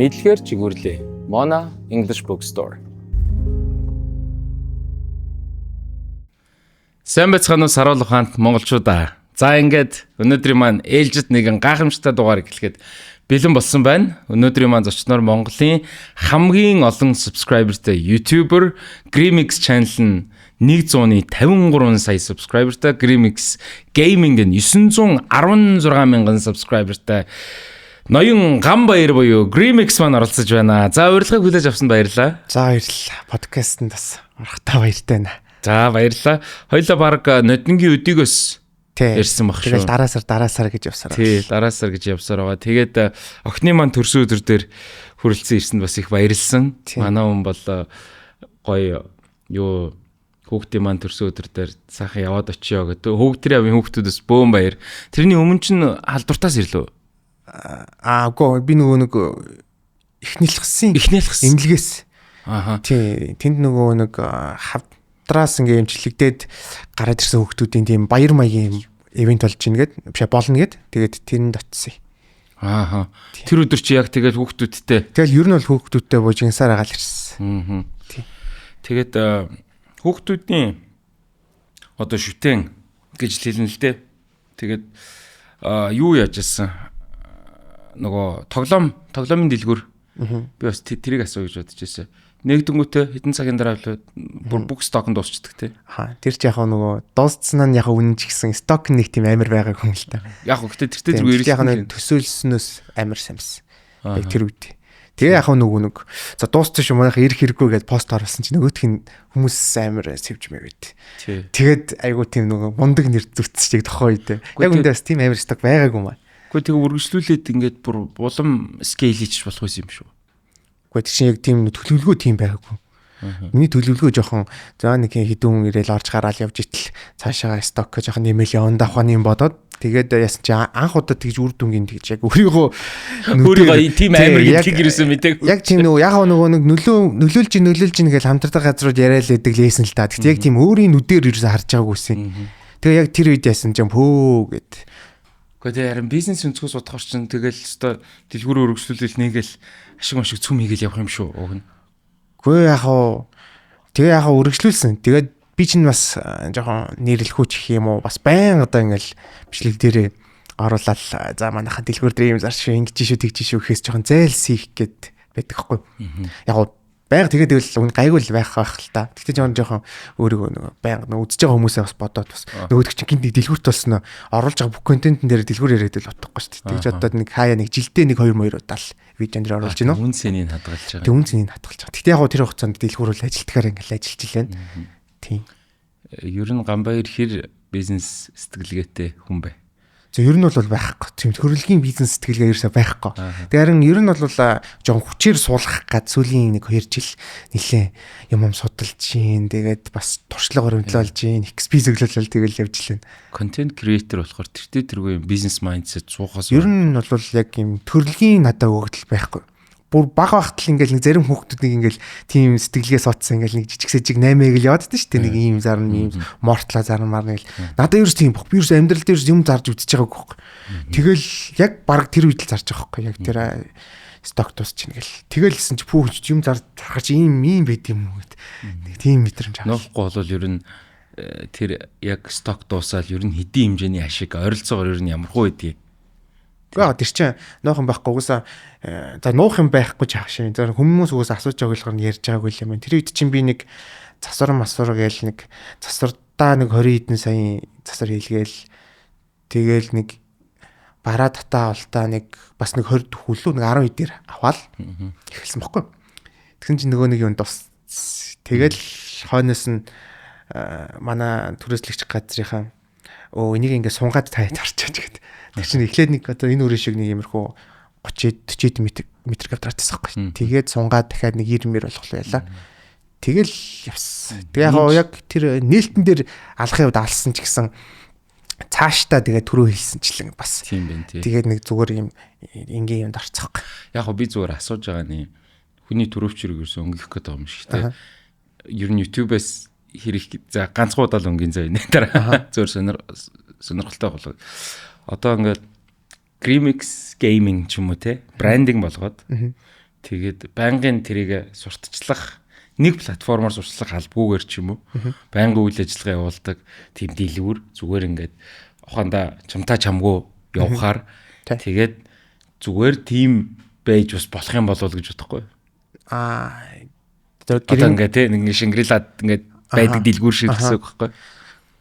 Мэдлэгээр жигүүрлээ. Mona English Bookstore. Сайн байцгаана уу Саруул ухаанд монголчуудаа. За ингээд өнөөдрийн маань ээлжид нэгэн гайхамшигтай дугаар эхлэхэд бэлэн болсон байна. Өнөөдрийн маань зочноор Монголын хамгийн олон subscriberтай YouTuber Grimix channel нь 153 сая subscriberтай, Grimix Gaming нь 916 мянган subscriberтай ноён Ганбаяр буюу Grimix маань оролцож байна. За урилгыг хүлээж авсанд баярлалаа. За баярлалаа. Подкастэнд бас орохтой баяртай байна. За баярлалаа. Хоёлаа баг нодингийн өдийгөөс ирсэн баг шүү. Тэгэл дараа сар гэж явсаар. Тий, дараа сар гэж явсаар байгаа. Тэгээд охины маань төрсөн өдөр дээр хүрэлцэн ирсэнд бас их баярлсан. Манай хүн бол гоё юу хүүхдийн маань төрсөн өдөр дээр сайхан яваад очиё гэдэг. Хүүхдийн авийн хүүхдүүдээс бөөн баяр. Тэрний өмнө чинь халдвартаас ирлээ. Үгүй би нэг ихнэлхсэн эмнэлгээс. Ааха. Тий, тэнд нэг хавтраас ингээ эмчлэгдээд гараад ирсэн хүүхдүүдийн тийм баяр маягийн ивент болж ийн гээд биш болно гээд тэгээд тэрэнд очсон. Ааха. Тэр өдөр чи яг тэгээд хүүхдүүдтэй. Тэгэл ер нь бол хүүхдүүдтэй бужигсаар агаал ирсэн. Тий. Тэгээд хүүхдүүдийн одоо шүтэн гэж хэлнэ л дээ. Тэгээд юу яаж ирсэн? Нөгөө тоглоомын дэлгүүр. Би бас тэрийг асуу гэж бодож байсан. Нэгдэнгүүтээ хэдэн цагийн дараа бүр бүх сток нь дуусчдаг те. Тэр ч яг нөгөө дуусцсан нь яг үнэн ч гэсэн сток нэг тийм амар байгааг хүн л та. Яг гэхдээ тэртээ зэрэг ирсэн. Яг төсөөлснөөс амар самс. Тэр үед. Тэгээ яг нэг за дууссан шүү манайха ирэх хэрэггүй гэж пост оруулсан чинь нөгөөх нь хүмүүс амар сэвж мэйгээд. Тэгээд айгуу тийм нөгөө мундаг нэр зүтсчийг тохоо үед. Яг үндээс тийм амар сток байгаагүй маа. Гэхдээ тэгээ үргэлжлүүлээд ингээд бүр улам скейл хийж болох юм шүү. Гэхдээ чинь яг тийм төлөвлөгөө тийм байгаагүй. Миний төлөвлөгөө жоохон за нэг хэдэн ирээл орж гараал явж итэл цаашаа сток жоохон нэмэл явна давханы юм бодоод тэгээд яасан чи анх удаа тэгж үр дүнгийн тэгж яг өөрийгөө тийм амар гэх ирсэн мэдээг. Яг чи нөгөө яг нэг нөлөөлж гэж хамтардаг газрууд яриад лээдэг лээсэн л та. Гэхдээ яг тийм өөрийн нүдээр ирсэн харж байгаагүйсэн. Тэгээ яг тэр үед яасан ч юм хөө гэд. Гэхдээ харин бизнес өнцгөөс бодохоор чинь тэгэл өстой дэлгүүрөө өргөжлүүлэл нэгэл ашиг цүм хийгээл явах юм шүү уг нь. Гэхдээ яг өргөжлүүлсэн. Тэгээд би чинь бас жоохон нэрлэхүүч гэх юм уу бас байн одоо ингээл бичлэг дээрээ оруулаад за манайха дэлгүүр дээр юм зарч ингэж шүү тэгж шүү гэхээс жоохон зайлс хийх гээд байдаг хгүй. Яг байнга тэгээд тэгвэл гайгүй л байх л та. Тэгтээ жоохон өөрийгөө нөгөө байнга үзэж байгаа хүмүүсээ бас бодоод бас нөгөөдөг чинь гинт дэлгүүрт болсон оруулж байгаа бүх контентын дээр дэлгүүр яриад л утгахгүй шүү дээ. Тэгж одоо нэг хаяа нэг жилдээ нэг 2-2 удаа л видеонд оруулж гинөө. Үн цэнийг хадгалж байгаа. Тэг үн цэнийг хадгалж байгаа. Тэгтээ яг тэр хугацаанд дэлгүүр бол ажилтгаар ингээл ажиллаж илэн. Тийм. Ер нь Ганбаяр хэр бизнес сэтгэлгээтэй хүн бэ? За ер нь бол байхгүй. Тийм төрөлгийн бизнес сэтгэлгээ ерөөсөй байхгүй. Тэгээ харин ер нь бол жоон хүчээр суулгах гад сүүлийн нэг 2 жил нэлээ юм судалж гин. Тэгээд бас туршлага өрөмтлөөлж гин. XP зөвлөлөл тэгэл явж лээ. Контент креатор болохоор тэргүй бизнес майндсет суугаас ер нь бол яг юм төрөлгийн надад өгөгдөл байхгүй. Бүр бага бахтал ингээл нэг зарим хүүхдүүд ингээл тийм сэтгэлгээ суудсан ингээл нэг жижиг сэжиг 8-ыг л яваад дээ шүү дээ. Нэг ийм зарна ийм мортлаа зармаар нэг л надад ерөөс тийм бох. Би ерөөс амьдрал дээр юм зарж үзэж байгаагүй байхгүй. Тэгэл яг баг тэр үед л зарж байгаа байхгүй. Яг тэр сток тус чинь ингээл тэгэлсэн чи пүүч юм зарах чи ийм байд юм уу гэд. Нэг тийм мэдрэмж авах. Нуухгүй бол ер нь тэр яг сток дуусаад ер нь хэдийн хэмжээний ашиг ойролцоогоор ер нь ямархуу байдгийг. Тэр чинь нуух юм байхгүй угсаа за нуух юм байхгүй ч хаашаа. За хүмүүс угсаа асууж байгаа болохоор ярьж байгаагүй юм байна. Тэр үед чинь би нэг засвар гээл нэг засвартаа нэг 20 хэдэн сая засвар хийлгээл тэгээл нэг бараа татаа олтаа нэг бас нэг 20 хүлүү нэг 10 хэдээр аваад эхэлсэн байхгүй. Тэгсэн чинь нөгөө нэг юм тус тэгэл хойноос нь манай түрээслэгч газрынхаа энийг ингээ сунгаад таяад харчаач гэдэг. Тэг чинь эхлээд нэг одоо энэ үрэн шиг нэг иймэрхүү 30-40 метр квадратаас байхгүй. Тэгээд сунгаад дахиад нэг 90 мөр болох байлаа. Тэгэл явсан. Тэгээ яг тэр нээлтэн дээр алахын хувьд алсан ч гэсэн цаашдаа тэгээ түрүү хэлсэнчлэн бас. Тийм байна тий. Тэгээд нэг зүгээр юм энгийн юмд орцох. Яг би зүгээр асууж байгаа нь хүний төрөвч хэрэгээс өнгөх гэдэг юм шиг тий. Ер нь YouTube-ээс хэрэг за ганцхан удаа л өнгийн зав энэ дараа зөвөр сонирхолтой болоо. Одоо ингээд Grimix Gaming ч юм уу те брендинг болгоод Тэгээд байнгын тэрийг сурталчлах нэг платформоор сурчлах албагүйгээр ч юм уу. Байнгын үйл ажиллагаа явуулдаг тийм дэлгүүр зүгээр ингээд ухаандаа чамтаа чамгүй явахаар тэгээд зүгээр тийм байж бас болох юм болов уу гэж бодохгүй. Одоо ингээд те нэг Шингрилад ингээд байдаг дэлгүүр шиг гэсэн үг байхгүй.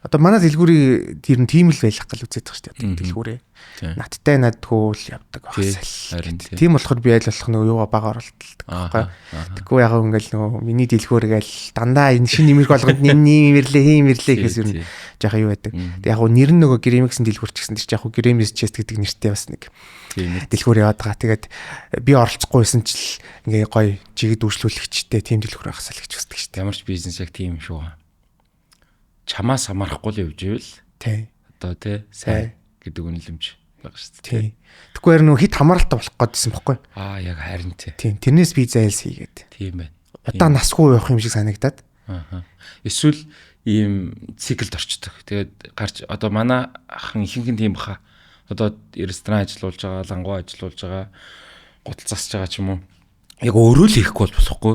Одоо манай дэлгүүрийн тэр нь тийм л байх гал үзээд байгаа шүү дээ. Дэлгүүрээ. Надтай надгүй л явдаг багсаа. Тийм болохоор би аль болох нөгөө юугаа бага оролтолдог байхгүй. Тэггүй яг ингээл нөгөө миний дэлгүүр гээл дандаа энэ шинэ нэмэрх болгонд нэмэрлээ гэхээс юу яхаа юу байдаг. Яг гоо нэр нь нөгөө Гремиксэн дэлгүүр ч гэсэн тэр яг гоо Гремис чест гэдэг нэртэй бас нэг дэлгүүр яваад байгаа. Тэгээд би оролцохгүйсэн ч л ингээ гоё жигэд үйлчлүүлэгчтэй тийм дэлгүүр байхсаа л гэж үздэг шүү дээ. Ямар ч бизнес яг тийм шүү. Чамаас хамаарахгүй л явж ивэл тий. Одоо тий сайн гэдэг үнэлэмж байгаа шүү дээ. Тий. Тэгвэл нөх хит хамааралтай болох гэдсэн бохгүй. Яг харин тий. Тийм. Тэрнээс би зайлс хийгээд. Тийм байна. Удаа насгүй явах юм шиг санагдаад. Эсвэл ийм циклд орчдөг. Тэгээд гарч одоо манай ахын ихэнх нь тийм баха. Одоо ресторан ажиллуулж байгаа, лангуу ажиллуулж байгаа, гутал засж байгаа ч юм уу. Яг өөрөө л хийхгүй бол болохгүй.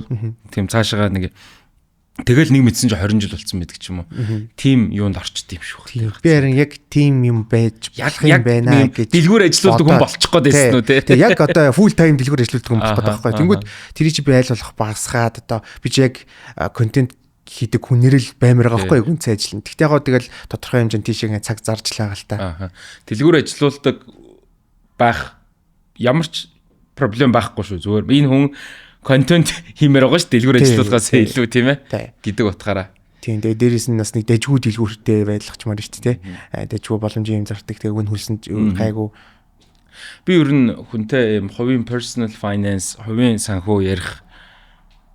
Тийм цаашаа нэг тэгэл нэг мэдсэн чинь 20 жил болсон байдаг ч юм уу. Тим юунд орчд юм шүү. Би харин яг тим юм байж болох юм байна гэж дэлгүүр ажилладаг хүн болчих гээд байсан үү те. Тэгээ яг одоо full time дэлгүүр ажилладаг хүн болох гээд байгаа байхгүй. Тэнгүүд тэрий чи би айл болох багасгаад одоо би ч яг контент хийдэг хүнэрэл баймир байгаа байхгүй гүн цай ажиллана. Тэгтээ яг тэгэл тодорхой хэмжээнд тийшээ цаг зарж лаа гал та. Дэлгүүр ажиллаулдаг байх ямар ч проблем байхгүй шүү. Зүгээр энэ хүн контент хиймээр байгаа ш дэлгүүр ажиллуулгаас илүү тийм ээ гэдэг утгаараа. Тийм тэгээ дээрээс нь бас нэг дэжгүү дэлгүүртэй байлгачмаар шүү дээ. Дэжгүү боломжийн юм зардаг тэгээ үн хөлсөн гайгүй. Би ер нь хүнтэй юм хувийн personal finance, хувийн санхүү ярих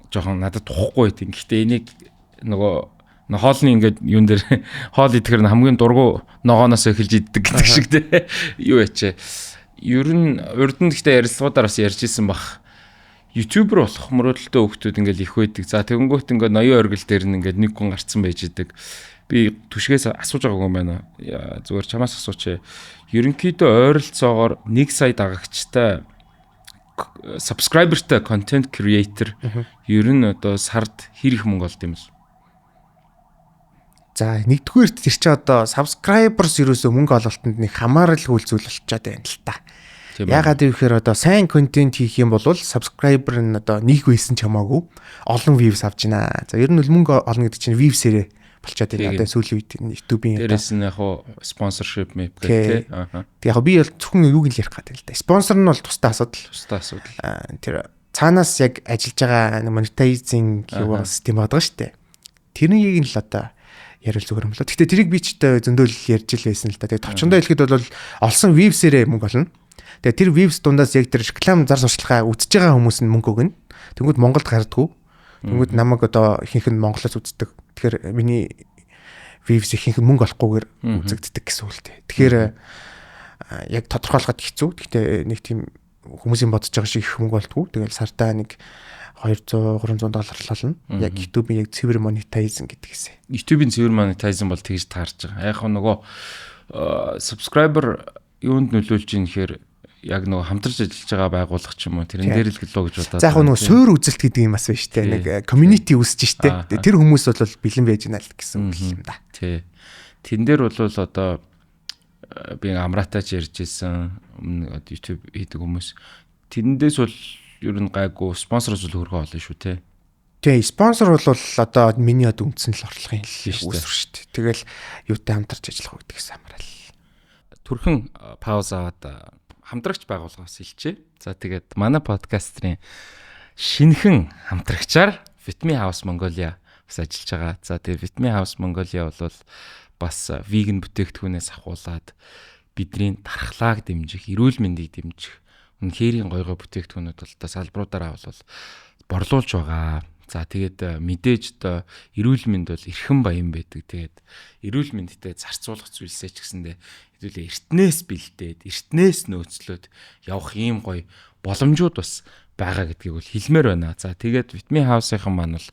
жоохон надад тухгүй байт. Гэхдээ энийг нөгөө хоолны ингээд юун дээр хоол идэхэр хамгийн дургу ногооноос эхэлж иддэг гэдэг шиг те. Юу ячээ. Ер нь урд нь гэхдээ ярилцлагуудаар бас ярьж исэн бах. YouTuber болох мөрөөдөлтөө хүүхдүүд ингээл их байдаг. За тэгэнгүүт ингээд ноён оргил дээр нь ингээд нэг хүн гарцсан байж идэг. Би түшгээс асууж байгаа юм байна. Зүгээр чамаас асууч. Ерөнхийдөө ойролцоогоор 1 сая дагагчтай subscriberтай content creator ер нь одоо сард хэр их мөнгө олд юм бол? За нэгдүгээрт тэр чи одоо subscribers ерөөсөө мөнгө олголтод нэг хамааралгүй зүйл болчиход байна л та. Ягаад гэвэл одоо сайн контент хийх юм бол subscriber нь одоо нэг байсан ч хамаагүй олон views авч байна. За ер нь мөнгө олно гэдэг чинь views-ээрээ болчиход байна. Одоо сүүлийн үед YouTube-ийн дээрээс нь яг sponsorship мэт гэх тээ. Тэг яг би бол зөвхөн юуг нь ярих гэдэг л да. Спонсор нь бол тусдаа асуудал. Тэр цаанаас яг ажиллаж байгаа monetizing юу систем байдаг шүү дээ. Тэрнийг нь л одоо ярил зүгээр юм болоо. Гэхдээ тэрийг би ч зөндөл ярьж л байсан л да. Тэгээ товчондоо хэлэхэд бол олсон views-ээрээ мөнгө олно. Тэгээ тэр views дундаас яг тэр реклам зар сурталчилгаа үзэж байгаа хүмүүс нь мөнгө өгнө. Тэнгүүд Монголд гардггүй. Тэнгүүд намайг одоо ихэнх нь Монголоос үздэг. Тэгэхээр миний views ихэнх нь мөнгө олохгүйгээр үзэгддэг гэсэн үг л дээ. Тэгэхээр яг тодорхойлоход хэцүү. Гэхдээ нэг тийм хүмүүсийн бодож байгаа шиг их мөнгө олдгоо. Тэгэл сартаа нэг $200-300 олно. Яг YouTube-ийн яг цэвэр monetizing гэдгийгсэ. YouTube-ийн цэвэр monetizing бол тэгж таарч байгаа. Яг нөгөө subscriber юунд нөлөөлж ийн гэхээр яг нөгөө хамтарч ажиллаж байгаа байгууллага ч юм уу тэрэн дээр л гэлөө гэж бодоод. За яг нөгөө суур үзэлт гэдэг юм бас байна шүү дээ. Нэг community үүсэж штэ. Тэр хүмүүс бол бэлэн байж гэнэ л гэсэн үг юм да. Тий. Тэн дээр бол одоо би амраатаач ярьж ирсэн өмнө YouTube хийдэг хүмүүс. Тэндээс бол ер нь гайгүй спонсороос л хөргөө олно шүү те. Тий, спонсор бол одоо миний од үндсэн л орлогын үүсвэр шүү дээ. Тэгэл юутай хамтарч ажиллах гэдэг гэсэн амрал. Түрхэн пауз аваад хамтрагч байгууллагаас хэлчихье. За тэгээд манай подкастрын шинэхэн хамтрагчаар Vitamin House Mongolia бас ажиллаж байгаа. За тэгээд Vitamin House Mongolia бол бас веган бүтээгдэхүүнээс ахуулаад бидний дархлааг дэмжих, эрүүл мэндийг дэмжих үнэхэрийн гой бүтээгдэхүүнүүд бол та салбаруудаараа бол борлуулж байгаа. За тэгээд мэдээж одоо эрүүл мэнд бол эрхэм баян байдаг. Тэгээд эрүүл мэндтэй зарцуулах зүйлсээ ч гэсэндээ хэдүүлээ эртнээс бэлдээд, эртнээс нөөцлөөд явах ийм гоё боломжууд бас байгаа гэдгийг бол хэлмээр байна. За тэгээд Vitamin House-ийн маань бол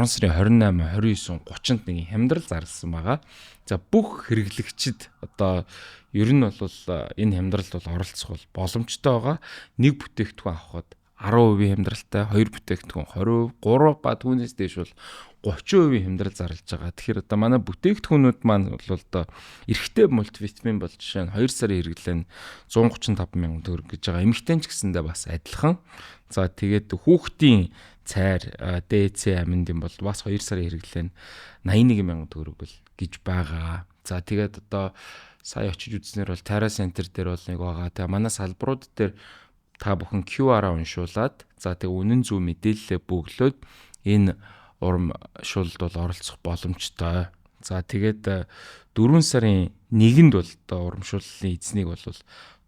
3 сарын 28, 29, 30-нд нэг хямдрал зарласан байгаа. За бүх хэрэглэгчид одоо ер нь бол энэ хямдралд бол оролцох бол боломжтой байгаа. Нэг бүтээгдэхүүн авахд 10% хямдралтай, 2 бүтээгдэхүүн 20%, 3 ба түүнээс дээш бол 30% хямдрал зарлаж байгаа. Тэгэхээр одоо манай бүтээгдэхүүнүүд маань бол одоо эрэгтэй мультивитамин бол жишээ нь 2 сарын хэрэглээ нь 135 мянган төгрөг гэж байгаа. Эмэгтэй ч гэсэндээ бас адилхан. За тэгээд хүүхдийн цайр ДЦ аминдын бол бас 2 сарын хэрэглээ нь 81 мянган төгрөг бол гэж байгаа. За тэгээд одоо сая очиж үзснээр бол Tara Center дээр бол нэг байгаа. Тэгээ манай салбарууд дээр та бүхэн QR-аа уншуулад за тэгээ үнэн зөв мэдээлэлээ бөглөөд энэ урам шуулд бол оролцох боломжтой. За тэгээд 4 сарын 1-нд бол одоо урамшууллын эзнийг бол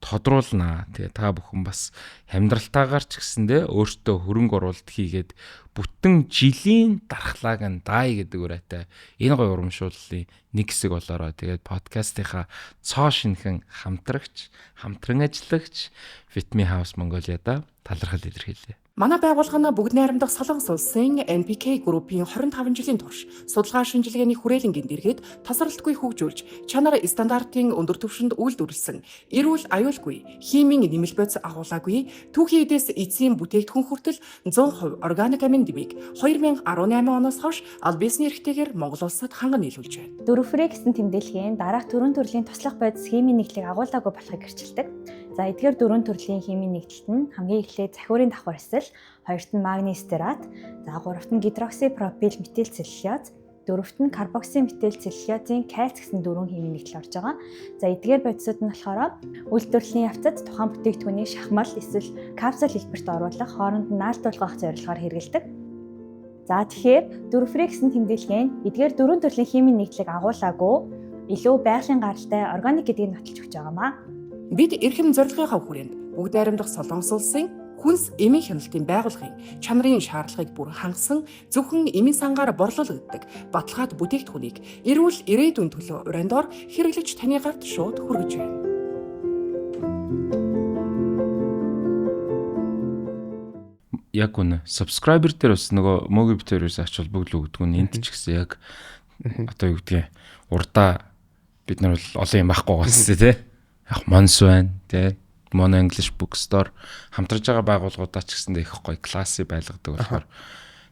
тодруулнаа. Тэгээ та бүхэн бас хямдралтаагаар ч гэсэндээ өөртөө хөрөнгө оруулалт хийгээд бүтэн жилийн дархлааг нь даая гэдэг үрээтэй энэ гоё урамшууллын нэг хэсэг болоорой. Тэгээд подкастынхаа цоо шинхэн хамтран ажиллагч Vitamin House Mongolia-да талархал илэрхийлье. Манай байгууллага нь бүгд найрамдах Солонгос улсын NPK группийн 25 жилийн турш судалгаа шинжилгээний хүрээлэнгийн дэргэд тасралтгүй хөгжүүлж, чанар стандартын өндөр түвшинд үйлдвэрлэсэн, эрүүл аюулгүй, химийн нэмэлт бодис агуулаагүй, түүхийн эдээс эцсийн бүтээгдэхүүн хүртэл 100% органик амин дэмийг 2018 оноос хойш аль биесний эрхтэйгээр Монгол улсад ханган нийлүүлж байна. Дөрөвфрэ гэсэн тэмдэглэгийн дараах 4 төрлийн туслах бодис химийн нэгдлийг агуулаагүй болохыг гэрчилдэг. За эдгээр 4 төрлийн химийн нэгдэлт нь хамгийн эхлээд захиурын давхар эсэл, хоёрт нь магний стерат, за гуравт нь гидроксипропил метилцеллюлоз, дөрөвт нь карбоксиметилцеллюлозын кальц гэсэн 4 химийн нэгдэл орж байгаа. За эдгээр бодисууд нь болохоор үйлдвэрлэлийн явцад тухайн бүтээгдэхүүнийг шахмал эсвэл капсул хэлбэрт оруулах, хооронд нь наалтуулгах зорилгоор хэрэглэдэг. За тэгэхээр дөрөвфрэ гэсэн тэмдэглэгийн эдгээр 4 төрлийн химийн нэгдлийг агуулаагүй илүү байгалийн гаралтай органик гэдгийг нотолж өгч байгаамаа. Бид эрхэм зорилгынхаа хүрээнд бүгд найрамдах Солонгос улсын хүнс эмийн хяналтын байгууллагын чанарын шаардлагыг бүр хангасан зөвхөн эмийн сангаар борлуулагддаг баталгаад бүтээгдэхүүнийг эрүүл ирээдүйн төлөө урандор хэрэглэж таны гарт шууд хүргэж байна. Яг үнэ. Subscriber дээр бас нөгөө мөгийн битэрээс ач холбогдол өгдөг нь энд ч гэсэн яг одоо юу гэдгийг урдаа бид нар бол олон юм байхгүй гасээ тий. Яг Monz байна тий. Mono English Bookstore хамтарж байгаа байгууллагуудаа ч гэсэндээ их гоё класси байлгадаг болохоор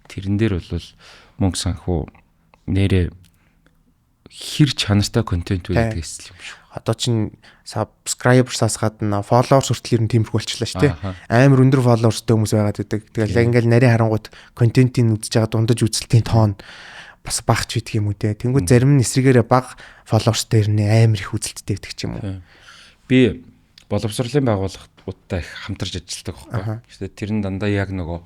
тэрэн дээр бол мөнгө санхүү нэрээ хэр чанартай контент байдаг гэсэн юм шүү. Одоо чинь subscribers-аас гадна followers хүртэл ер нь тиймэрхүү болчихлоо шүү дээ. Амар өндөр followersтэй хүмүүс байгаад байдаг. Тэгэл яг ингээл нарийн харангууд контентийг үзэж байгаа дундаж үзэлтийн тоон бас багч байдаг юм үү те. Тэнгүүд зарим нь эсрэгээрээ бага followersтэй ирнэ амар их үзэлттэй байдаг ч юм уу. Би боловсролын байгууллагуудтай их хамтарч ажилладаг байхгүй. Гэхдээ тэр нь дандаа яг нөгөө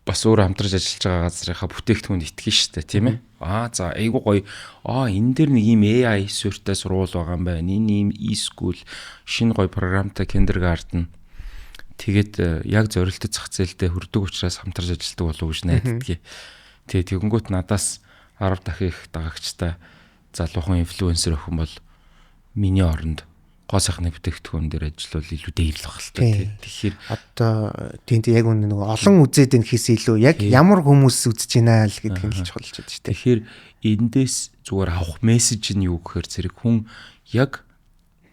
бас өөр хамтарч ажиллаж байгаа газрынхаа бүтээгдэхүүнд итгэн штэ тийм ээ. За айгу гоё. Энэ дээр нэг юм AI суурьтай сургууль байгаа юм байна. Энэ юм e-school шинэ гоё програмтай kindergarten. Тэгээд яг зорилттой зах зээлдээ хүрдэг учраас хамтарч ажилладаг болов уу гэж найддаг. Тэгээд тэгэнгүүт надаас 10 дахин их дагагчтай залуухан инфлюенсер охин бол миний оронд гоо сайхны бүтээгдэхүүн дээр ажиллавал илүү дээрлэх хэрэгтэй тийм. Тэгэхээр одоо тийм яг үнэ нөгөө олон үзээд энэ хэсэ илүү яг ямар хүмүүс үзэж байна л гэдгийг л чухалж байна шүү дээ. Тэгэхээр эндээс зүгээр авах мессеж нь юу гэхээр зэрэг хүн яг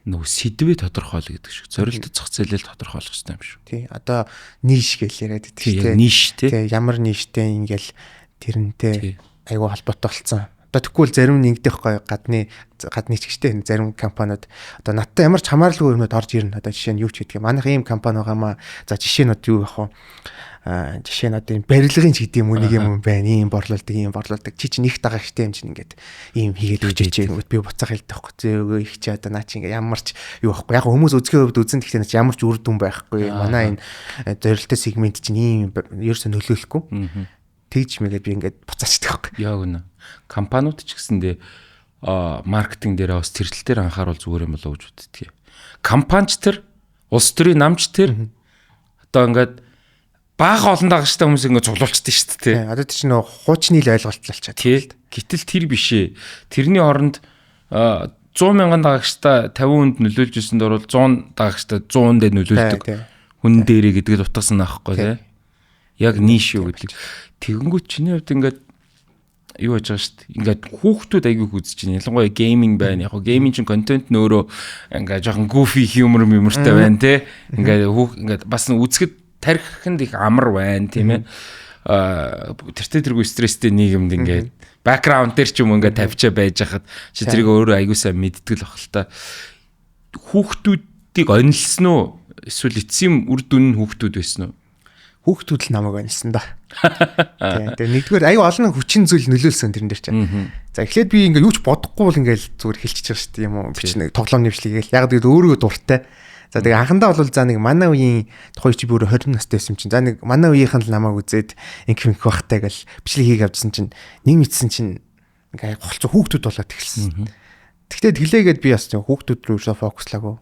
нөгөө сэдвээ тодорхойл гэдэг шиг зорилттой зах зээлэл тодорхойлох хэрэгтэй юм шүү. Тий. Одоо ниш гэж яриад байдаг шүү дээ. Ниш тий. Ямар ништэй ингээл тэрнтэй айгүй холбоотой болсон. Тэгэхгүй зарим нэгдэх гоё гадны ч гэжтэй зарим компаниуд одоо надтай ямар ч хамааралгүй юмуд орж ирнэ. Одоо жишээ нь юу ч гэдгийг манайх ийм компани байгаамаа. За жишээнүүд юу байх вэ? Жишээ нь одоо барилгын ч гэдэг юм уу нэг юм байна. Ийм борлуулдаг. Чи чинь их дага ихтэй юм чинь ингээд ийм хийгээд үжиж чийгүүд би буцаах хэлдэг байхгүй. Зөөгөө их чи одоо наа чи ингээд ямар ч юу байхгүй. Яг хүмүүс үзэхийн хувьд үзэн гэхдээ чи ямар ч үр дүн байхгүй. Манай энэ зорилттой сегмент чинь ийм ерөөсөө нөлөөлөхгүй. Тэгж мэгээд би ингээд буцаачдаг байхгүй. Яг үнэ. Компаниуд ч гэсэндээ маркетинг дээр бас тэртэл дээр анхааруул зүгээр юм болоо гэж үздэг. Компанич тэр, улс төрийн намч тэр одоо ингээд бага олон дагагчтай хүмүүс ингээд цуглуулчихдээ шүү дээ. Одоо чинь нөө хуучны л ойлголт л болчиход. Тий. Гэтэл тэр бишээ. Тэрний оронд 100 мянган дагагчтай 50 хүнд нөлөөлж ирсэнд орвол 100 дагагчтай 100 дээр нөлөөлдөг. Хүн дээрээ гэдгийг утгасан аахгүй тий. Яг ниш юу гэдэг. Тэгэнгүүт чиний хувьд ингээд юу яаж байгаа шүү дээ. Ингээд хүүхдүүд аягүй үзэж байна. Ялангуяа гейминг байна. Яг гейминг чинь контент нөөрөө ингээд жоохон goofy humor юмртай байна те. Ингээд бас үзэхэд тархинд их амар байна тийм ээ. Тэргүй стресстэй нийгэмд ингээд бэкграунд дээр ч юм ингээд тавьчаа байж хахад чи тэрийг өөрөө аягүй сайн мэддэг л бах л та. Хүүхдүүдийг онилсон уу? Эсвэл эцсийн үр дүн нь хүүхдүүд байсан уу? Хүүхдүүд л намайг онилсан да. Тэгээ нэгдүгээр аюу олон хүчин зүйл нөлөөлсөн тэрэн дээр чинь. За эхлээд би ингээ юу ч бодохгүй бол ингээл зүгээр хэлчихэж байгаа шүү дээ юм уу. Би ч нэг тоглоом нэвшлийгээл яг гэдэг өөрийгөө дуртай. За тэгээ анхандаа бол за нэг манай үеийн тухай чи бүр 20 настай байсан чинь. За нэг манай үеийнхэн л намайг үзээд инх бахтай гэл бичлэг хийх авдсан чинь нэг мэдсэн чинь ингээ голцоо хүүхдүүд болоод эхэлсэн. Тэгтээ тэглээгээд би бас хүүхдүүд рүү фокуслаагүй.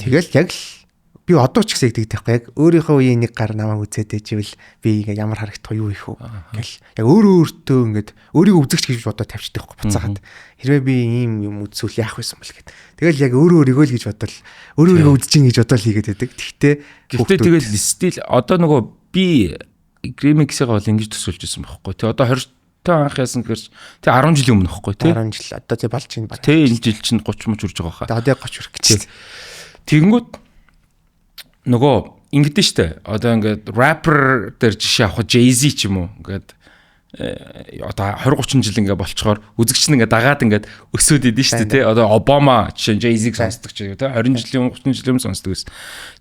Тэгэл яг л би одоо ч гэсэн тэгдэг байхгүй яг өөрийнхөө үеийн нэг гар намайг үзээд ээжвэл би ямар харагдах юу их үү гэл яг өөртөө ингээд өөрийгөө үзэгч гэж бодоод тавьчихдаг байхгүй буцаагаад хэрвээ би ийм юм үзвэл яах байсан бэл гэд. Тэгэл яг өөрийгөө л гэж бодол өөрийгөө үзчихин гэж бодол хийгээд байдаг. Гэхдээ тэгэл стил одоо нөгөө би Grimix-ийг бол ингэж төсөөлж байсан байхгүй. Тэ одоо 20 та анх яасан гэхээр тэ 10 жилийн өмнө байхгүй тий 10 жил одоо тэ болж чинь баг. Тэ энэ жил чинь 30 мөч үрж байгаа хаа. Одоо 30 хүрэх гэж. Тэгэнгүүт нөгөө ингэдэж штэ одоо ингээд rapper дээр жишээ авах Jay-Z ч юм уу ингээд одоо 20 30 жил ингээд болцохоор үзэгч нь ингээд дагаад ингээд өсөөд идэв штэ тий одоо Obama жишээ Jay-Z-г сонсдог ч юм тий 20 жилийн 30 жилийн сонсдог гэсэн.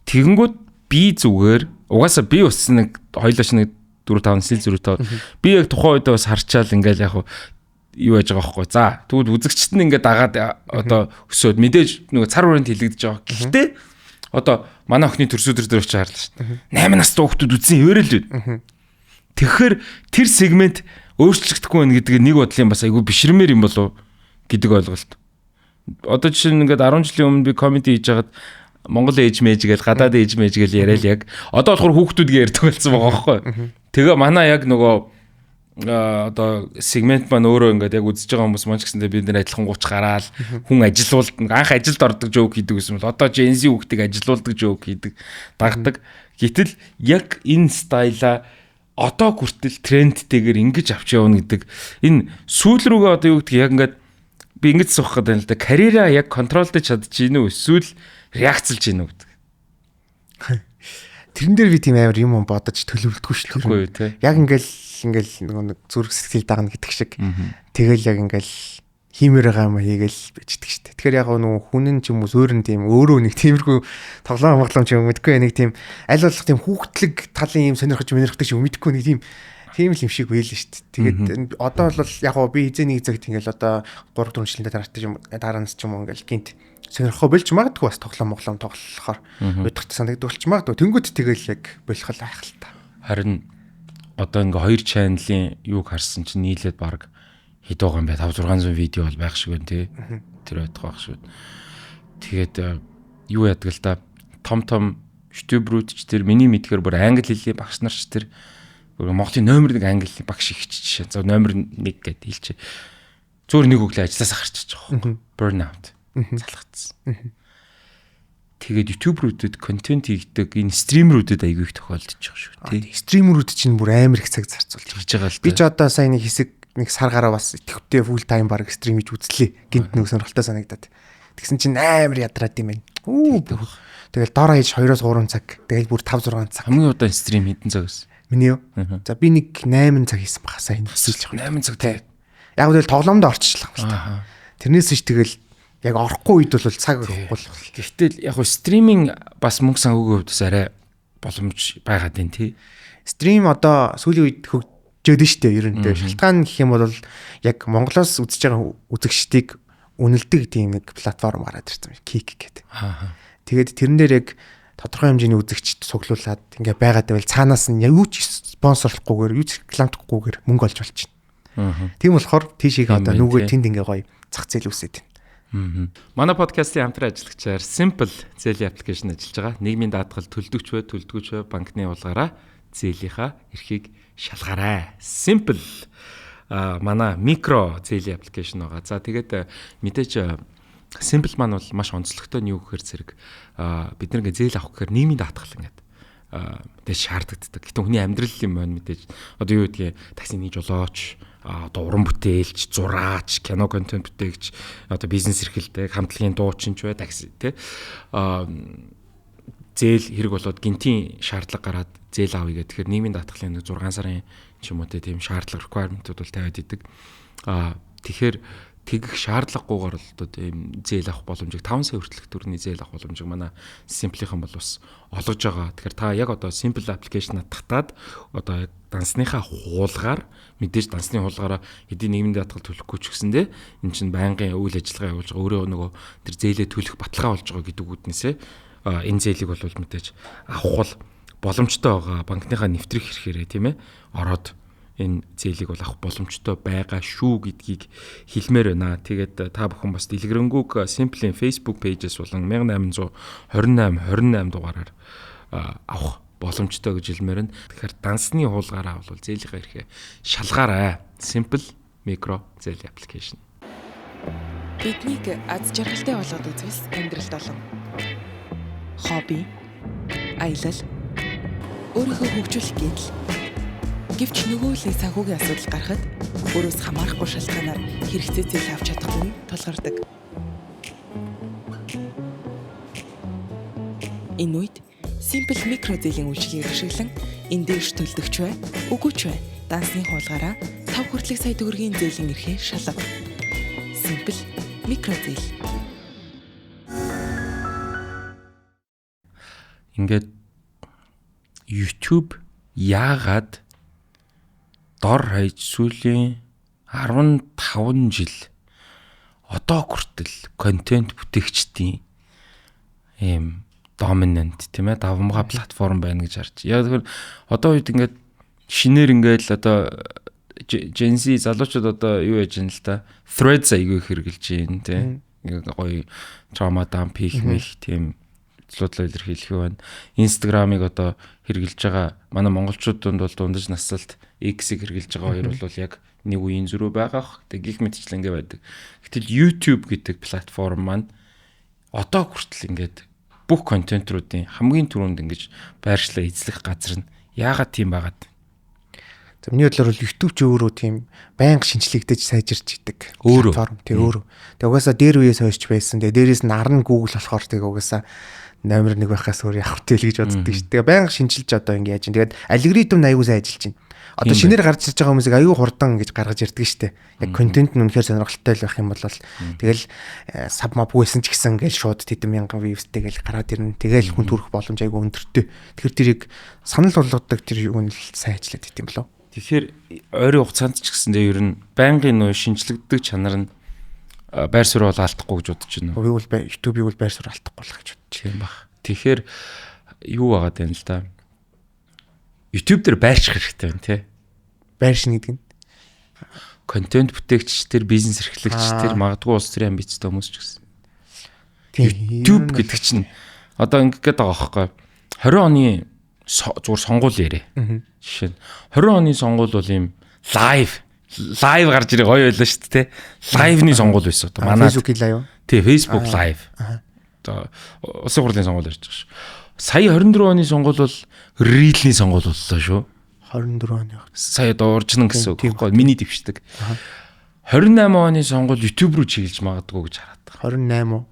Тэгэнгүүт би зүгээр угаасаа би бас нэг хоёлооч нэг 4 5 сэл зөрүүтэй би яг тухайн үед бас харчаал ингээд яг юу яаж байгаа байхгүй. За тэгвэл үзэгчт нь ингээд дагаад одоо өсөөд мэдээж нөгөө цар хүрээнд хилэгдэж байгаа. Гэхдээ одоо манай охины төрсөдөр дээр очиж харлаа шүү дээ. 8 настай хүүхдүүд үзсэн хөвөрөл үү. Тэгэхээр тэр сегмент өөрчлөгдөхгүй байна гэдгийг нэг бодлын бас айгүй бишрэмээр юм болов гэдэг ойлголт. Одоо жишээ нь ингээд 10 жилийн өмнө би комеди хийж хагаад Монгол ээж мэж гээл гадаад ээж мэж гээл яриад яг одоо болохоор хүүхдүүдгээ ярьдаг болсон байгаа байхгүй. Тэгээ манай яг нөгөө одоо сегмент маань өөрөө ингээд яг үзэж байгаа хүмүүс маань ч гэсэндээ бид нэр адилхан 30 гараал хүн ажилуулд анх ажилд ордог жоок хийдэг гэсэн бол одоо Gen Z хүүхдийг ажилуулдаг жоок хийдэг дагдаг. Гэтэл яг энэ стайла одоо хүртэл трендтэйгээр ингэж авч явна гэдэг энэ сүүл рүүгээ одоо юу гэдэг яг ингээд би ингэж суух гэдэг юм л да. Карьераа яг контролдож чадчих гинүү эсвэл реакцлж гинүү гэдэг. Тэрэн дээр би тийм амар юм бодож төлөвлөдөггүй шүү дээ. Яг ингээл нэг зүрх сэтгэл дагна гэдэг шиг. Тэгэл яг ингээл хиймээр байгаа юм хийгээл бичдэг шүү дээ. Тэгэхээр яг нөгөө хүнэн ч юм уу өөр нь тийм өөрөө нэг тиймэрхүү тоглоом тоглоом ч юм мэдгүй нэг тийм аль болох тийм хүүхдлэг талын юм сонирхож мэнэрхдэг ч юм мэдгүй нэг тийм л юм шиг байлаа шүү дээ. Тэгээд одоо бол яг би эзэн нэг цагт ингээл одоо 3 4 жилийн дараанаас ч юм уу ингээл гинт сонирхоо болж магадгүй бас тоглоом тоглохоор удахтай санагддаг болч магадгүй. Тэнгүүд тэгэл яг болох л байх л та. Харин одоо ингээ хоёр чаналын юуг харсан чинь нийлээд баг хэд байгаа юм бэ? 5 600 видео бол байх шиг байна тий. Тэр байдаг байх шиг. Тэгээд юу яадаг л та том ютуберүүд ч тэр миний мэдгээр бүр англи хэлний багш нар ч тэр Монголын номер 1 англи хэлний багш ихч жишээ. За номер 1 гэдээ хэлчихэ. Зөөр нэг өглөө ажилласаа гарчихж байгаа. Burnout. Залхацсан. Тэгээд ютуберүүдэд контент хийдэг энэ стримерүүдэд аягүй их тохиолдож байгаа шүү тий. Стримерүүд чинь бүр амар их цаг зарцуулж хийж байгаа л. Би ч одоо сайн нэг хэсэг нэг сар гараа бас итгэвтэй full time баг стрим хийж үзлээ. Гинт нэг сонирхолтой санагдаад. Тэгсэн чинь амар ядраад юм байна. Тэгэл дороо хийж 2-3 цаг. Тэгэл бүр 5-6 цаг. Хамгийн удаан стрим хэдэн цаг вэ? Миний юу? За би нэг 8 цаг хийсэн баха сайн хэсэлж байгаа. 8 цаг тий. Яг үл тоглоомд орчихлаа юм л та. Тэрнээс ч тэгэл яг орохгүй үед бол цаг өгөхгүй л. Гэхдээ яг стриминг бас мөнгө санхүүгийн хувьд арай боломж байгаад байна тий. Стрим одоо сүүлийн үед хөгжөөд нь штэ ерөнтэй. Шалтгаан гэх юм бол яг Монголоос үзэж байгаа үзэгчдийг үнэлдэг тийм нэг платформ гараад ирсэн юм. Kik гэдэг. Тэгээд тэрэн дээр яг тодорхой хэмжээний үзэгчд цуглуулад ингээ байгаад байвал цаанаас нь юу ч спонсорлохгүйгээр юу ч рекламдахгүйгээр мөнгө олж болчихно. Тийм болохоор тийшээ одоо нүгэ тэнд ингээ гоё зах зээл үсээд байна. Манай подкастын хамтран ажиллагчаар Simple зээлийн аппликейшн ажиллаж байгаа. Нийгмийн даатгал төлдөгч вэ, банкны уулгаараа зээлийнхаа эрхийг шалгаарай. Simple манай микро зээлийн аппликейшн байгаа. За тэгээд мэдээж Simple маань бол маш онцлогтой нь юу гэхээр зэрэг бид нэг зээл авах гэхээр нийгмийн даатгал ингээд мэдээж шаардлагатай. Гэтэ хүний амьдрал юм байна мэдээж. Одоо юу гэдгийг таксины жолооч одоо уран бүтээлч, зураач, кино контент бүтээгч, одоо бизнес эрхэлдэг, хамтлагийн дуучин ч бай такси тий. зээл хэрэг болоод гинтийн шаардлага гараад зээл авъя гэх. Тэгэхээр нийгмийн даатгалын 6 сарын ч юм уу тийм шаардлага requirement-ууд бол тавиад идэг. Тэгэхээр тэгэх шаардлагагүйгээр л одоо ийм зээл авах боломжийг 5 сая хүртэлх төгрөгийн зээл авах боломжийг манай Simple-ийн бол бас олгож байгаа. Тэгэхээр та яг одоо Simple application-а татаад одоо дансныхаа хуулгаар мэдээж дансны хуулгаараа эдийн нийгмийн даатгал төлөхгүй ч гэсэндээ эн чинь байнгын үйл ажиллагаа явуулж байгаа өөрөө нөгөө тэр зээлээ төлөх баталгаа болж байгаа гэдэг үгнээсээ энэ зээлийг бол мэдээж авах боломжтой байгаа. Банкныхаа нэвтрэх хэрэгээрээ тийм ээ ороод энэ зээлийг бол авах боломжтой байгаа шүү гэдгийг хэлмээр байна. Тэгээд та бүхэн бас Дэлгэрэнгүй Simple-ийн Facebook page-с болон 1828 дугаараар авах боломжтой гэж хэлмээр байна. Тэгэхээр дансны хуулгаараа бол зээлийнхаа эрхээ шалгаарай. Simple micro зээл application. Биднийг аз жаргалтай болгоод үзвэл амьдралд олон хобби, аялал, өөрийгөө хөгжүүлэх гэмтэл гэвч нөгөөлийн санхүүгийн асуудал гарахад өөрөөс хамаарахгүй шалтгаанаар хэрэгцээ зээл авч чадахгүй тулгардаг. Энэ үед Simple micro зээлийн үйлчилгээг ашиглан энэ дээрш төлдөгч бай, үгүй ч бай. Дансны хуулгаараа 5 хүртэлх сая төгрөгийн зээлийн эрхээ шалга. Simple micro зээл. Ингээд YouTube яагаад дор хаяж сүүлийн 15 жил одоо хүртэл контент бүтээгчдийн ийм доминант тийм ээ давмгаа платформ байна гэж харж. Яг тэгэхээр одоо үед ингээд шинээр ингээд л одоо Gen Z залуучууд одоо юу яж байна л да Threads аягүй хэрэгжилж байна тийм ингээд гоё drama dump хийх мэх тийм зүйлээ илэрхийлэх байна. Instagram-ыг одоо хэрэгжилж байгаа манай монголчууд дунд бол дундаж насалт X-ийг хэрэгжилж байгаа хоёр бол яг нэг үеийн зөрүү байгаа. Тэг гих мэтчлэн ингэ байдаг. Гэтэл YouTube гэдэг платформ маань одоо хүртэл ингээд бүх контентруудын хамгийн түрүүнд ингэж байршлаа эзлэх газар нь яагаад тийм байгаад? За миний бодлоор бол YouTube ч өөрөө тийм байнга шинжлэгдэж сайжирч идэг платформ тий өөрөө. Тэг угаасаа дээр үеэс хойш байсан. Тэг дээрээс нь арна Google болохоор тэг угаасаа номер 1 байхаас өөр явах тэл гэж боддог шүү дээ. Байнга шинжилж одоо ингэ яаж юм. Тэгээд алгоритм аягүй сайн ажиллаж байна. Одоо шинээр гарч ирж байгаа хүмүүсийг аягүй хурдан ингэж гаргаж ирдэг шүү дээ. Яг контент нь үнэхээр сонирхолтой байх юм бол тэгэл саб мап байсан ч гэсэн ингээл шууд тэдэн мянган views-тэй гэл гараад ирнэ. Тэгэл хүн төрөх боломж аягүй өндөртэй. Тэгэхээр тэрийг санал болгодог тэр юу нь сайн ажиллаад байт юм болов. Тэгэхээр ойрын хугацаанд ч гэсэндээ ер нь байнгын нөө шинжлэгддэг чанар нь байр суурь бол алдахгүй гэж бодож байна. Би бол YouTube-ийг бол байр суурь алдахгүй л гэж бодож байна баг. Тэгэхээр юу байгаа тань л да. YouTube дээр байрчих хэрэгтэй байна тий. Байршин гэдэг нь контент бүтээгч тэр бизнес эрхлэгч тэр магадгүй улс төрийн амбицтай хүмүүс ч гэсэн. YouTube гэдэг чинь одоо ингэгээд байгаа байхгүй. 20 оны зүгээр сонгуул ярэ. Жишээ нь 20 оны сонгуул бол ийм лайв гарч ирээ гоё байлаа шүү дээ. Лайвны сонгуул байсан одоо манай Facebook лайв. Тий, Facebook лайв. Одоо улсын хурлын сонгуул ярьж байгаа шүү. Сая 24 оны сонгуул бол рилний сонгуул боллоо шүү. 24 оны. Сая дууржна гэсэн үг байхгүй миний дэвшдэг. 28 оны сонгуул YouTube руу чиглэж магадгүй гэж хараад байгаа. 28 уу?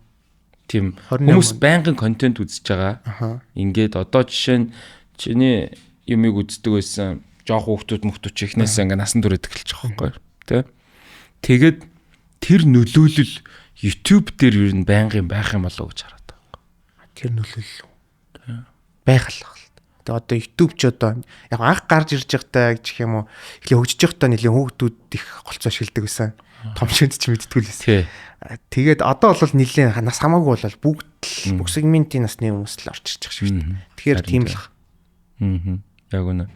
Тийм. Хүмүүс байнгын контент үзэж байгаа. Ингээд одоо жишээ нь чиний юмыг үздэг байсан жоох хүүхдүүд чихнээс ингээ насан туршид эхэлж байгаа байхгүй тий. Тэгээд тэр нөлөөлөл YouTube дээр ер нь байнгын байх юм болоо гэж хараад байгаа. Тэр нөлөөлөл байх л байна. Тэгээ одоо YouTube ч одоо яг анх гарч ирж байхдаа гэх юм уу эхлээ хөгжиж байхдаа нэлийн хүүхдүүд их голцоо ашигладаг байсан. Том шинд ч мэдтгүй л байсан. Тэгээд одоо бол нэлийн нас хамаагүй бол бүгд л бүх сегментийн насны хүмүүс л орж ирж байгаа шүү дээ. Тэгэхээр тийм л. Яг үнэ.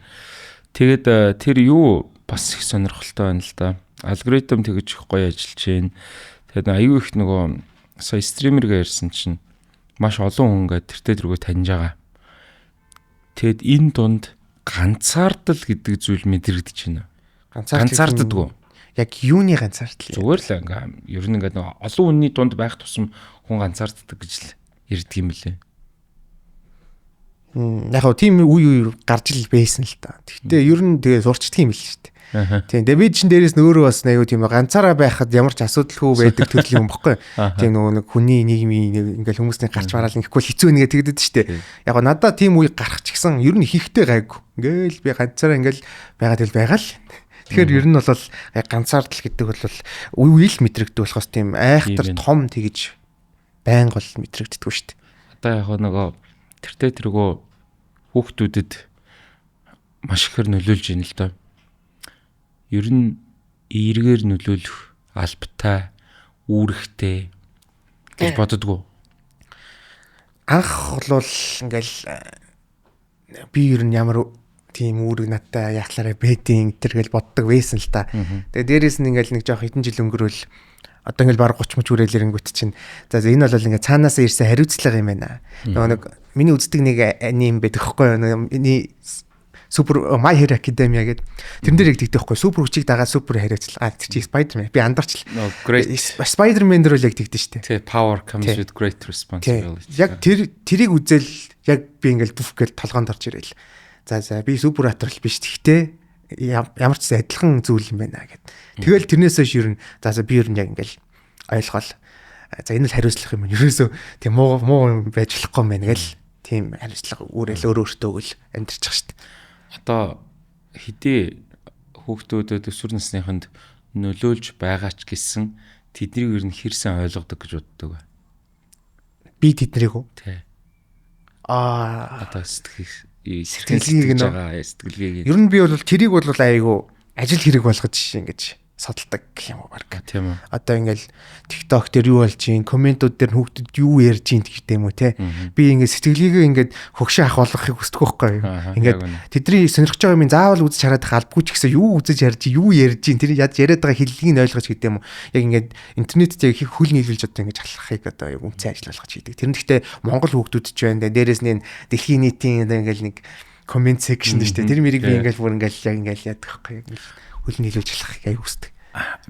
Тэгээд тэр юу бас их сонирхолтой байна л да. Алгоритм тэгж гоё ажиллаж байна. Тэгээд аюу их нөгөө сая стримергээ ярьсан чинь маш олон хүн ингээд тэртээ тэргөө таньж байгаа. Тэгэд энэ дунд ганцаардал гэдэг зүйл мэдрэгдэж байна. Ганцаарддаг уу? Яг юуны ганцаардал? Зүгээр л ингээм ер нь ингээд олон үнний дунд байх тусам хүн ганцаарддаг гэж л ярьдаг юм лээ. Яг хөө тийм үе гарч ил байсан л та. Гэхдээ ер нь тэгээ сурчдаг юм л шүү дээ. Тийм би чинь дээрээс нөөрөө бас аюу тийм ганцаараа байхад ямар ч асуудалгүй байдаг төрлийн юм баггүй. Тийм нөгөө нэг хүний нийгмийн ингээл хүмүүсийн гарч мараал ингэхгүй хэцүү нэгэ тэгдэд штэ. Яг надаа тийм үе гарах ч гэсэн ер нь хийхтэй гайгүй. Ингээл би ганцаараа ингээл байгаад байгаа л. Тэгэхээр ер нь бол ганцаардал гэдэг бол үе л мэдрэгдэх болохоос тийм айхтар том тэгж байнга бол мэдрэгддэггүй штэ. Одоо яг нөгөө тэргөө хүүхдүүдэд маш ихээр нөлөөлж ийн л доо. Ер нь эргээр нөлөөлөх албатай, үүрэгтэй гэж боддгоо. Анх бол ингээл би ер нь ямар тийм үүрэг надтай яахлаараа бэдин тэргээл боддог байсан л та. Тэгээ дээрээс нь ингээл нэг жоох хэдэн жил өнгөрөөл одоо ингээл баг 30 мөч үрээлэр ингүүт чинь за энэ бол ингээ цаанаасаа ирсэн хариуцлага юм байна. Нөгөө нэг миний үздэг нэг аним байдаг хгүй юу? Миний Супер My Hero Academia гэдэг. Тэрэн дээр яг тэгдэг хгүй супер хүчийг дагаад супер хариуцлага. Тэр чи Spider-Man. Би андарч Spider-Man дээр л яг тэгдэж штэ. Тэ power comes with great responsibility. Яг тэрийг үзэл яг би ингээл бүф гээл толгоонд орж ирээл. За би супер атрал биш гэхдээ ямар ч адилхан зүйл юм байна гэд. Тэгэл тэрнээс хойш ер нь за би ер нь яг ингээл ойлгоол. За энэ л хариуцлага юм. Ерөөсөө тийм муу юм байж болохгүй юм байна гэл. Тийм хариуцлага өөрөө өөртөө өгөл амьдэрчих штэ. Одоо хэдий хүүхдүүдэд өсвөр насныханд нөлөөлж байгаа ч гэсэн тэднийг ер нь хэрсэн ойлгодог гэж боддог. Би тэднийг үү? Тий. Одоо сэтгэлийг сэтгэлгээг. Ер нь би бол тэрийг бол айгүй ажил хэрэг болгож ингэж судалдаг юм уу баг. Тийм үү. Одоо ингээл TikTok дээр юу болж чинь, комментууд дээр хүүхдүүд юу ярьж чинь гэдэг юм уу те. Би ингээд сэтгэлгээгээ ингээд хөгшөө ахуулгахыг хүсдэг байхгүй юу. Ингээд тэдний сонирхож байгаа юм заавал үзэж хараад албагүй ч гэсэн юу үзэж ярьж, юу ярьж чинь тэр яд яриад байгаа хэллэгийг ойлгож гэдэг юм уу. Яг ингээд интернетд яг их хөл нийлүүлж одоо ингэж халахыг одоо яг үнцэн ажил болгож хийдэг. Тэр нь гэхдээ Монгол хүүхдүүд ч байна. Дээрээс нь дэлхийн нийтийн ингээл нэг коммент секшн дээ. Тэр мэрийг би ингээд бүр ингээд яг ингээд яадаг байхгүй юу. Хөл нийлүүлж халахыг аяа хүсдэг.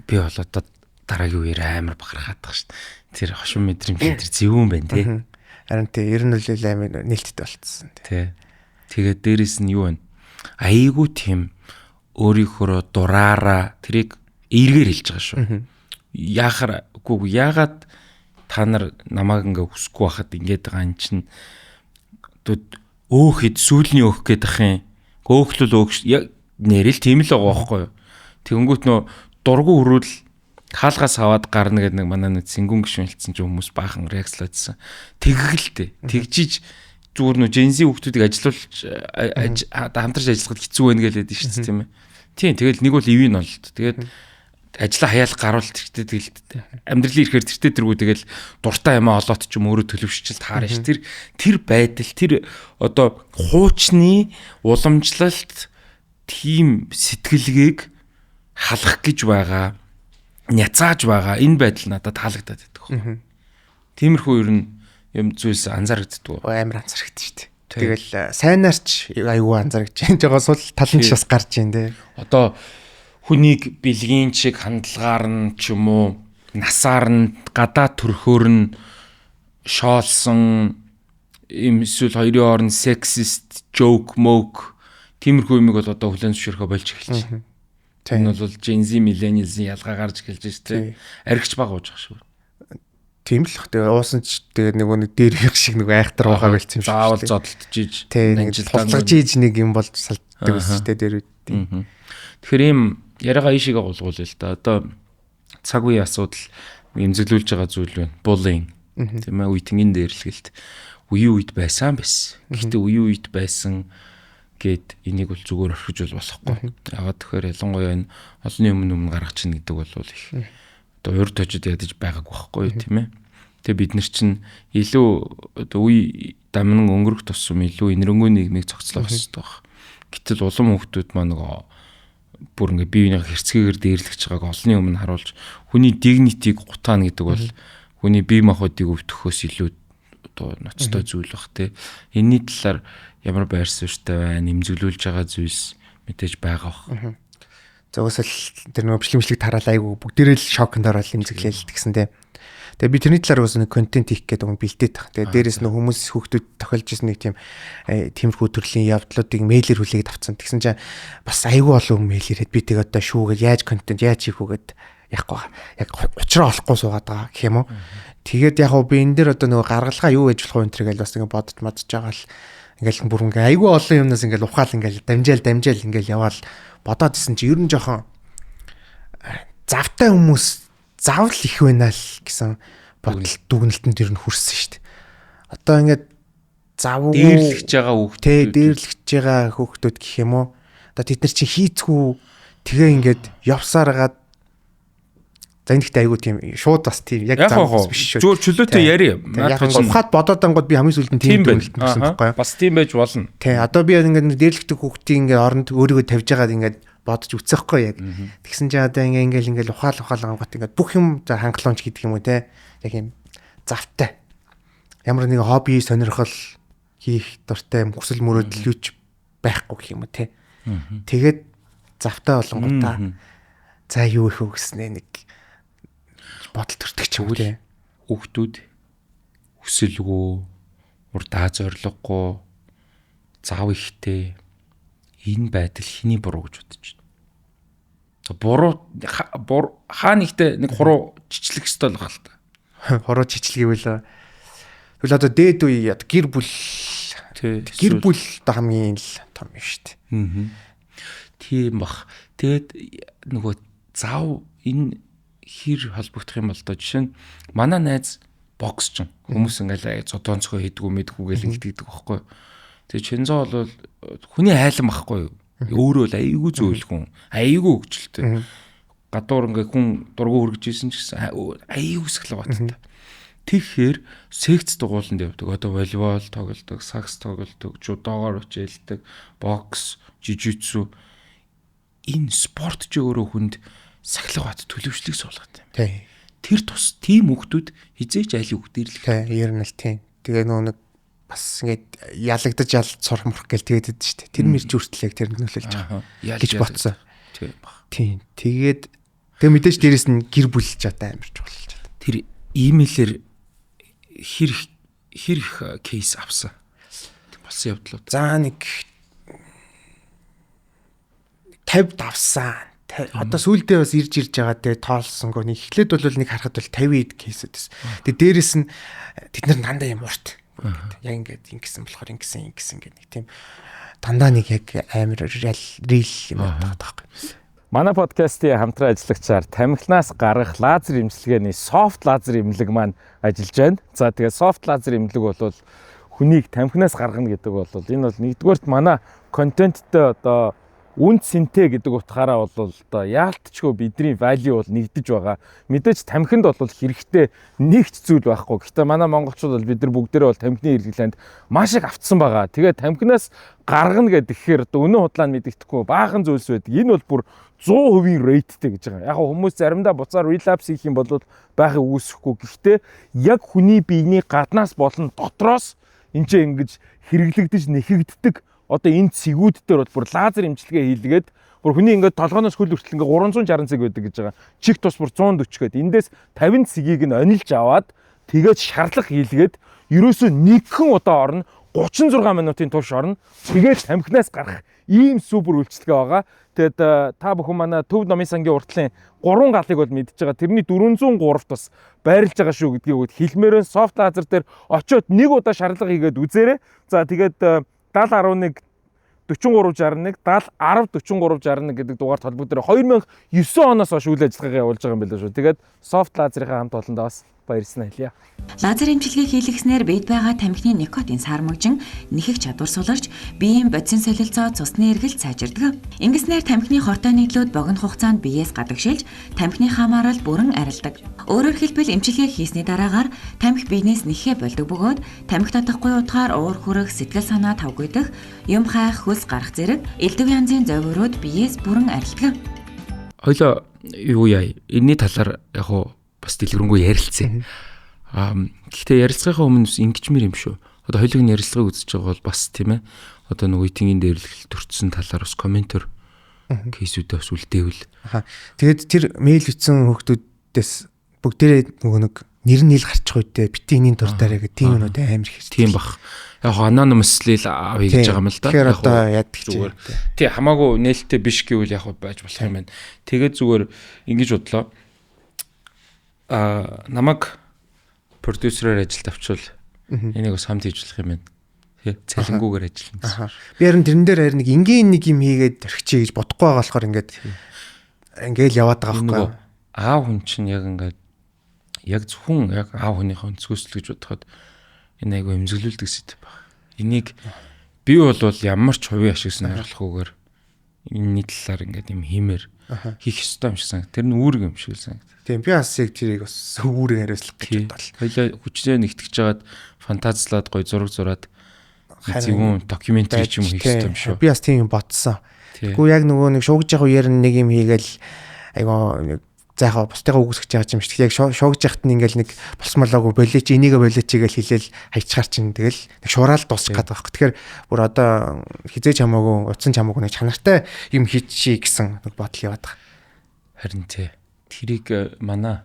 Би бол одоо дараагийн үеэр амар бахархаад байгаа шүү дээ. Тэр хошин мэдрэмж тэр зөвүүн байна тий. Харин тий ер нь л амар нээлттэй болцсон тий. Тэгээд дээрэс нь юу вэ? Айгуу тийм өөрийнхөө дураараа тэрийг эргээр хэлж байгаа шүү. Яагаад та нар намайг ингээ хүсэхгүй байхад ингээд байгаа юм чинь өөхөд сүүлийн өөх гэдэг юм. Өөхлөл өөх нэрэл тийм л байгаа байхгүй юу? Тэнгүүт нөө дургу өрөөл хаалгаас аваад гарна гэдэг нэг манай нэг сэнгүн гişүн хэлсэн чинь хүмүүс баахан реакцлаадсан. Тэггэлтэй. Тэгжиж зүгээр нөө Gen Z хүүхдүүдийг ажилуулж хамтарч ажиллахад хэцүү байна гэлээд шүү дээ тийм ээ. Тийм тэгэл нэг бол ивэн болд. Тэгээд ажлаа хаяалах гаруул тэрхтээ тэгэл амьдралын ирэхээр тэртээ тэргүү тэгэл дуртай юм олоод ч юм өөрөө төлөвшчил таарна ш. Тэр байдал тэр одоо хуучны уламжлалт тийм сэтгэлгээг халах гэж байгаа, няцааж байгаа энэ байдал надад таалагдаад байдаг. Тиймэрхүү ер нь юм зүйлс анзаарэгддэг. Амар анзаарэгдэж шүү дээ. Тэгэл сайнаарч аюу анзаарэгдэж энэ жоо сул талын ч бас гарч ийн дээ. Одоо хүнийг бэлгийн шиг хандлагаар нь ч юм уу насаар нь гадаа төрхөөр нь шоолсон юм эсвэл хоёрын хооронд сексист, joke, moke тиймэрхүү юмыг бол одоо хүлэн зөвшөөрөхө болж эхэлж байна. Энэ бол Gen Z millennials-ийн ялгаа гарч эхэлж байна шүү дээ. Аригч баг ууж байгаа шүү. Тийм л. Тэгээ уусан ч тэгээ нэг дээр их шиг нэг айхтар байгаа байлцсан юм шиг. Заавал зодтолж ийж. Нэг тулгаж ийж нэг юм бол салддаг гэсэн шүү дээ дээр үү. Тэгэхээр ийм яриагаа ийшээгээ гулгуул л да. Одоо цаг үеийн асуудал эмзэглүүлж байгаа зүйл байна. Bullying. Тийм ээ, үеийн дээрлэгэлт. Үеийн үед байсан. Гэхдээ үеийн үед байсан гэд энийг бол зүгээр орхиж бол болохгүй. Ягаад тэгэхээр ялангуяа энэ олонний өмнө гаргаж чинь гэдэг бол их одоо урд тожид ядаж байгаагүй байхгүй тийм ээ. Тэгээ бид нар чинь илүү одоо үе дамнан өнгөрөх тусам илүү инэрэнгүй нийгмийг зохицлох хэрэгтэй байна. Гэтэл улам хүүхдүүд маань нөгөө бүр ингээ биеийн хэрцгийгээр дээрлэгч байгааг олонний өмнө харуулж хүний дигнитийг гутаана гэдэг бол хүний бие махбодыг өвдөхөөс илүү одоо ноцтой зүйл бах тий. Энийний талаар ямар байр суурьтай байна, нэмзэглүүлж байгаа зүйлс мэдээж байгаа бах. Зөөсөл тэр нөгөө бичлэг тараал айгу бүгдээрээ л шокнд ороод нэмзэглээл гэсэн тий. Тэгээ би тэрний талаар бас нэг контент хийх гэдэг юм бэлдээд тах. Тэгээ дээрэс нь хүмүүс хүүхдүүд тохиолж ирсэн нэг тиймэрхүү төрлийн явдлуудыг мэйлэр хүлээгээд авцсан. Тэгсэн чинь бас айгүй олон мэйл ирээд би тэгээ одоо шүүгээд яаж контент яаж хийх үгээд яахгүй яг учраа олохгүй суугаад байгаа гэх юм уу. Тэгээд яг би энэ дээр одоо нөгөө гаргалгаа юу ээж болох вэ энэ гэж бас ингэ бодож мадж байгаа л ингээл бүр ингээ айгүй олон юмнаас ингээл ухаал ингээл дамжаал ингээл яваал бодоод исэн чи ер нь жоохон завтай хүмүүс заавал их байна л гэсэн бодол дүгнэлтэнд ер нь хүрсэн шүү дээ. Одоо ингээд завгүй дээрлэгч байгаа хүүхдүүд дээрлэгч байгаа хүүхдүүд гэх юм уу. Одоо тэд нар чи хийцгүй тэгээ ингээд явсараад за энэ ихтэй айгуу тийм шууд бас тийм яг заавал биш шүү. Чөлөөтэй яри. Яг ухаад бодоод ангууд би хамгийн сүүлд нь тийм дүгнэлт өгсөн байхгүй юу? Бас тийм байж болно. Тий, одоо би ингээд дээрлэгтэй хүүхдийн ингээд оронд өөрийгөө тавьж байгаад ингээд бодож үцэхгүй яг. Тэгсэн чинь одоо ингээл ухаал ангууд ингээд бүх юм за хангаламж гэдэг юм уу те. Яг юм завтай. Ямар нэг хобби сонирхол хийх дуртай хүсэл мөрөөдөл юуч байхгүй гэх юм уу те. Тэгээд завтай болонгуудаа за юу их өгснэ нэг бодол төрдөг ч юм уу те. Хүүхдүүд хүсэлгүй урдаа зориггүй зав ихтэй энэ байдал хэний буруу гэж бодож байна. Буруу хаа нэгтээ нэг хуруу чичлэх ёстой л байгаа л та. Хуруу чичлэгээвэл тэгвэл одоо дээд үе гэр бүл одоо хамгийн л том юм шүү дээ. Тийм бах. Тэгэд нөгөө зав энэ хэр холбогдох юм бол одоо жишээ нь манай найз бокс ч хүмүүс ингээл зодонцгой хийдгүү мэдгүү гэл ингэдэг байхгүй. Тэгээ Чензо бол хүний айлан байхгүй юу? Өөрөө л айгүй зөөлхөн, айгүй хөвгчлээ. Гадуур ингээ хүн дургу хөргөж исэн ч гэсэн айгүй сахлаа баттай. Тэгэхээр секц дугууланд явдаг. Одоо волейбол тоглодог, сакс тоглодог, жудоогоор хичээлдэг, бокс, жижитсу. Энэ спорт ч өөрөө хүнд сахлах бат төлөвшлийг суулгадаг юм. Тий. Тэр тус тийм хүүхдүүд хизээч айл хүүхдэр л. Тий, ер нь л тийм. Тэгээ нөө нэг бас ингээд ялагдаж ялц сурмах гэл тэгээд идэв шүү дээ. Тэр мэрч хүртэл яг тэр нөлөөлж байгаа гэж бодсон. Тийм. Тэгээд мэдээж дээрэс нь гэр бүлж одоо амарч болж байна. Тэр имэйлэр хэр их кейс авсан. Болсон явдлууд. За нэг 50 давсан. Одоо сүүлдээ бас ирж байгаа тэгээ тоолсонгүй нэг эхлээд бол нэг харахад бол 50 кейсүүд байсан. Тэгээ дээрэс нь тэд нар дандаа юм урт. Яг ингээд ингэсэн болохоор ингэсэн гэх нэг тийм дандаа нэг яг амар рил юм байдаг байхгүй. Манай подкастын хамтран ажиллагчаар тамхинаас гарах лазер эмчилгээний софт лазер эмнэлэг маань ажиллаж байна. За тэгээ софт лазер эмнэлэг бол хүнийг тамхинаас гаргана гэдэг бол энэ бол нэгдүгээрт манай контенттэй одоо үнд синтэ гэдэг утгаараа бол одоо яалтчгүй бидний value бол нэгдэж байгаа. Мэдээж тамхинд бол хэрэгтэй нэгч зүйл байхгүй. Гэхдээ манай монголчууд бол бид нар бүгдээрээ бол тамхины хэрэглээнд маш их автсан байгаа. Тэгээд тамхинаас гаргана гэхээр одоо өнөө худлаа нь мэддэхгүй баахан зүйлс байдаг. Энэ бол бүр 100% rateтэй гэж байгаа. Яг хүмүүс заримдаа буцаар relapse хийх юм бол байхыг үүсэхгүй. Гэхдээ яг хүний биений гаднаас болон дотроос энэ ч ингэж хэрэглэгдэж нэхэгддэг одоо энэ цэгүүд дээр бүр лазер эмчилгээ хийлгээд бүр хүний ингээд толгооноос хөл хүртэл ингээд 360 цэг байдаг гэж байгаа. Чих тус бүр 140 гээд эндээс 50 цэгийг нь онилж аваад тэгээд шарлах хийлгээд ерөөсөө нэгхэн удаа орно 36 минутын турш орно. Тэгээд тамхинаас гарах ийм супер үйлчлэгээ байгаа. Тэгээд та бүхэн манай Төв номын сангийн уртлын 3 галыг бол мэдж байгаа. Тэрний 403-т бас байрлаж байгаа шүү гэдгийг хэлмээрэн софт лазер дээр очиод нэг удаа шарлага хийгээд үзээрэй. За тэгээд 7011 4361 70 10 4361 гэдэг дугаарт холбогдорой 2009 оноос хойш үйл ажиллагаагаа явуулж байгаа юм байна шүү. Тэгээд софт лазерын хамт олондоо бас баярлалаа хэлье. Лазер эмчилгээ хийлгэснээр бид байгаа тамхины никотин сармагжин нэхэх чадвар суларч биеийн бодисын солилцоо цусны эргэлт сайжирдаг. Ингэснээр тамхины хортой нийтлүүд богино хугацаанд биеэс гадагшилж тамхины хамаарал бүрэн арилдаг. Өөрөөр хэлбэл эмчилгээ хийсний дараагаар тамхи биенээс нэхээ болдог бөгөөд тамхи татахгүй утгаар уур хүрэх, сэтгэл санаа тавгүйдах, юм хайх, хөлс гарах зэрэг элдв янзын зовиорууд биеэс бүрэн арилдаг. Хоёлоо юу яа? Энэний талаар яг уу бас дэлгэрэнгүй ярилцъя. Гэхдээ ярилцахын өмнө ингэчмэр юм шүү. Одоо хоёулын ярилцлагыг үзэж байгаа бол бас тийм ээ. Одоо нөгөө итгийн дээрлэл төрчихсөн талаар бас комментор кейсүүдээ бас үлдээвэл. Тэгээд тэр мэйл бичсэн хүүхдүүдээс бүгдээрээ нөгөө нэг нэр нь ил гарчих үедээ бити энийн дуртаараа гэх тийм юмуд амар их. Тийм бах. Яг anonymously авъя гэж байгаа юм л да. Тэгэхээр одоо яадаг зүгээр. Тий хамаагүй нээлттэй биш гэвэл яг байж болох юм байна. Тэгээд зүгээр ингэж бодлоо. Намайг продюсерээр ажилд авчвал энийг бас хамт хийж болох юм байна. Тий цалингүйгээр ажиллана. Би харин тэрэн дээр харин нэг энгийн нэг юм хийгээд орхичээ гэж бодохгүй байгаа болохоор ингээл яваад байгаа байхгүй. Аав хүн чинь яг зөвхөн яг аав хүнийхээ өнцгөөсөл гэж бодоход энэ айгу эмзэглүүлдэг сэдв баг. Энийг би бол ямар ч хувийн ашиг сонирхолгүйгээр энэ талаар ингээд юм хиймээр хийх ёстой юм шиг санагд. Тэр нь үүрэг юм шиг санагд. Тийм би бас яг тэрийг бас үүрэг хариуцлах гэж бодлоо. Хоёлаа хүчтэй нэгтгэж жагаад фантазлаад гоё зураг зураад зөвхөн докюментари ч юм хийх ёстой юм шүү. Би бас тийм юм бодсон. Тэгвэл яг нөгөө нэг шуугж явах үеэр нэг юм хийгээл айгу заахаа бусдыгаа үгүйсгэж байгаа юм шиг. Яг шуугж яхад нь ингээл нэг болсмолоогүй болооч энийгээ болооч гээл хэлээл хайчгаар чинь тэгэл нэг шураал дуусчих гээд байгаа. Тэгэхээр бүр одоо хизээж хамаагүй утсан ч хамаагүй нэг чанартай юм хийчихье гэсэн нэг бодол яваад байгаа. Харин тэрийг манай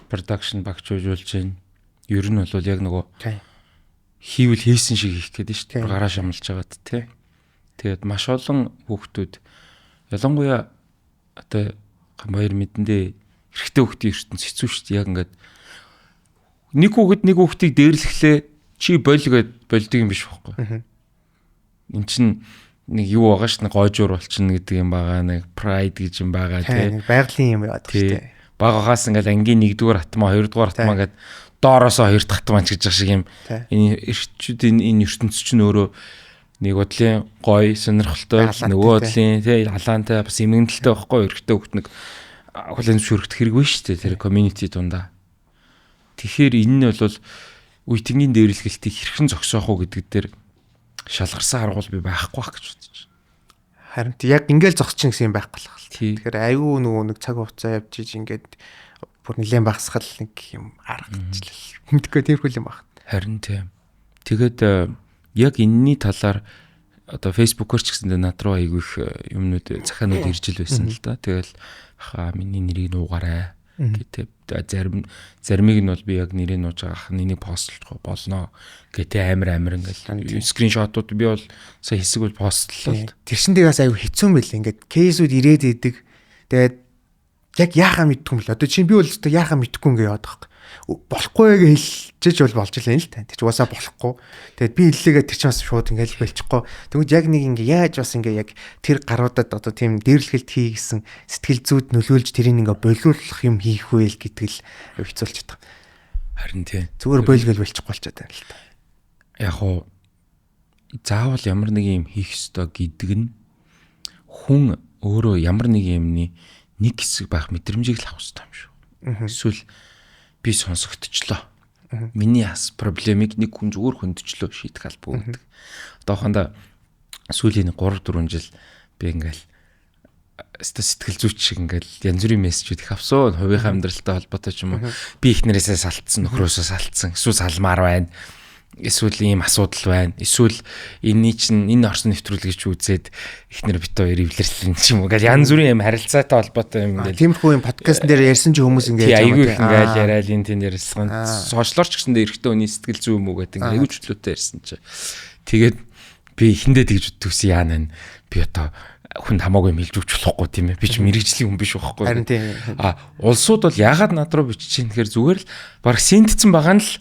production багч уужуулж байна. Ер нь бол яг нөгөө хийвэл хийсэн шиг хийх гээд шүү дээ. Гараа шамлж байгаад тий. Тэгээд маш олон хүүхдүүд ялангуяа одоо баяр мэдэндээ эрэгтэй хүүхдийн ертөнц хэцүү шүү дээ. Яг ингээд нэг хүүхдийг дээрлэхлээ чи болгээд болдго юм биш байхгүй. Энд чинь нэг юу байгаа ш, нэг гойжуур болчихно гэдэг юм байгаа, нэг pride гэж юм байгаа тий. Байгалийн юм яадаг шүү дээ. Багахаас ингээд ангийн 1-р хатмаа 2-р хатмаа гэдэг доороосоо 2 дахь хатмаа ч гэж шиг юм. Энэ эрчүүдийн энэ ертөнц чинь өөрөө нэг бодлын гоё сонирхолтой, нөгөө бодлын тий халаантай бас эмгэнэлтэй байхгүй эрэгтэй хүүхд нэг хүлэн зөвшөөрөх хэрэггүй шүү дээ тэр community дундаа. Тэгэхээр энэ нь бол үеийнгийн дээрлэхэлтийг хэрхэн зогсоох уу гэдэг дээр шалгарсан аргуул би байхгүй байх гэж бодож байна. Харин яг ингээл зогсчих гэсэн юм байхгүй л байна. Тэгэхээр аюу нөгөө нэг цаг хугацаа явж иж ингээд бүр нэлээд багсгал нэг юм аргачлал. Мэдгүй тэрхүү юм байна. Харин тийм. Тэгээд яг энэний талаар одоо Facebook-оор ч гэсэндээ над руу айгүй их юмнууд захаанууд ирж ил байсан л да. Тэгэл миний нэрийг нуугаарай гэдэг. Заримыг нь бол би яг нэрийг нууж байгаа энийг постлох болно гэдэг амар ингээл скриншотууд би бол сая хэсэг бол постлоо. Тэр чин дээс айгүй хэцүү юм байл. Ингээд кейсүүд ирээд идэг. Тэгээд яг яахаа мэдгүй юм л. Одоо чинь би бол өстө яахаа мэдгүй ингээ яваад байгаа. Болохгүй гэж хэлчихэж бол болж л юм л та. Тэр чинь уусаа болохгүй. Тэгээд би хэллээгээ тэр чинь бас шууд ингээл болчихгүй. Тэгвэл яг нэг ингээ яаж бас ингээ яг тэр гаруудад одоо тийм дээрлэхэлт хийгсэн сэтгэл зүйд нөлөөлж тэрийг ингээ болиулах юм хийх вэ л гэдэг л хэцүүлж байгаа. Харин тийм. Зүгээр бойлгол болчихгүй болчиход байна л та. Яг уу заавал ямар нэг юм хийх ёстой гэдэг нь хүн өөрөө ямар нэг юмны нэг хэсэг байх мэдрэмжийг л авах ёстой юм шүү. Эсвэл би сонсогдчихлоо. Миний проблемыг нэг хүн зүгээр хөндөчлөө шийдэх албагүй гэдэг. Одоохондоо сүүлийн 3-4 жил би ингээл сэтгэл зүйч шиг ингээл янз бүрийн мессежүүд их авсан. Хувийнхаа амьдралтай холбоотой ч юм уу. Би их нэрээсээ салтсан, нөхрөөсөө салтсан. Эсвэл салмаар байна. Эсвэл ийм асуудал байна. Эсвэл энэ орсон нэвтрүүлгийг ч үзээд ихнэр бит хоёр эвлэрлэн ч юм уу. Ингээл янз бүрийн юм харилцаатай холбоотой юм ингээл. Тиймэрхүү юм подкаст дээр ярьсан ч хүмүүс ингээд айгүй их ингээл яриад энэ тэнд ярьсан. Сошиалорч гэсэндээ эрэгтэй хүний сэтгэл зүй юм уу гэдэг ингээл айгүй чөлөөтэй ярьсан чи. Тэгээд би ихэндээ тэгж үтгсэн яана нь би одоо хүнд хамаагүй юм хэлж өгч болохгүй тийм ээ. Би ч мэрэгжлийн хүн биш байхгүй. Харин тийм. Улсууд бол яагаад над руу бичиж чинь тэгэхээр зүгээр л баг синтцэн байгаа нь л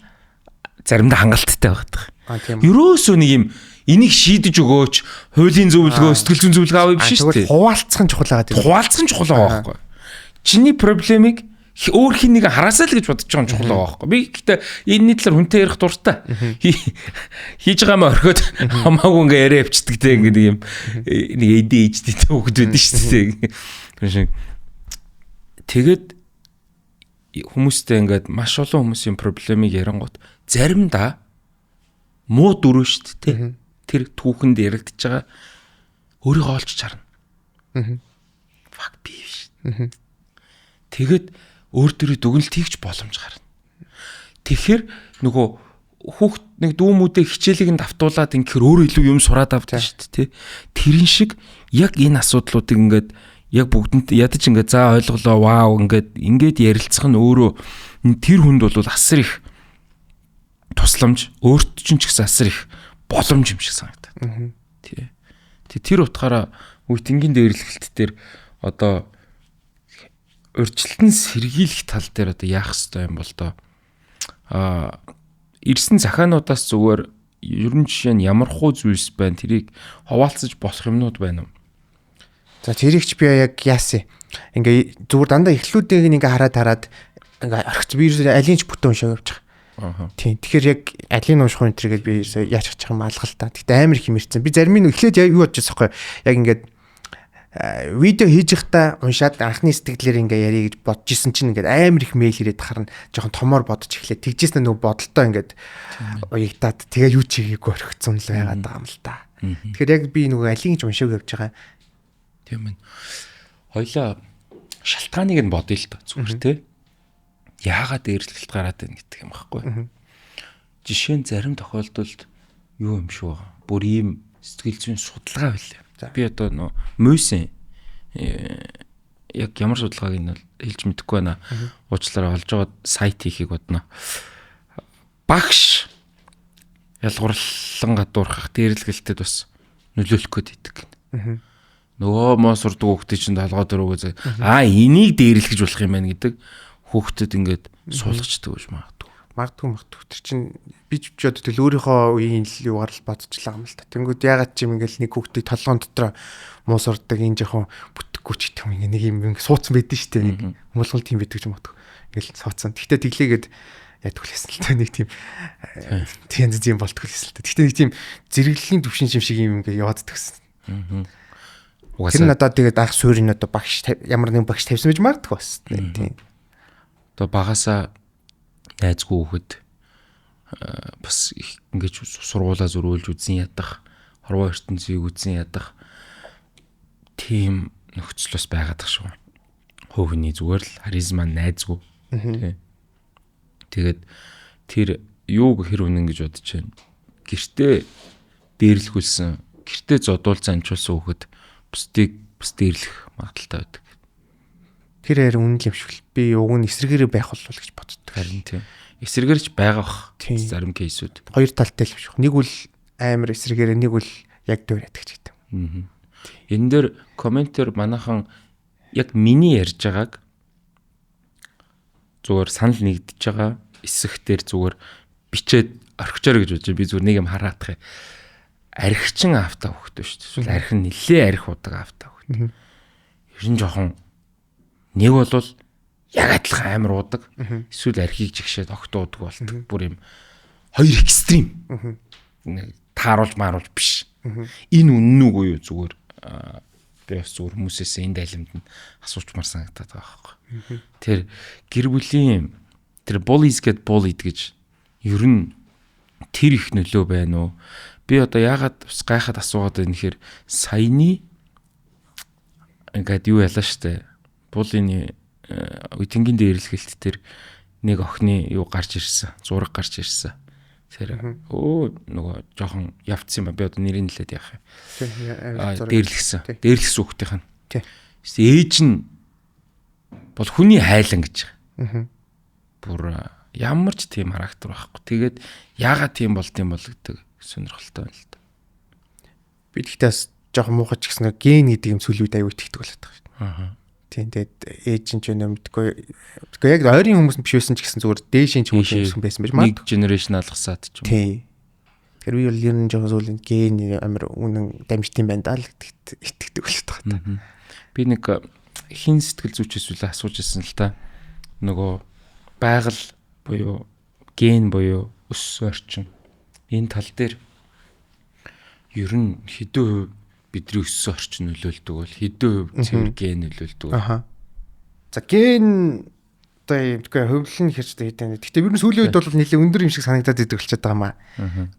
заримдаа хангалттай байдаг. Ерөөсөө нэг юм энийг шийдэж өгөөч, хуулийн зөвлөгөө, сэтгэл зүйн зөвлөгөө авъя биш шүү дээ. Хуваалцах нь чухал байгаа тийм. Хуваалцах нь чухал байгаа байхгүй. Чиний проблемыг өөр хин нэг хараасаа л гэж бодож байгаа нь чухал байгаа байхгүй. Би гэхдээ энэний талаар хүнтэй ярих дуртай. Хийж байгаа маа орхиод хамаагүй ингээ яриа явчихдаг те ингээ юм нэг ADHD хүүхэд байдаг шүү дээ. Тэгээд хүмүүстэй ингээд маш олон хүмүүсийн проблемыг ярангууд заримдаа муу дөрөв шүү дээ. Тэр түүхэнд яригдж байгаа өөрийгөө олж чарна. Fuck би биш. Тэгээд өөр дөрөв дүгнэлт хийгч боломж гарна. Тэгэхээр нөгөө хүүхд нэг дүүмүүдээ хичээлийг нь давтуулаад ингээр өөр илүү юм сураад авдаг шүү дээ. Тэрэн шиг яг энэ асуудлуудыг ингээд яг бүгдэнд ядаж ингээд за ойлголоо вау ингээд ярилцах нь өөрөө тэр хүнд бол асар их тусламж, өөрт чинь ч гэсэн асар их боломж юм шиг санагдаад. Тий. Тэр утгаараа үеийнгийн дээрлэхэлт дээр одоо урьдчилан сэргийлэх тал дээр одоо яах ёстой юм бол доо. Ирсэн захаануудаас зүгээр ерөн жишээ нь ямар хуу зүйлс байна, тэрийг хуваалцаж болох юмнууд байна уу? За тэрийг ч би яг яасан. Ингээ зүгээр дандаа эхлүүдийг ингээ хараад ингээ орхиц би алийг ч бүтэн уншаа явж байгаа. Тийм. Тэгэхээр яг алийг унших хүн тэргээд би яаж хачих юм алгалтаа. Гэтэ амар их хэмэрсэн. Би зарим нь эхлээд юу бодож байгаа байхгүй. Яг ингээд видео хийж байхдаа уншаад анхны сэтгэлээр ингээ ярих гэж бодож исэн чинь ингээд амар их мэйл ирээд харна. Жохон томоор бодож эхлэв. Тэгжсэн нөгөө бодолтой ингээд уягдаад тэгээ юу ч хийгээгүй орхицсан л байгаад байгаа юм л та. Тэгэхээр яг би нөгөө алийг ч уншааг явж байгаа. Тийм ээ. Хоёлаа шалтгааныг нь бодъё л доо зүгээр те. Яагаад дээрлэлт гараад байна гэдэг юм байхгүй. Жишээ нь зарим тохиолдолд юу юм шүү. Бүр ийм сэтгэл зүйн судалгаа байлаа. Би одоо нөө мөсөн яг ямар судалгааг нь хэлж мэдэхгүй байна. Уучлаарай олж байгаа сайт хийхийг бодно. Багш ялгуурлан гадуурхах дээрлэлтэд бас нөлөөлөх гээд идэг. Нөгөө моо сурдаг хүүхдээ чинь толгой дөрөвөө энийг дээрлэх гэж болох юм байна гэдэг хүүхдэд ингээд суулгачдаг гэж магадгүй. Магадгүй тэр чинь би ч боддог өөрийнхөө үеийн л юугаар л бодчихлаа юм л та. Тэнгүүд ягаад ч юм ингээл нэг хүүхдийг толгоон дотор муу сурдаг энэ жоохон бүтэхгүй ч гэдэг юм нэг юм суудсан байдэн шүү дээ. Муулгал тийм байдаг ч магадгүй. Ингээл суудсан. Тэгтээ тэглээгээд яадаг лээсэн л та нэг тийм тийм болтгүй лээсэн л та. Тэгтээ нэг тийм зэрэглэлийн төвшин шиг юм ингээд яваад төгсөн. Тэр надад тэгээд анх суурийн одоо багш ямар нэгэн багш тавьсан гэж магадгүй бас. Тийм. Одоо багасаа найзгүй хөхөд бас их ингэж сургуулаа зөрүүлж үзэн ядах, хорвоо ертөнцийг үзэн ядах тийм нөхцөл бас байгаад тах шүү. Хөвгний зүгээр л харизма найзгүй. Тэгээд тэр юуг хэр үнэн гэж бодож байна. Гэртээ дээрлэхүүлсэн, гэртээ зодуулсан анчуулсан хөхөд бусдыг бас дээрлэх магадaltaй байдаг. Тэр харин үнэн юм шиг л би уг нь эсрэгээрээ байх болов гэж боддог. Харин тийм. Эсрэгээрч байгаа бах зарим кейсүүд. Хоёр талтай л биш. Нэг үл амар эсрэгээрээ, нэг үл яг дөөр яддаг ч гэдэг. Энэ дээр комментээр манайхан яг миний ярьж байгааг зүгээр санал нэгдэж байгаа эсэхтэр зүгээр бичээд орхичоор гэж бодож би зүгээр нэг юм хараадах юм. Архичин автаа хөхтэй шүү дээ. Архин нэлээ арх удаг автаа хөхтэй. Ер нь жоохон нэг бол яг адилхан амар удаг. Эсвэл архийг жигшээд огтуудаг болдог. Бүр юм хоёр экстрим. Тааруулж мааруулж биш. Энэ үнэн үгүй юу зүгээр. Би бас зүгээр хүмүүсээс энэ дайлимд нь асуучмаар санагдаад байгаа байхгүй. Тэр гэр бүлийн тэр bullies get bullied гэж ер нь тэр их нөлөө байна уу? Би одоо яагаад бас гайхаад асуугаад байна гэхээр саяны ингээд юу ялаа штэ. Буллины үеийнгийн дээрлэхэлт тэр нэг охины юу гарч ирсэн. Зураг гарч ирсэн. Тэр нөгөө жоохон явцсан юм ба. Би одоо нэрийг хэлээд яах юм. Дээрлэхсэн. Дээрлэхсэн хүүхдийнх нь. Ээж нь бол хүний хайлан гэж байгаа. Бүр ямар ч тийм характер байхгүй. Тэгээд яагаад тийм болд юм бол гэдэг сонирхолтой байна л да. Би тэгтээ бас жоохон муухай ч гэсэн ген гэдэг юм сүлүүд аюу итгэдэг болоод байгаа шүү. Тийм тэгээд ээж нь ч өнөө мэдгүй. Тэгэхгүй яг ойрын хүмүүс биш байсан ч гэсэн зүгээр дээшийн ч хүмүүс байсан байж магадгүй. Нэг генерашн алгасаад ч юм. Тийм. Тэр би бол ер нь жоохон сүлийн ген амар үнэн дамжт юм байна даа л гэдэгт итгэдэг болоод байгаа. Би нэг хин сэтгэл зүйчээс үлээ асууж ирсэн л та. Нөгөө байгаль буюу ген буюу өс орчин энэ тал дээр ер нь хэдэн хувь бидний өссөн орчин нөлөөлдөг бол хэдэн хувь цэвэр ген нөлөөлдөг. За ген одоо юм тэгэхээр хөвлөн хэрчтэй хэдэн. Гэхдээ ер нь сүүлийн үед бол нэлээд өндөр юм шиг санагдаад идэг болчиход байгаа маа.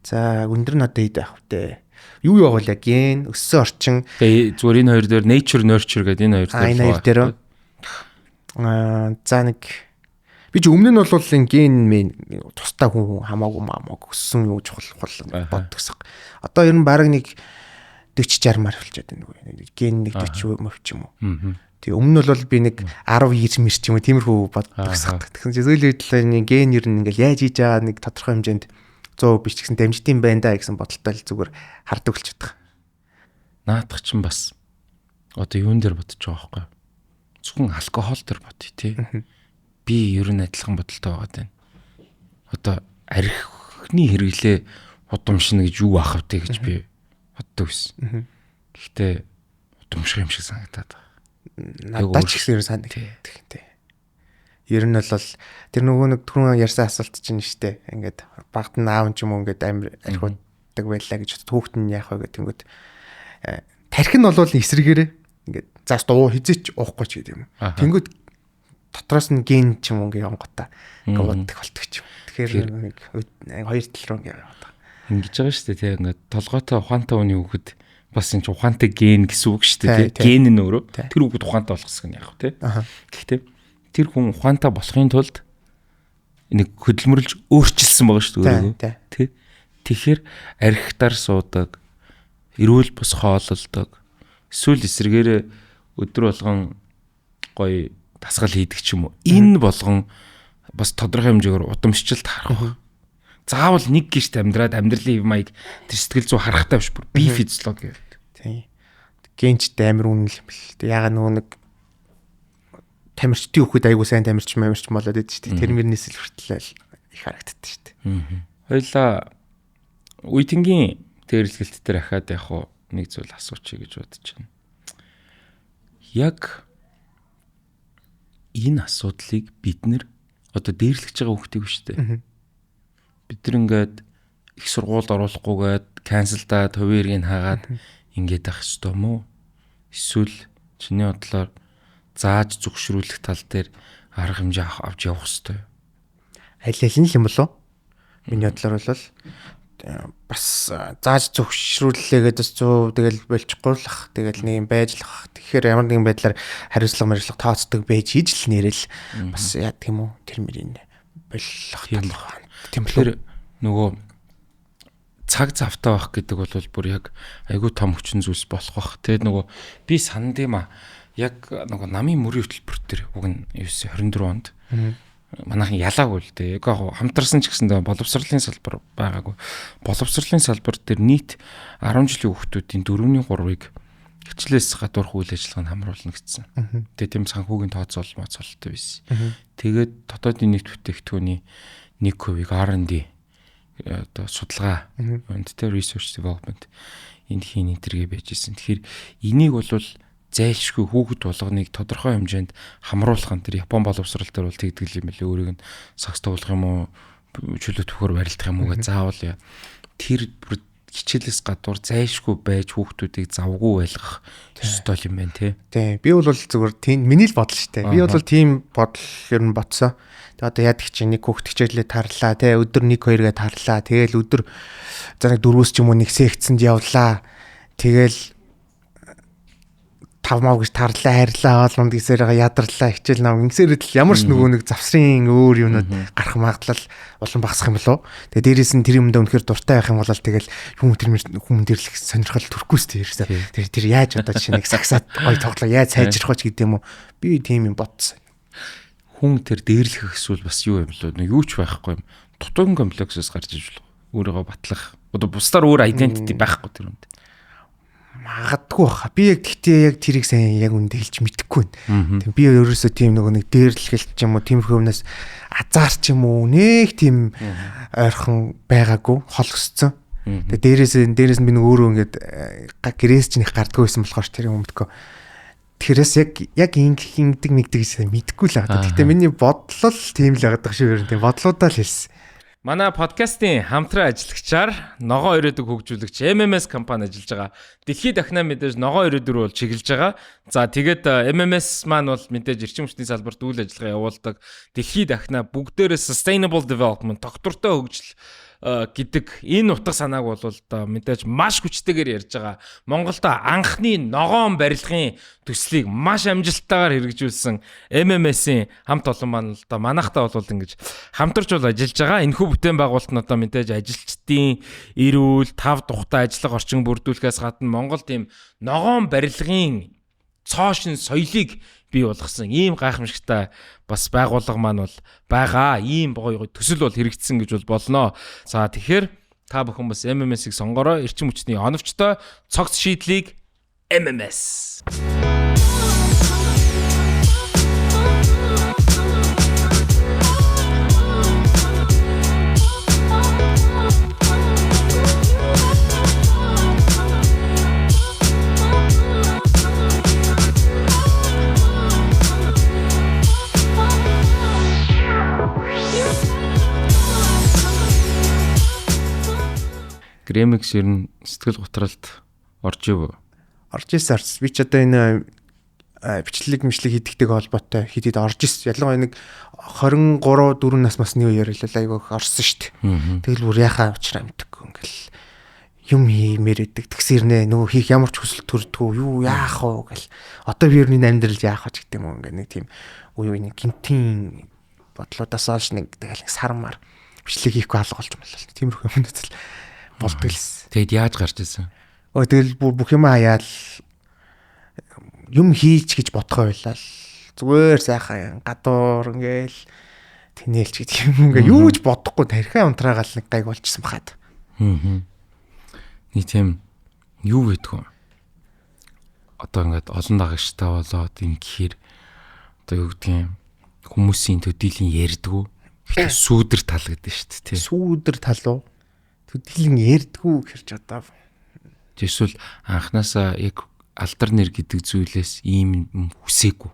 За өндөр нь одоо хэд байх вэ? Юу яваа вэ? Ген, өссөн орчин. Тэгээ зүгээр энэ хоёр дээр nature nurture гэдэг энэ хоёр дээр. За нэг би ч өмнө нь бол энэ ген мен тустай хүн хамаагүй өссөн юу чухал боддогсог. Одоо ер нь баг нэг 40-60 мар болчиход байна нөгөө. Ген нэг 40 мөв ч юм уу. Тэгээ өмнө нь бол би нэг 10 мэр ч юм уу тиймэрхүү боддогсах. Тэгсэн чинь сүүлийн үед л нэг ген ер нь ингээл яаж хийж байгаа нэг тодорхой хэмжээнд 100% биш гэсэн дамжтын байна да гэсэн бодолтой л зүгээр хардаг болчиход байгаа. Наадах чинь бас одоо юун дээр бодож байгаа байхгүй. Зөвхөн алкогол дээр бодъё тий. Би ер нь адилхан бодолтой байгаа тань. Одоо архины хэрэглээ удамшина гэж юу аах вэ гэж би боддог байсан. Гэхдээ удамших юм шиг санагдаад байгаа. Надад ч гэсэн санагддаг тий. Ер нь бол тэр нөгөө нэг түрүүн ярьсан асуулт чинь штэ. Ингээд багт нь аав ч юм уу ингээд амир архиудаг байлаа гэж хүүхэд нь яах вэ гэдэг. Тархи нь бол эсрэгээрээ ингээд зааш дуу хизээч уухгүй ч гэдэг юм. Тэнгүүд дотроос нь ген ч юм уу ингээд онготой ингээд болдог ч юм. Тэгэхээр нэг хоёр тал руу ингээд яваад байгаа. Ингэж байгаа шүү дээ тий. Ингээд толгойтой ухаантай хүний хүүхэд бас энэ ухаантай ген гэсэн үг шүү дээ тий. Ген нь өөрөө тэр хүүхэд ухаантай болгосон нь яг тий. Гэхдээ тэр хүн ухаантай болохын тулд нэг хөдөлмөрлж өөрчилсөн байгаа шүү дээ өөрөө тий. Тэгэхээр архитаар суудаг, эрүүл бус хооллолдог, эсвэл эсрэгээрээ өдөр болгон гоё дасгал хийдэг ч юм уу. Энэ болгон бас тодорхой хэмжээгээр удамшилт харах. Заавал нэг гişт амьдраад амьдралын маяг тэр сэтгэл зүй харахтай биш бүр би физиологи гэдэг. Тий. Генчтэй амир үнэн юм бэл. Яга нөгөө нэг тамирчдын хүүхэд айгуу сайн тамирч болоод байдаг шүү дээ. Тэр мөрнээс л хүртэл их харагддаг шүү дээ. Хоёлаа үеийнгийн дээрлэгэлт дээр ахаад яг нэг зүйл асуучих гэж бодож байна. Яг энэ асуудлыг бид нэр одоо дээрлэж байгаа хүүхдийг биш үү? Бид нар ингээд их сургуульд оруулахгүйгээд канселдаад хуваарийг хаагаад ингээд ах ёстой юм уу? Эсвэл чиний бодлоор зааж зөвшөөрүүлэх тал дээр арга хэмжээ авч явах ёстой. Аль аль нь юм болов? Миний бодлоор бол бас зааж зөвшөөрүүлээгээд бас 100 тэгэл болчихгүй л ах. Тэгэл нэг юм байж л ах. Тэгэхээр ямар нэгэн байдлаар хариуцлага мэржлэг тооцдог байж иж л нэрэл бас яа тийм үү? Тэр мөрийн болох талах. Тийм болохоор нөгөө цаг завтай байх гэдэг бол бүр яг айгүй том хүчин зүйлс болох бах. Тэгээд нөгөө би санд юм а. Яг нөгөө намын мөрийн хөтөлбөр төр уг нь 24 онд манайхан ялаагүй л дээ. Яг хамтарсан ч гэсэн боловсролын салбар байгаагүй. Боловсролын салбар дээр нийт 10 жилийн хүүхдүүдийн 4/3-ыг хичээлээс гадуурх үйл ажиллагаанд хамруулна гэсэн. Тэгээ тийм санхүүгийн тооцоол моцолтой байсан. Тэгээд дотоодын нийт бүтээгдэхүүний 1%-ийг R&D одоо судалгаа үнэтэй research development энд хийн энтергээ байж исэн. Тэгэхээр энийг бол зайлшгүй хүүхэд болгоныг тодорхой хэмжээнд хамруулах нь тэр Япон боловсрал дээр бол тэгдэг юм билээ. Өөрийг нь сагс тоглох юм уу, чөлөө төхөөр барилдах юм уу гэж заавал тэр хичээлээс гадуур зайлшгүй байж хүүхдүүдийг завгүй байлгах ёстой юм байна тий. Би бол зүгээр тийм миний л бодол шүү дээ. Би бол тийм бодол ер нь ботсон. Тэгээ одоо яадаг чинь нэг хүүхд хичээлээ тарлаа тий. Өдөр 1-2 гээ тарлаа. Тэгээл өдөр за нэг 4-өөс ч юм уу нэг секцэнд явлаа. Тэгээл 5 мав гэж тарлаа харьлаа хоолмонд гисээр байгаа ядарлаа хичээл нам ингэсээр л ямар ч нөгөө нэг завсрын өөр юмнууд гарах магадлал улам багасах юм болов. Тэгээ дээрээс нь тэр юмд өнөхөр дуртай байх юм бол тэгэл хүмүүс дэрлэх сонирхол төрөхгүйс тэр яаж одоо чинь нэг сагсаад гой тоглоо яаж сайжрах вэ гэдэг юм уу. Би тийм юм бодсон. Хүн тэр дээрлэх эсвэл бас юу юм лөө юу ч байхгүй юм. Дутуугийн комплексээс гарч иж өөрийгөө батлах. Одоо бусдаар өөр identity байхгүй тэр үнд. Магадгүй баха. Би яг гэхдээ яг тэрийг сайн яг үндэ хэлж мэдэхгүй байна. Тэг би ерөөсөө тийм нөгөө нэг дээрлэлт ч юм уу тиймэрхүү юмнаас азар ч юм уу нэг тийм ойрхон байгаагүй холгосцсон. Тэг дээрээс нь би нэг өөрөө ингээд гэрээс ч нэг гардгүй байсан болохоор тэр юм мэдгүй. Тэрээс яг ингэдэг нэгдэг гэсэн мэдэхгүй л байгаа. Гэхдээ миний бодлол тийм л байгаа шүү. Тийм бодлуудаа л хэлсэн. Манай подкастын хамтран ажиллагчаар ногоо ирээдүг хөгжүүлэгч MMS компани ажиллаж байгаа. Дэлхийд дахна мэдээж ногоо ирээдүр бол чиглэж байгаа. За тэгээд MMS маань бол мэдээж эрчим хүчний салбарт үйл ажиллагаа явуулдаг. Дэлхийд дахна бүгдээрээ sustainable development, тогтвортой хөгжил гэдэг энэ утга санааг бол одоо мэдээж маш хүчтэйгээр ярьж байгаа. Монголд анхны ногоон барилгын төслийг маш амжилттайгаар хэрэгжүүлсэн MMS-ийн хамт олон маань л одоо манайхтаа бол ингэж хамтарч бол ажиллаж байгаа. Энэхүү бүтээн байгуулалт нь одоо мэдээж ажилчдын эрүүл, тав тухтай ажиллах орчин бүрдүүлэхээс гадна Монгол тийм ногоон барилгын цоошин соёлыг бий болгосон ийм гайхамшигтай бас байгууллага маань бол байгаа. Ийм гоё төсөл бол хэрэгжсэн гэж бол болно. За тэгэхээр та бүхэн бас MMS-ийг сонгороо. Эрчим хүчний оновчтой цогц шийдлийг MMS. Грэмикс ер нь сэтгэл готролд орж ив. Орж ирсэн. Би ч одоо энэ бичлэг хийдэгтэйг холбоотой хэд орж ирсэн. Ялангуяа нэг 23 4 насны үеэр л айгүй орсон шүү дээ. Тэгэл бүр яхаа учраа мэдгүй ингээл юм хиймээр идэг. Тэгсэрнэ нөгөө хийх ямар ч хүсэл төрдгөө юу яах вэ гэл. Одоо би ерний амьдрал яах вэ гэдэг юм ингээ нэг тийм үе гинтийн бодлоодаас олж нэг тэгэл сармаар бичлэг хийхгүй алга болж байна л. Тиймэрхүү юмнууд л болдог лс. Тэгэд яаж гарч ирсэн? Тэгэл бүх юм хаяал юм хийж гэж бодгоо байлаа л. Зүгээр сайхан гадуур ингээл тэнээлч гэдэг юм ингээ юу ч бодохгүй тархиа унтраагаал нэг гайг болчихсон бахад. Нэг тийм юу гэдгүү. Одоо ингээд олон дагагчтай болоод ингэхээр одоо юу гэдгийг хүмүүсийн төдийлөн ярьдгүү. Гэхдээ сүүдэр тал гэдэг шүү дээ, тий. Сүүдэр тал уу? Төдийлөн ярьдгүү гэхэрч одоо эсвэл анханасаа яг алдар нэр гэдэг зүйлээс ийм хүсээгүй.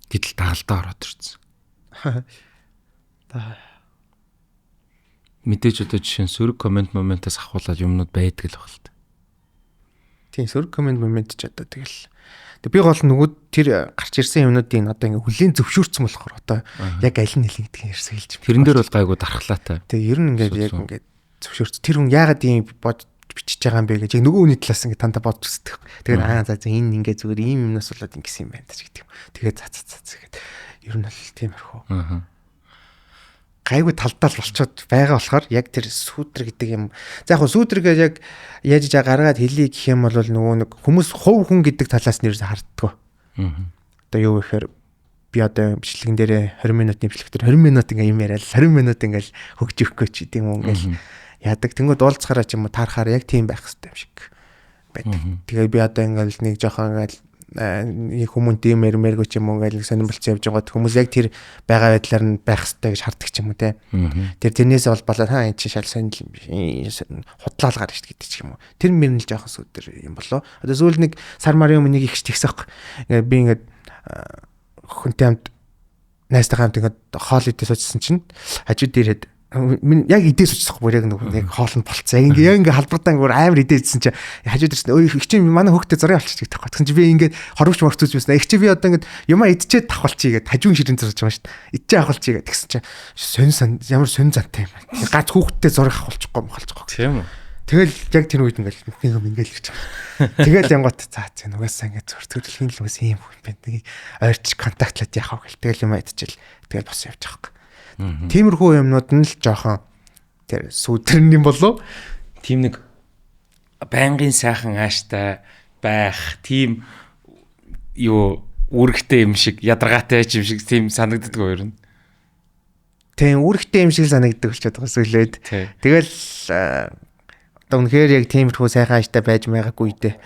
Гэтэл дагалдаа ороод ирсэн. Мэдээж одоо жишээ нь сөрөг комент моментаас ахуулаад юмнууд байдаг л байна л та. Тийм сөрөг комент момент ч одоо тэгэл. Тэг би гол нөгөө тэр гарч ирсэн юмнуудын одоо ингээ хүлийн зөвшөөрсөн болохоор одоо яг аль нь хэлнэ гэдгийг ярьсан хэлж. Тэрэн дээр бол гайгүй дархлаатай. Тэг ер нь ингээд яг ингээд зөвшөөрч тэр хүн яагаад ийм бод бичиж байгаа юм бэ гэж яг нөгөө хүний талаас ингээд тантаа бодож үздэг. Тэгэхээр за энэ ингээд зүгээр ийм юмнаас болоод ингэсэн юм байна ч гэдэг юм. Тэгээд за гэхэд ер нь л тиймэрхүү. Гайгүй талдаал болчиход байгаа болохоор яг тэр сүүдэр гэдэг юм. За яг сүүдэргээ яг яаж гаргаад хэлий гэх юм бол нөгөө нэг хүмүүс хувь хүн гэдэг талаас нь ерөөсө харддаг. Одоо юу гэхээр би одоо бичлэгэн дээрээ 20 минутын бичлэг дээр 20 минут ингээм юм яриад 20 минут ингээл хөгжөхгүй ч гэдэг юм ингээл яадаг. Тэнгүүд уулзахаараа ч юм уу таарахаар яг тийм байх хэрэгтэй юм шиг байдаг. Тэгээ би одоо ингээл нэг жоохон ингээл хүмүүн тийм мэрмэргүй ч юм уу ингээл сонирхолтой явж байгаад хүмүүс яг тэр байгаа байдлаар нь байх хэрэгтэй гэж харддаг ч юм уу те. Тэр тэрнээс болболоод энэ чинь шал сонирхол юм биш. Худлаалгаар шүү гэдэг ч юм уу. Тэр мөрнөл жоохон сүдэр юм болоо. Одоо сүүл нэг сар марын өмнө нэг ихч тэгсэх. Ингээд би ингээд хүнтэй хамт найстайгаа хамт ингээд хоол идэж суучихсан чинь хажууд ирээд яг идээс уучсахгүй бүр яг нэг хоолнд болцсон. Яг ингээ халбартаа ингээ амар идээжсэн чинь хажууд ирсэн. Өө их чинь манай хөхтэй зураг авчиж гэдэг байхгүй. Тэгсэн чи би ингээ хорвч морцууж байсан. Их чи би одоо ингээ юмаа идчихэд давхалчий гэдэг хажуун ширэн зурж байгаа шүү дээ. Идчээ авахалчий гэдэг. Тэгсэн чи ямар сонь зантай юм байна. Гац хүүхдтэй зураг авахалчихгүй мохолчихгүй. Тийм үү. Тэгэл яг тэр үед ингээл нэг юм ингээл ирж байгаа. Тэгэл янгот за нугасаа ингээ зур төрөлхийн л үс юм юм байна. Нэг ойрч контактлаад яхав гэл. Тэгэл юм идчихэл. Тэгэл бос явж байгаа. Тиймэрхүү юмнууд нь л жоохон тэр сүдэрний болов. Тийм нэг байнгын сайхан ааштай байх, тийм юу үүрэгтэй юм шиг, ядаргаатай юм шиг тийм санагддаг өөр нь. Тийм үүрэгтэй юм шиг санагддаг болчиход байгаа сүлээд. Тэгэл одоо үнэхээр яг тиймэрхүү сайхан ааштай байж байгаагүй дээ.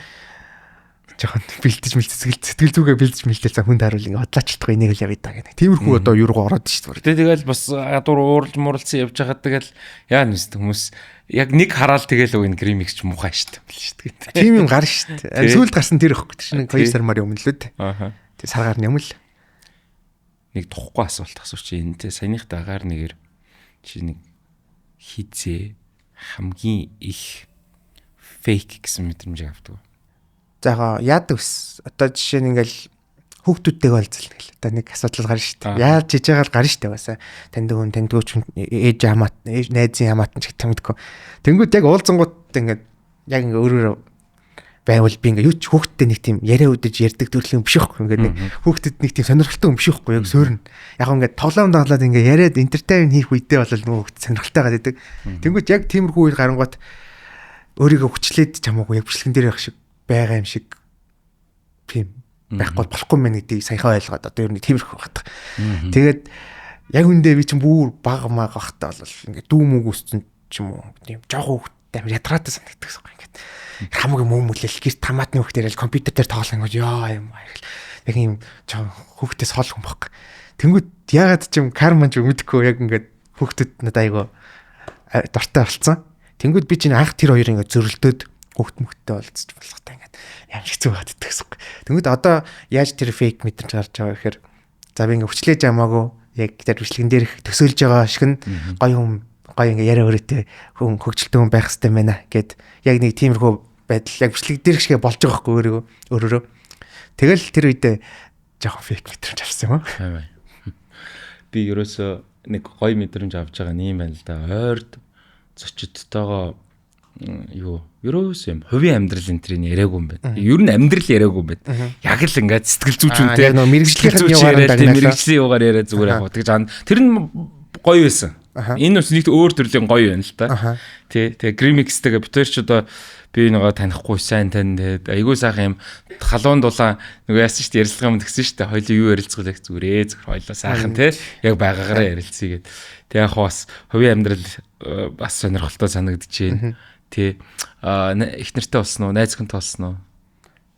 Жохон бэлдэж сэтгэл зүгээ бэлдэж мэлдэл за хүнд харуул ингээ хотлаачлахгүй энийг л явъя даа гэх. Тиймэрхүү одоо юу руу ороод шүү дээ. Тэгэл бас гадуур ууралж муралцсан явж хагаад тэгэл яа нэст хүмүүс яг нэг хараал тэгэл өгнө гримикс ч муухай шүү дээ. Тийм юм гарна шүү дээ. Сүүлд гарсан тэр ихгүй чинь 2 сар марын өмнө л үү. Тэг саргаар нь юм л. Нэг тухгүй асуулт асууч энэ саяных дагаар нэгээр чи нэг хизээ хамгийн их фейк гэсэн мэдрэмж авдаг. За яадаг ус. Одоо жишээ нь ингээл хүүхдүүдтэйгээ уулзална гэл. Одоо нэг асуудал гарна шүү дээ. Яаж хийж байгаа л гарна шүү дээ басаа. Тандгөөч ээж хамаат найзын хамаатан ч гэдэг мэдгүй. Тэнгүүд яг уулзангууд ингээд яг ингээ өөрөөр байвал би ингээ юу ч хүүхдтэй нэг тийм яриа үдэж ярддаг төрлийн биш байхгүй. Ингээ нэг хүүхдэд нэг тийм сонирхолтой юм биш байхгүй. Яг суурна. Яг ингээ тоглоом даглаад ингээ яриад entertain хийх үедээ бол нөгөө хүүхд сонирхолтой гадаг. Тэнгүүд яг тиймэрхүү үед гарангууд өөрийгөө хүчлээд ч хамаагүй яг бичлэгэн дээр байх шиг байгаа юм шиг тийм байхгүй болохгүй мэн гэдгийг саяхан ойлгоод одоо ер нь тиймэрхүү байна. Тэгээд яг үндэ би чинь бүр баг маг бахтаа бол ингээ дүү мүг үсцэн ч юм уу тийм жоох хүүхдтэй амар ядраатай санагддаг гэсэн юм ингээд хамаагүй мөн мүлэл гэрт тамаатны хүүхдээр л компьютер дээр тоглох юм яа юм яг юм хүүхдээс хол хүн баг. Тэнгүүд ягаад ч юм карман ч мэдхгүй яг ингээд хүүхдэд надад айгу дуртай болцсон. Тэнгүүд би чинь анх тэр хоёр ингээд зөрөлдөөд хүүхд мөхтэй болцож болохтай ингээд ямар хэцүү байгаад идэх гэсэн. Тэнгүүд одоо яаж тэр фейк мэдрэмж гарч байгаа гэхээр за би ингээд хүчлээж амаагүй яг тэр бичлэгэн дээр их төсөөлж байгаа шиг нь гоё ингээ яриа өрөөтэй хүн хөгжилтэй хүн байх хэрэгтэй байна гэд яг нэг тиймэрхүү байдал яг бичлэг дээр шиг болж байгаа байхгүй өөрөөрөө. Тэгэл тэр үедээ жоохон фейк мэдрэмж авсан юм аа. Би ерөөсөө нэг гоё мэдрэмж авч байгаа юм байна л да. Ойрд зочидтойгоо ерөөс юм хувийн амьдрал энтрийн яриаггүй юм байна. Ер нь амьдрал яриаггүй юм байна. Яг л ингээд сэтгэл зүйчүнтэй мэрэгжлийн югаар яриа зүгээр яг тэгж тэр нь гоё байсан. Энэ бас нэг өөр төрлийн гоё байна л да. Тэгээ Grimix-тэйгээ битэр ч одоо би нөгөө танихгүй сайн тань айгүй сайхан юм халуун дулаан нөгөө яасан шүү дээ ярилцлага юм тэгсэн шүү дээ. Хоёлоо юу ярилцгал яг зүгээрээ хоёлоо сайхан те яг байгаагаараа ярилцъя гэд. Тэг яг бас хувийн амьдрал бас сонирхолтой санагдчихээн. Тэ их нэртэй болсон уу? Найз хүнтэй болсон уу?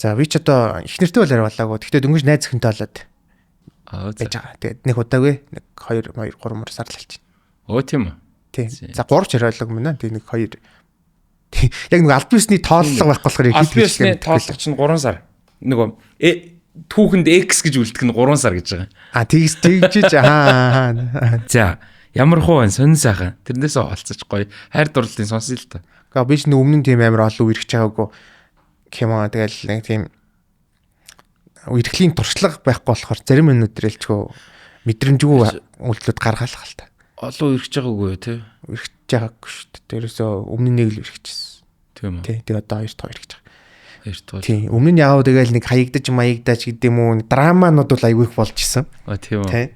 За би ч одоо их нэртэй бол арилгалаагүй. Гэхдээ дөнгөж найз хүнтэй болоод байж байгаа. Тэгээд нэг удаагүй нэг 2 3 сар л болж байна. Оо тийм үү. Тий. За 3 ч арилгалаг мөн аа. Тэг нэг 2 яг нэг аль биесний тооллого байхгүй болохоор аль биесний тооллого чинь 3 сар. Нөгөө түүхэнд X гэж үлдэх нь 3 сар гэж байгаа. Тэгжиж За ямар хуу байна сонин сайхан. Тэрнээсээ олцож гоё. Хайр дурлалын сонсъё л та. Гэхдээ би ч нэг өмнө нь тийм амар олон үерхэж байгаагүй. Хэмээ тэгэл нэг тийм үерхлийн туршлага байхгүй болохоор зарим өнөдрэлчгүй мэдрэмжгүй үйлдэлүүд гаргаалах л та. Олон үерхэж байгаагүй тий. Үерхэж байгаагүй шүү дээ. Тэрөөсөө өмнө нь нэг л үерхчихсэн. Тийм үү. Тий. Тэгээ одоо 2 үерхэж байгаа. 2 тий. Өмнө нь яав тэгэл нэг хаягдаж маягдаж гэдэг юм уу драманууд бол аягүй их болж исэн. Тийм үү. Тий.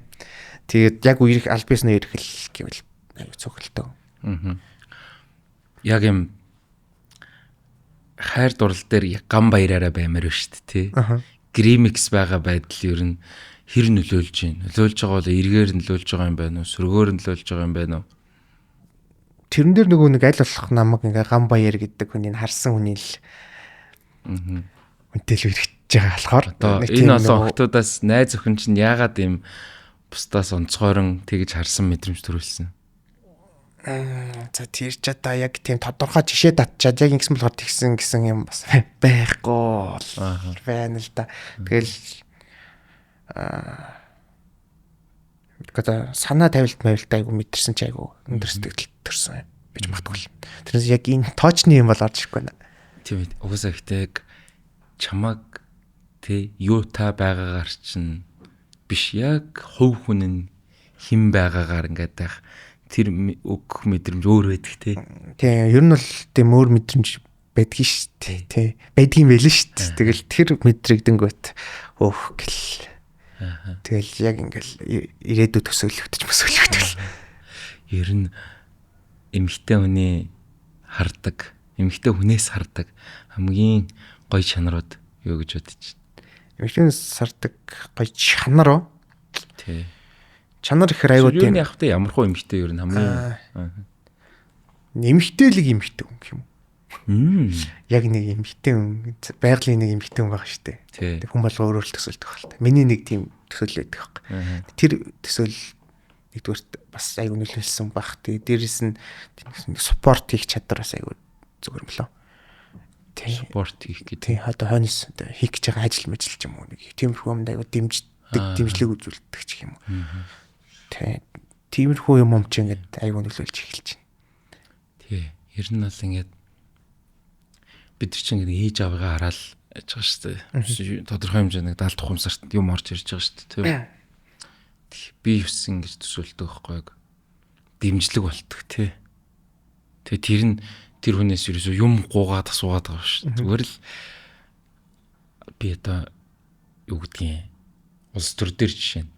Тэгээд яг үерх аль биесний үерхэл гэвэл аягүй цогцолтой. Яг юм хайр дурлал дээр яг гам баяраараа баймаар байна шүү дээ тий. Grimix байгаа байдал ер нь хэр нөлөөлж байна? Нөлөөлж байгаа бол эргээр нөлөөлж байгаа юм байна уу? Сөргөөр нөлөөлж байгаа юм байна уу? Тэрэн дээр нөгөө нэг аль болох намайг ингээ гам баяр гэдэг хүнийг харсан хүний л үнтэл үргэлж байгаа болохоор одоо энэ олон охтуудаас найз охин чинь яагаад ийм бусдаас онцгойрон тэгж харсан мэдрэмж төрүүлсэн? За тэр ч одоо яг тийм тодорхой жишээ татчаад яг ингэсэн болохоор тэгсэн гэсэн юм бас байхгүй байна л да. Тэгэл гэдэг санаа тавилт айгу мэдэрсэн ч айгу өндөр сэтгэл төрсөн гэж магтгүй. Тэрнээс яг энэ тоочны юм бол орж ирэхгүй байна. Тийм ээ. Угсаа ихтэй чамаг тэ юу та байгаагаар чинь биш яг хувь хүн нь хэн байгаагаар ингээд байх тэр өгөх мэдрэмж өөр байдаг те. Тийм ер нь бол тийм өөр мэдрэмж байдгийг шүү дээ. Тий. Байдгийн байл шүү дээ. Тэгэл тэр мэдрэгдэнгүүт өөх гэл. Тэгэл яг ингээл ирээдүйд төсөөлөгдөж мөсөөлөгдөл. Ер нь эмэгтэй хүний хардаг, эмэгтэй хүнээс хардаг хамгийн гоё чанарууд юу гэж бодож байна? Эмэгтэйнээс хардаг гоё чанар уу? Тий. Чанар их аюул тийм. Юу явахтай ямар хөө эмэгтэй ер нь хамгийн эмэгтэйлэг эмэгтэй юм юм. Яг нэг эмэгтэй хүн, байгалийн нэг эмэгтэй хүн байгаа шүү дээ. Хүн болго өөрөө л төсөөлдөг байна. Миний нэг тийм төсөөл байдаг байна. Тэр төсөөл нэгдүгээрт бас аюу нөлөөлсөн баг. Тэгээ дээрэс нь спорт хийх чадвар бас аюу зүгээр мөлөө. Спорт хийх гэдэг. Тий, одоо хойноос хийх гэж байгаа ажил мэл ч юм уу нэг тиймэрхүү юмд аюу дэмжлэг үзүүлдэг ч юм уу. Тий, тиймэрхүү юм ч ингээд аюу нөлөөлж эхэлж байна. Тий, ер нь бол ингээд бид нар чинь ингээд ээж аваагаа хараад яж байгаа шүү дээ. Тодорхой хэмжээний даалт ухамсарт юм орж ирж байгаа шүү дээ. Би юусэн гэж төсөөлдөг байхгүй яг дэмжлэг болтго тий. Тэгээ тэр хүнээс ерөөсөө юм гуугаад асуугаад байгаа шүү. Зүгээр л би одоо юу гэдгийг улс төр дээр жишээ нь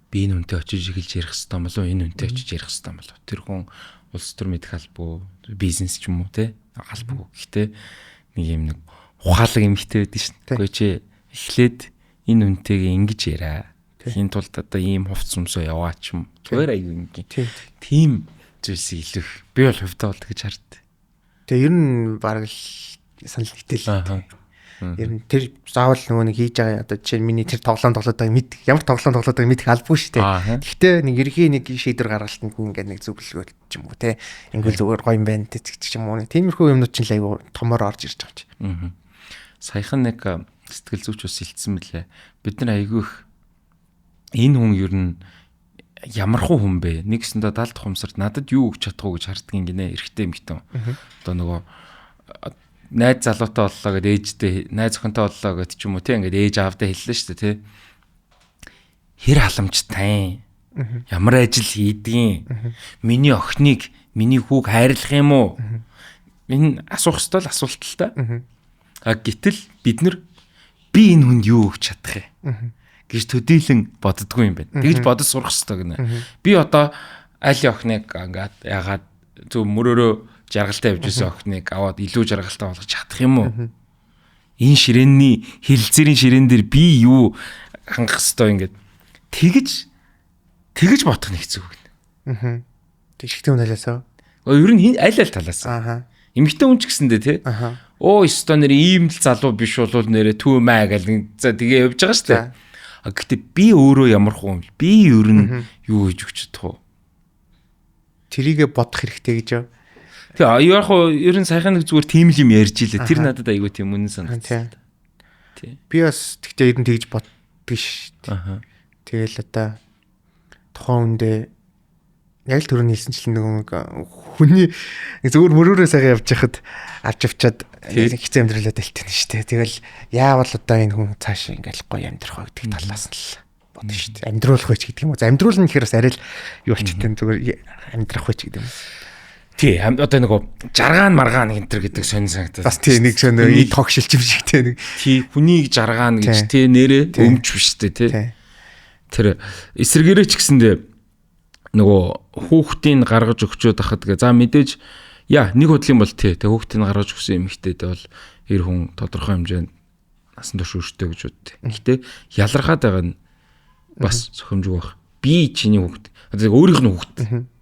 би энэ үнтэй очиж эхэлж ярих хэрэгтэй болов энэ үнтэй очиж ярих хэрэгтэй болов тэр хүн улс төр мэдэх албагүй бизнес ч юм уу те албагүй гэхдээ нэг юм нэг ухаалаг эмхтэй байдэн шин үгүй чи эхлээд энэ үнтэйгээ ингэж яриа хин тулд одоо ийм хувц юмсоо яваа ч юм зүгээр аягүй ингийн тийм зүйлсийг илүүх би бол хувьдаа бол гэж хард. Тэгээ ер нь баг л санал нэгтэл. Ер нь тэр заавал нөгөө нэг хийж байгаа одоо жишээ нь миний тэр тоглоом тоглоод байгааг ямар тоглоом тоглоод байгааг мэдэх албагүй шүү дээ. Гэхдээ нэг ерхий нэг шийдвэр гаргалтанд ингээд нэг зөвлөгөө ч юм уу те. Ингээл зүгээр гоё юм байна те ч юм уу. Тиймэрхүү юмнууд чинь айгүй томоор орж ирж байгаа юм чи. Саяхан нэг сэтгэл зүйч ус илтсэн мөлий. Бид нар айгүй их энэ хүн ер нь ямархуу хүн бэ? Нэгсэндээ даалт ухамсарт надад юу өгч чадах уу гэж харддаг гинэ эрэгтэй эмэгтэй. Одоо нөгөө найз залуутай боллоо гэд ээжтэй найз охинтой боллоо гэд ч юм уу тийм ингээд ээж аавдаа хэллээ шүү дээ тий. Хэр халамжтай ямар ажил хийдгийг миний охиныг миний хүүг хайрлах юм уу? Энэ асуух ёстой л асуулт л та. Гэтэл бид нар би энэ хүнд юу өгч чадах юм гэж төдийлөн боддгоо юм байна. Тэгж бодож сурах ёстой гинэ. Би одоо аль охиныг ингээд ягаад зөв мөрөөрөө жаргалтай явж байсан охиныг аваад илүү жаргалтай болгож чадах юм уу? Энэ ширээний хилцээрийн ширээн дээр би юу хангах ёстой ингээд тэгж бодох нь хэцүү гэнэ. Тэгшгтэй хүн талаасаа. Ер нь аль талаас. Эмэгтэй хүн ч гэсэндээ тий. Өстой нэр ийм л залуу биш бол нэрэ түүм аа гэл за тэгээ явж байгаа шүү дээ. Гэхдээ би өөрөө ямар хүн би ер нь юу хийж өгч чадах вэ? Тэрийгэ бодох хэрэгтэй гэж юу? Тэгээ яг хоо ер нь сайхан нэг зүгээр тийм л юм ярьж илээ. Тэр надад айгүй тийм үнэн санагдсан. Тий. Би бас тэгтээ ер нь тэгж боддог ш. Тэгэл одоо тухайн үндэ яг л түрүүний хэлсэнчлэн нэг хүний зүгээр мөрөөрөө сайхан явж хахад авч авчаад хэцүү амьдралаа дэлтэнэ штэ. Тэгэл яавал одоо энэ хүн цааш ингээл гоё амьдрах вэ гэдэг талаас нь л бодно штэ. Амьдруулах вэ ч гэдэг юм уу. Амьдруулна гэхээр бас арай л юу болчихтой зүгээр амьдрах вэ ч гэдэг юм. Тий, одоо нөгөө жаргаан маргаан гэнтэр гэдэг сонин санагдаад. Бас тий нэг сонин тогшилч юм шиг тий нэг. Тий, хүнийг жаргаан гэж тий нэрээ өмч биш тий. Тэр эсэргээрээ ч гэсэндээ нөгөө хүүхдийн гаргаж өгчөөд ахад гэ за мэдээж нэг хөдлийн бол тий хүүхдийн гаргаж өгсөн эмэгтэйд бол эр хүн тодорхой хэмжээнд насан турш өрштэй гэж боддог. Гэхдээ ялархаад байгаа нь бас зөвхөмжгүй байх. Би чиний хүүхд. Одоо өөрийнх нь хүүхд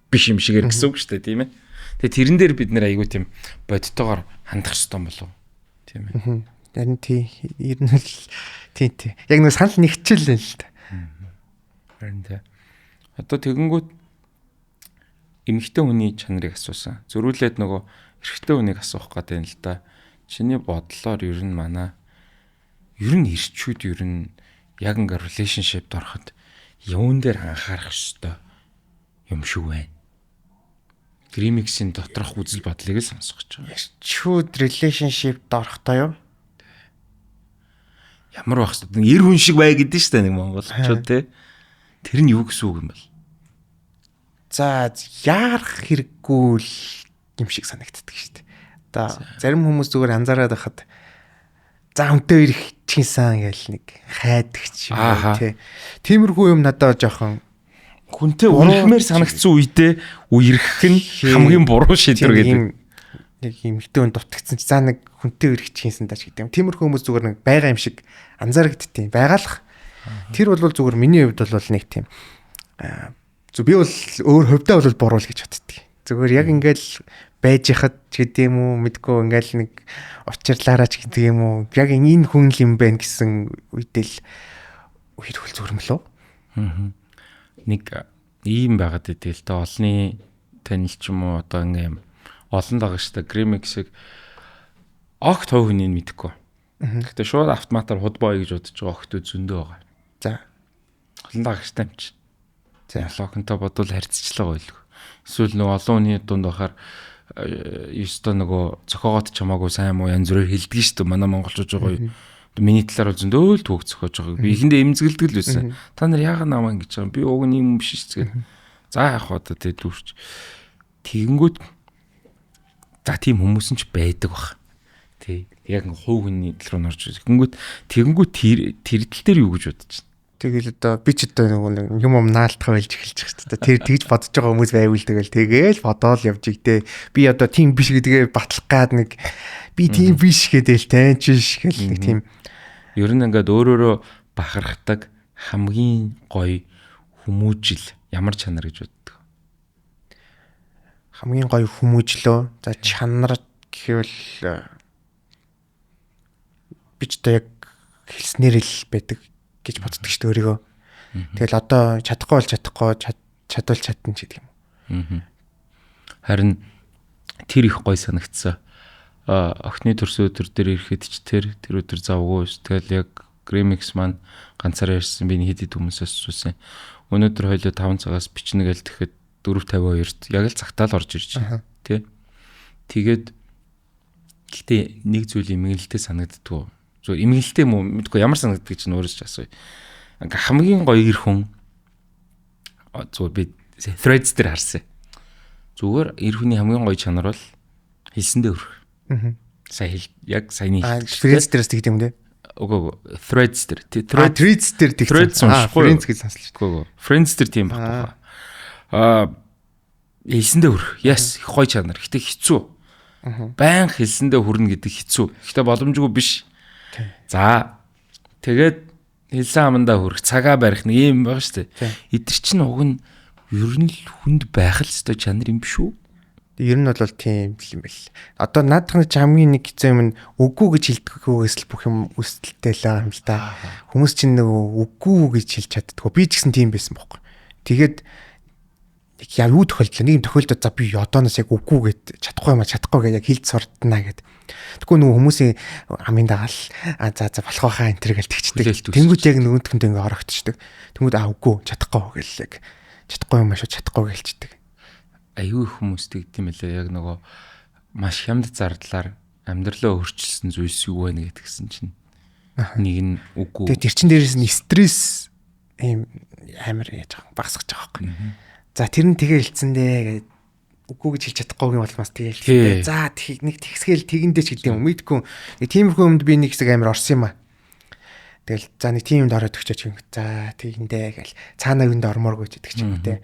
биш юм шигээр гэсэн үг шүү дээ тийм ээ. Тэгээ тэрэн дээр бид нэр айгүй тийм бодтойгоор хандах ёстой болов. Тийм ээ. Харин тий ер нь л тий. Яг нэг санал нэгчл л та. Харин тий. Одоо тэгэнгүүт эмэгтэй хүний чанарыг асуусан. Зөрүүлээд нөгөө эрэгтэй хүнийг асуух гэдэг юм л да. Чиний бодлоор ер нь ирчүүд ер нь яг ингээ relationship-д ороход юун дээр анхаарах ёстой юм шүү вэ? Гримиксийн доторх үзэл бодлыг л сонсох гэж байгаа. Ирчүүд relationship-д орохдоо юу? Ямар байх вэ? Эр хүн шиг бай гэдэг нь шүү дээ нэг монголчууд те. Тэр нь юу гэсэн үг юм бол? За яарах хэрэггүй л юм шиг санагддаг шүү дээ. Одоо зарим хүмүүс зүгээр анзаараад байхад за хүнтэй ирэх чинсэн гээл нэг хайдаг ч юм уу тий. Тиймэрхүү юм надад жоохон хүнтэй үргэлмээр санагдсан үедээ үерхэх нь хамгийн буруу шийдвэр гэдэг. Нэг юм хитэн дутагдсан чи за нэг хүнтэй ирэх чинсэн даач гэдэг юм. Тиймэрхүү хүмүүс зүгээр нэг байгаа юм шиг анзаарагдтiin. Байгаалах. Тэр бол зүгээр миний хувьд бол нэг тийм би бол өөр хувьдаа бол буруу л гэж боддөг. Зүгээр яг ингээл байж хахад ч гэдэг юм уу мэдгүй ингээл нэг учирлаараа ч гэдэг юм уу яг энэ хүн л юм байна гэсэн үедэл үерхэл зүгээр юм лөө. Нэг ийм байгаад идээл та олны танил ч юм уу одоо ингээм олон байгаа шүү дээ. Гримиксийг огт хов хүнийг мэдэхгүй. Гэхдээ шууд автоматар худбой гэж бодож байгаа охтууд зөндөө байгаа. За. Олон байгаа шүү дээ юм чи. За локонтой бодвол харьцчлага байлгүй. Эсвэл нэг олон хүний дунд бахаар ёстой нөгөө зохиогоод чамаагүй сайн муу янз бүрээр хэлдэг шүү дээ. Манай монголчууд гоё. Миний талаар бол зөндөл түүх зохиож байгаа. Би эхэндээ эмзэгэлдэг л байсан. Та нар яагаад намаа ингэж байгаа юм? Би уг нь юм биш ч гэх. За яах вэ тэ дүүрч. Тэгэнгүүт за тийм хүмүүс нь ч байдаг бах. Тэ яг хувь хүний тал руу норж тэгэнгүүт тэрдэл дээр юу гэж бодож байна? Тэгэл одоо би ч одоо нэг юм наалтах байлж эхэлж байгаа шүү дээ. Тэр тэгж бодож байгаа хүмүүс байвал тэгэл бодоол явж игтэй. Би одоо тийм биш гэдгээ батлах гад нэг би тийм биш гэдэл тайнч гэл нэг тийм. Ер нь ингээд өөрөөрөө бахархдаг хамгийн гоё хүмүүжил ямар чанар гэж боддог? Хамгийн гоё хүмүүжлөө. За чанар гэвэл би ч одоо яг хэлснээр л байдаг гэж боддог шүү дээ өөрийгөө. Тэгэл одоо чадахгүй бол чадахгүй, чадвал чадна ч гэдэг юм. Харин тэр их гоё санагдсан. Охины төрсөн өдөр дээр ирэхэд ч тэр өдөр завгүй. Тэгэл яг Grimix маань ганцаараа ирсэн би хэд хүмүүсээс асуусан. Өнөөдөр хоёлоо 5 цагаас бичнэ гээл тэгэхэд 4:52-т яг л цагтаа л орж ирж байна. Тэ. Тэгээд гэтээ нэг зүйл имгэлтэй санагддгүй. Зүгээр имгэлтэй юм уу мэдгүй ямар санагддаг чинь өөрөөс ч асууя. Ингээ хамгийн гоё ир хүн зүгээр би threads дээр харсан. Зүгээр ир хүний хамгийн гоё чанар бол хэлсэндээ өрөх. Яг саяны threads дээрээс тэгдэм үү? Үгүй threads дээр. Threads дээр тэгсэн. Threads friends гэж сонслоо. Үгүй friends дээр тийм байхгүй. Хэлсэндээ өрөх. Yes, их гоё чанар. Гэтэ хэцүү. Баян хэлсэндээ хүрнэ гэдэг хэцүү. Гэтэ боломжгүй биш. За тэгээд хэлсэн амандаа хүрэх цагаа барих нэг юм байгаа шүү дээ. Эдгэр чинь уг нь ер нь л хүнд байх л ёстой чанар юм биш үү? Ер нь бол тийм юм бэл. Одоо наадах нэг хамгийн нэг хэцүү юм нь үгүй гэж хэлдэггүйгээс л бүх юм үсэлтэй л байгаа юм л да. Хүмүүс чинь нөгөө үгүй гэж хэлж чаддгүй. Би ч гэсэн тийм байсан бохоо. Тэгээд яа юу тохиолдлоо нэг юм тохиолдоод за би одооноос яг үгүй гэд чадахгүй гэж яг хэлж сурднаа гэд. Тэгвэл нөгөө хүмүүсийн амын дагаал за болох байхаа энэ төр гэл тэгчдэг. Тэнгүүд яг нөгөөдгөнд ингээ орогдчихдаг. Тэнгүүд үгүй чадахгүй гэл яг чадахгүй юм шүү чадахгүй гэлчдэг. Аюу их хүмүүс тэгдэм байлаа яг нөгөө маш хямд зардлаар амьдралаа өөрчилсөн зүйлс юу вэ гэдгсэн чинь нэг нь үгүй. Тэгээд тэр чин дээрээс нь стресс ийм амар яаж байгаа багасгаж байгаа байхгүй. За тэр нь тэгээ хэлцэндээ гэдэг үгүй гэж хэлж чадахгүй юм бол бас тэгээ хэлцээ. За нэг тэгсгээл тэгэндээ ч гэдэг юм мэдгүй. Нэг тиймэрхүү юмд би нэг хэсэг амар орсон юм аа. Тэгэл за нэг тийм юмд ороод өгчөөч юм. За тэгэндээ гэл цаанаа юунд ормооргүй ч гэдэг ч юм те.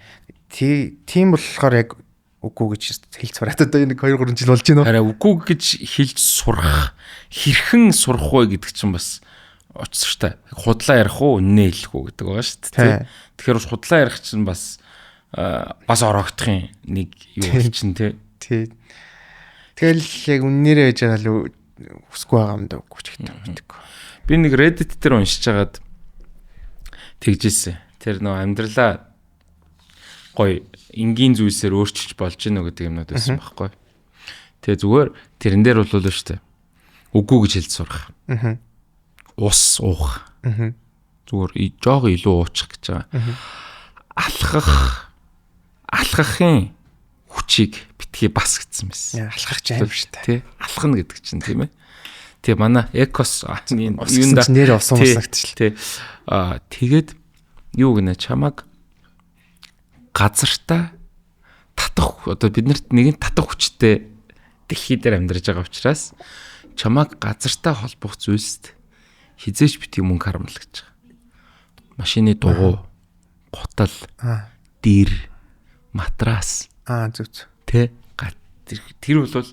Тийм болохоор яг үгүй гэж хэлж сураад одоо нэг 2-3 жил болж байна. Хараа үгүй гэж хэлж сурах хэрхэн сурах вэ гэдэг чинь бас очсоштой. Худлаа ярих уу, үннээ хэлэх үү гэдэг байгаа шүү дээ. Тэгэхээр худлаа ярих чинь бас ороогдохын нэг юу чинь тий. Тэгэл яг үннээрээ яж байгаа л хүсгүй байгаа юм даа үгүй ч гэдэг. Би нэг Reddit дээр уншиж хагаад тэгжсэн. Тэр нөө амьдралаа гоё энгийн зүйлсээр өөрчилж болж гинэ гэдэг юмнууд байсан байхгүй. Тэгээ зүгээр тэрэн дээр бол л шүү дээ. Үгүй гэж хэлж сурах. Ус уух. Зүгээр жоого илүү уучих гэж байгаа. Алхахын хүчийг битгий бас гэсэн байсан. Алхах ч аим шүү дээ. Тий. Алхна гэдэг чинь тийм ээ. Тэгээ манай экос юунда нэр усан усагч. Тий. Тэгээд юу гэнэ чамаг газартаа татах одоо биднэрт нэгэн татах хүчтэй дэлхий дээр амьдарч байгаа учраас чамаг газартаа холбох зүйлсд хизээч битгий мөнгө харамлах гэж байгаа. Машины дугуй, гутал, дэр, матрас зүг. Тэ тэр бол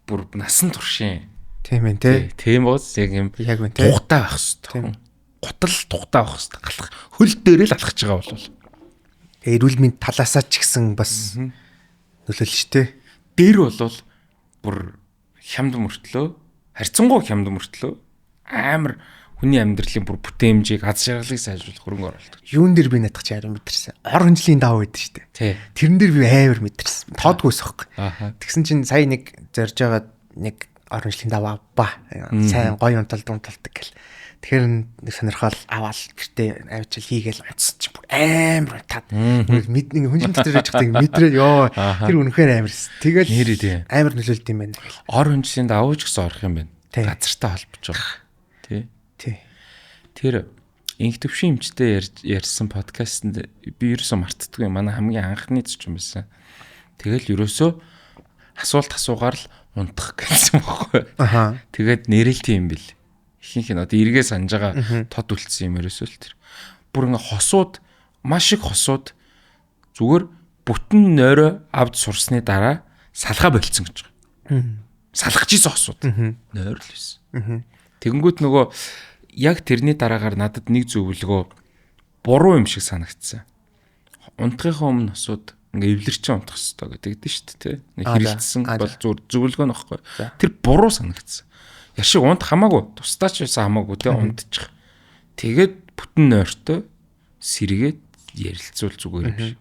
бүр насан туршийн тийм ээ тий. Тийм боос яг юм яг үнэ тий. Тухтай байх хэрэгтэй. Гутал тухтай байх хэрэгтэй. Галах хөл дээрээ л алхаж байгаа бол эрүүл мэнд талаасаа ч гэсэн бас нөлөөлж штэ. Дээр бол бүр хямд мөртлөө харьцангуй хямд мөртлөө амар хүний амьдралын бүр бүтээмжийг аз жаргалыг сайжруулах хөрөнгө оруулалт. Юун дээр би надад ч яран мэдэрсэн. Орон жилийн даваа байдаг штэ. Тэрэн дээр би амар мэдэрсэн. Тоодгүйс байхгүй. Тэгсэн чинь сая нэг зорж байгаа нэг орон жилийн даваа ба сайн гоё унталдаг гэл. Тэгэхээр нэг сонирхол аваад гэртээ авчил хийгээл онцсон чинь амар тад. Мэдний хүн дотор яж хатаг мэдрээ ёо. Тэр үнэхээр амар. Тэгэл амар нөлөөлт юм байна. Ор хүнжлийн давууч гэсэн орох юм байна. Газартай холбож байгаа. Тий. Тэр инх төвшин эмчтэй ярьсан подкастэнд би ерөөсөө мартдаггүй. Манай хамгийн анхны зочин байсан. Тэгэл ерөөсөө асуулт асуугаар л унтах гэсэн байхгүй. Тэгээд нэрэлт юм бил. Ихэнх нь одоо эргээ санаж байгаа тод үлдсэн юм ерөөсөө л тэр. Бүр ингээ хосууд маш их хосууд зүгээр бүтэн нойроо авд сурсны дараа салхаа болцсон гэж байгаа. Салгаж ийсэн хосууд. Нойр л байсан. Тэгэнгүүт нөгөө яг тэрний дараагаар надад нэг зөвлөгөө буруу юм шиг санагдсан. Унтахынхаа өмнө хосууд ингээ эвлэрчээ унтах хэрэгтэй гэдэг шүү дээ. Нэг хэрэлдсэн бол зөвлөгөө нөхгүй. Тэр буруу санагдсан. Яшиг унт хамаагүй. Тусдаа ч байсан хамаагүй те унтчих. Тэгээд бүтэн нойртой сэргээд ярилцвал зүгээр юм шиг.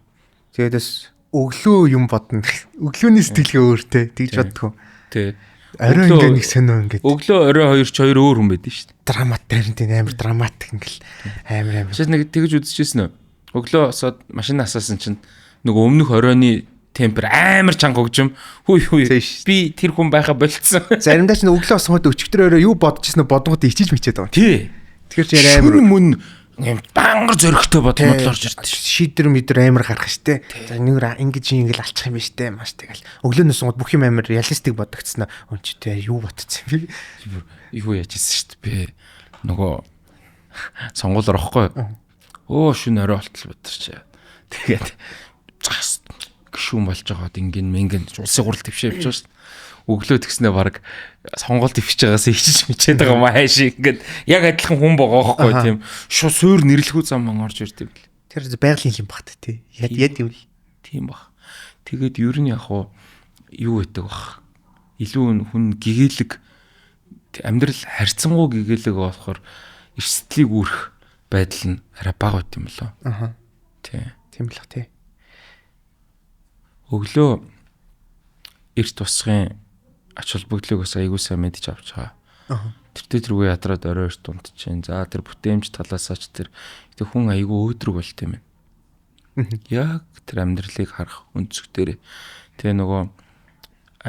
Тэгэдээс өглөө юм бодно. Өглөөний сэтгэлгээ өөртэй тэгж боддгоо. Тий. Орой ингээ нэг сонио ингээ. Өглөө орой 2 ч 2 өөр хүн байдэн шүү дээ. Драматик амар драматик ингээл амар. Шээс нэг тэгж үзчихсэн үү? Өглөө осоод машин асаасан чинь нөгөө өмнөх оройны темпер амар чанга хөгжим. Хүй би тэр хүн байха болцсон. Заримдаа ч өглөө осоход өчигдөр орой юу бодож ирсэн бодгоод ичиж мичээд байгаа. Тий. Тэгэхээр ч амар мөн бангар зөрөгтэй бодмод л орж ирдэ. Шийдэр мэдэр амар гарах штэ. За нэг ингэж ингээл алчих юм биш тэ маш тэгэл. Өглөөнөөс сууд бүх юм амар реалистик бодогдсон. Өнчтэй юу ботцсон би. Юу яажсэн штэ би. Нөгөө сонгуул орохгүй. Шүн орой болтол бодорч. Тэгээд зас гişүүн болж байгаад ингэн улсын гурал твшээ явж байгаа штэ. Өглөө тэгснээр баг сонгуул твшиж байгаас ичиж мичээд байгаа маа хайш ингээд яг адилхан хүн байгаа байхгүй тийм шууд суур нэрлэхүү зам ман орж ирд юм бэл. Тэр байгалийн юм багт тий. Яд юм. Тийм баг. Тэгээд ер нь яг юу гэдэг бах. Илүү хүн гэгээлэг амьдрал харьцангуй гэгээлэг болохоор эрсдлийг үүрэх байдал нь арай бага байт юм болоо. Тийм л тий. Өглөө эрт тусгын ач холбогдлыг бас аягүй сайн мэдж авч байгаа. Тэр ядраад орой эрт унтчихээн. За тэр бүтээмж талаасаач тэр хүн аягүй өөдрөг болт юм байна. Яг тэр амьдралыг харах өнцгтэр тэгээ нөгөө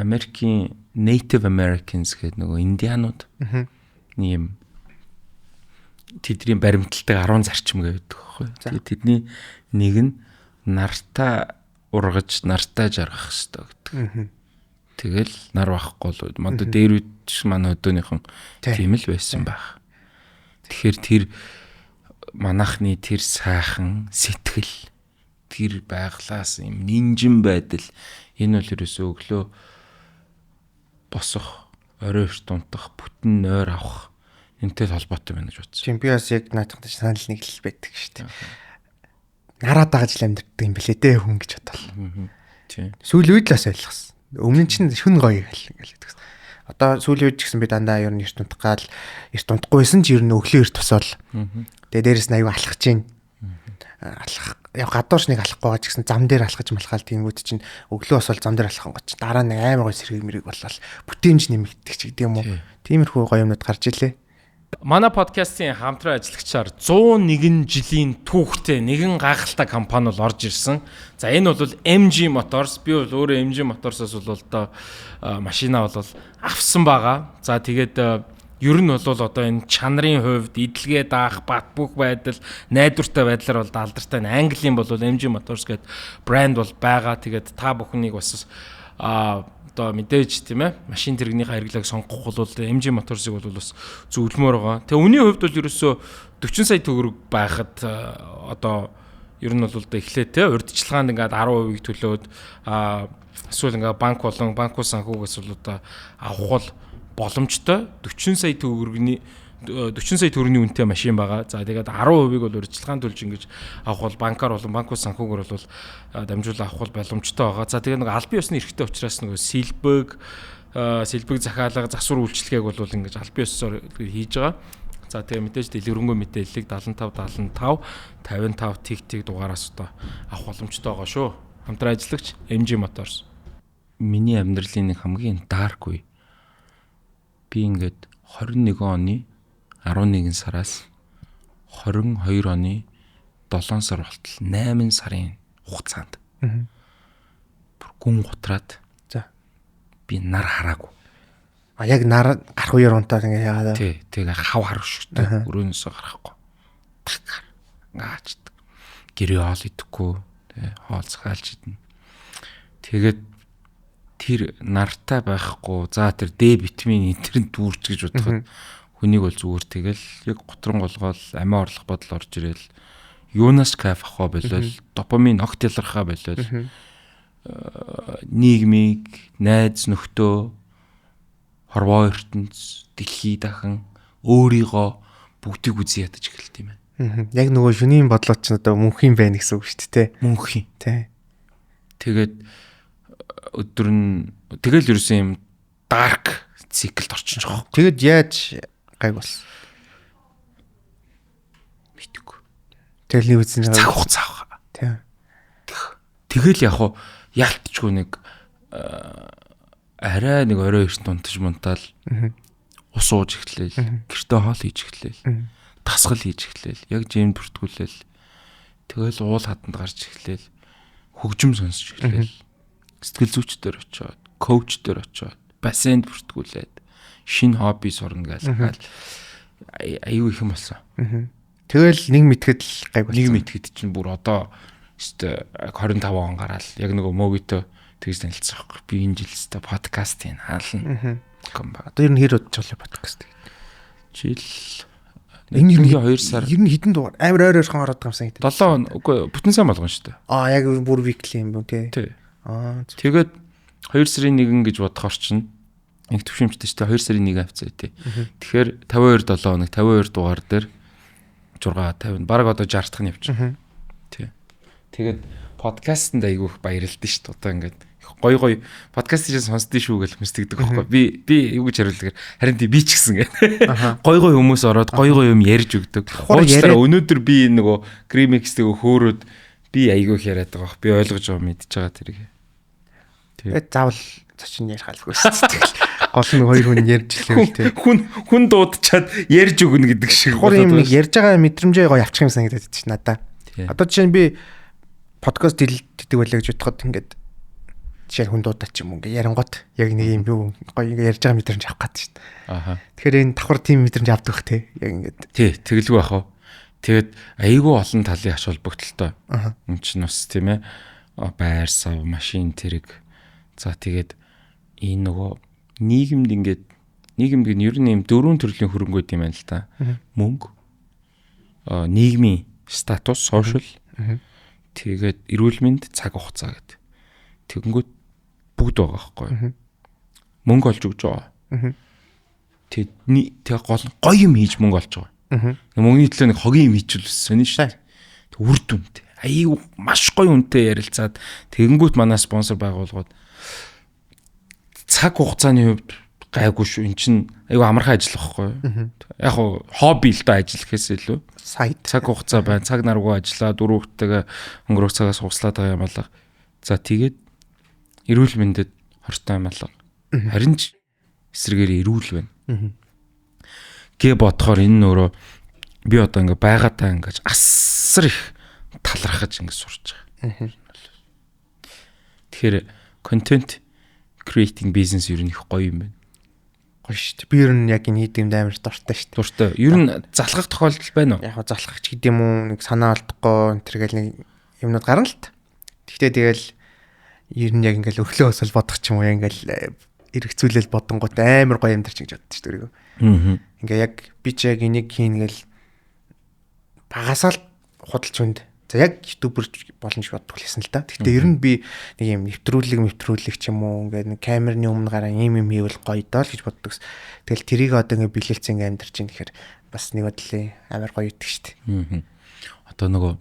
Америкийн Native Americans гэдэг нөгөө индианууд нэм тэдний баримталтай 10 зарчим гэдэг байхгүй. Тэгээ тэдний нэг нь нартаа ургаж нартаа жаргах хэрэгтэй гэдэг. Тэгэл нар байхгүй л мод дээр үуч манай өдөөнийхэн тийм л байсан байх. Тэгэхээр тэр манахны тэр сайхан сэтгэл тэр байглаас юм нинжин байдал энэ бол ерөөсөө өглөө босох орой эрт унтах бүтэн нойр авах энтэй холбоотой байна гэж бодсон. Чемпионс яг наадахтай санал нэг л байдаг шүү дээ. Нараад байгаа жил амьддаг юм бэлээ дээ хүн гэж бодлоо. Тийм. Сүүлийн үед л бас ойлгосон. Өмнө нь чинь шүн гоё гэдэг. Одоо сүүлийн үед ч гэсэн би дандаа ер нь эрт унтах гал эрт унтахгүйсэн ч ер нь өглөө эрт тусаал. Тэгээ дээрэс нь аюу алхаж чинь. Алхах яг гадуур нэг алахгүй байгаа ч гэсэн зам дээр алхаж малхаал тэнгүүд чинь өглөө босвол зам дээр алхах гоч дараа нь амар гоё сэрэг мэрэг болол бүтээмж нэмэгдэх ч гэдэг юм уу. Тиймэрхүү гоё юмнууд гарч илээ. Манай подкастын хамтран ажиллагчаар 101 жилийн түүхтэй нэгэн гайхалтай компани бол орж ирсэн. За энэ бол MG Motors. Би бол өөрөө MG Motors-оос бол одоо машина бол авсан байгаа. За тэгээд ер нь бол одоо энэ чанарын хувьд эдлгээ даах, бат бөх байдал, найдвартай байдлаар бол алдартай. Английн бол MG Motors гэдэг брэнд бол байгаа. Тэгээд та бүхнийг бас одоо мэдээж тийм ээ машин тэрэгнийхээ хэрэглээг сонгох бол MG Motors-ыг бол бас зөвлөмөр байгаа. Тэгээ үний хувьд бол ерөөсөө 40 сая төгрөг байхад одоо ер нь бол эхлээд те урьдчилгаанд ингээд 10%-ийг төлөөд эсвэл ингээд банк болон банкус санхүүгээс бол одоо авах бол боломжтой 40 сая төгрөгийн үнэтэй машин байгаа. За тэгээд 10%-ийг бол урьдчилгаанд төлж ингэж авах бол банкар болон банкус санхүүгээр бол дамжуулан авах бол боломжтой байгаа. За тэгээд нэг албан ёсны эрхтэй учраас нэг сэлбэг захиалга засвар үйлчлэгээг бол ингэж албан ёсоор хийж байгаа. За тэгээ мэдээж дэлгэрэнгүй мэдээллийг 75 55 тэг дугаараас одоо авах боломжтой байгаа шүү. Хамтран ажиллагч MG Motors. Миний амьдралын нэг хамгийн dark үе. Би ингээд 21 оны 11 сараас 22 оны 7 сар болтол 8 сарын хугацаанд. Бүр гүн гутраад. За. Би нар хараагүй. Яг нар гарах үеэр унтаад ингээ яагаад. Тий, тэгээ хав харав шүтээ. Өрөөнөөсөө гарахгүй. Гаачдаг. Гэрээ хоол идэхгүй, тий, хоол захаалж идэнэ. Тэгээд тэр нартай байхгүй. За тэр Д витамин энтернд дүүрч гэж бодоход хүнийг бол зүгээр тэгэл яг готрон голгоол амиа орлох бодол орж ирэл юунаас кайф авах болол допамин огт ялгархаа болол нийгмийг найз нөхдөө хорвоо ертөнц дэлхий дахин өөрийгөө бүгдийг үзий ядаж эхэлт юм байна. Яг нөгөө шөнийн бодлоод ч одоо мөнхийн байна гэсэн үг шүү дээ. Мөнхийн. Тий. Тэгээд өдөр нь тэгэл ерөөсөн юм дарк циклд орчин жоо. Тэгэд яаж гайг болсон? Мэдгүй. Тэгэл нэг үзсэн цаг хугацаа авах. Тий. Тэгэл яг хуу яалтчгүй нэг арай нэг орой эрт унтаж мунтаал ус ууж эхлээл, гэртээ хоол хийж эхлээл, дасгал хийж эхлээл, яг жимд бүртгүүлээл. Тэгэл уул хатанд гарч эхлээл, хөгжим сонсч эхлээл. Сэтгэл зүйчдэр очиод, коучдэр очиод, бассейнд бүртгүүлээд шинэ хобби сурна гээл. Аюу их юм болсон. Тэгэл нэг мэтгэд л гайг болсон. Нэг мэтгэд чинь бүр одоо өстө 25 он гараал яг нөгөө мөгөтөө тэгж танилцсан байхгүй. Би энэ жил өстө подкастын хаална. Одоо ер нь хэр удаж болоо подкаст. Жил энэ 2 сар. Ер нь хэдэн дугаар? Амар ойрхон ороод байгаа юм санагдав. 7 үгүй бүтэн сайн болгоно шүү дээ. Яг бүр weekly юм тий. Тий. Тэгээд 2 сарын 1 гэж бодохоор чинь нэг төвшимчтэй шүү дээ. 2 сарын 1 авцаа тий. Тэгэхээр 52 7 хоног 52 дугаар дээр 6 50 баг одоо 60 дахь нь явчихна. Тий. Тэгээд подкастэнд айгүйх баярлалтай шүү дээ. Одоо ингээд гой подкаст чинь сонсдгий шүү гэж хүсдэг байхгүй. Би юу гэж хариулдаг. Харин тий би ч гэсэн гэдэг. Гой хүмүүс ороод гой юм ярьж өгдөг. Уучлаарай өнөөдөр би нөгөө Grimix-тэй хөөрөөд би айгүйх яриад байгаа бох. Би ойлгож байгаа мэдчихэж байгаа тэрийг. Тэгээд заавал зочин ярих албагүй шүү дээ. Гол нь хоёр хүн ярьж илээвэл тий. Хүн дуудчаад ярьж өгнө гэдэг шиг. Хор юм нэг ярьж байгаа мэдрэмжээ гоё авчих юм санагдаад байна чи надаа. Одоо жишээ нь би подкаст дэлгэдэг байлаа гэж бодоход ингээд жишээ хүн дуудаад ч юм уу ингээ ярингот яг нэг юм юу гоё ингээ ярьж байгаа мэдрэмж авах гэдэг шүү дээ. Тэгэхээр энэ давхар тийм мэдрэмж авдаг бах тий. Яг ингээд. Тий, тэгэлгүй ах уу. Тэгээд айгүй олон талын ач холбогдолтой. Энд чинь бас тийм ээ байр сав, машин тэрэг. За тэгээд энэ нөгөө нийгэмд ер нь юм 4 төрлийн хөрөнгө гэдэг юм байна л та. Мөнгө, нийгмийн статус, сошиал, тэгээд эрүүл мэнд, цаг хугацаа гэдэг. Тэгэнгүүт бүгд байгаа байхгүй. Мөнгө олж өгч байгаа. Тэгээд гол гоё юм хийж мөнгө олж байгаа. Мөнгөний төлөө нэг хогийн юм хийчихвэл сонио шүү дээ. Үр дүнтэй. Аюу маш гоё үнэтэй ярилцаад тэгэнгүүт манай спонсор байгууллагууд цаг хугацааны хувьд гайгүй шүү. Эн чинь аюу амархан ажил واخхой. Яг хоо хобби л доо ажил гэхээс илүү. Сайт цаг хугацаа байна. Цаг наргүй ажиллаа, дөрөвтэйгээ өнгөрөх цагаас хугацлаад байгаа юм алга. За тэгээд эрүүл мэндэд хортой юм алга. Харин ч эсрэгээр эрүүл байна. Гэ бодохоор энэ нөрөө би одоо ингээ байгаатаа ингээ асар их талархаж ингээ сурч байгаа. Тэгэхээр контент creating business ер нь их гоё юм байна. Гоё шүү дээ. Би ер нь яг энэ хийдэм амар дуртай шүү дээ. Дуртай. Ер нь залхах тохиолдол байна уу? Яг залхах ч гэдэм үү нэг санаа алдахгүй тэргээл нэг юмнууд гарна л та. Гэхдээ тэгэл ер нь яг ингээл өглөө өсөл бодох ч юм уу ингээл эргэцүүлэл бодонгот амар гоё амьдарч гэж боддоо шүү дээ. Ингээ яг би ч яг энийг хийнгээл багасаал худалч хүнд. За яг ютубер боломж боддог лсэн л да. Гэхдээ ер нь би нэг юм нэвтрүүлэг ч юм уу ингээд нэг камерны өмнө гараа ийм юм хийвэл гоё доо л гэж боддог. Тэгэл тэрийг одоо ингээд билэлцэн ингээд амьдарч ийн гэхээр бас нэг бодлын амар гоё идэг шүү дээ. Одоо нөгөө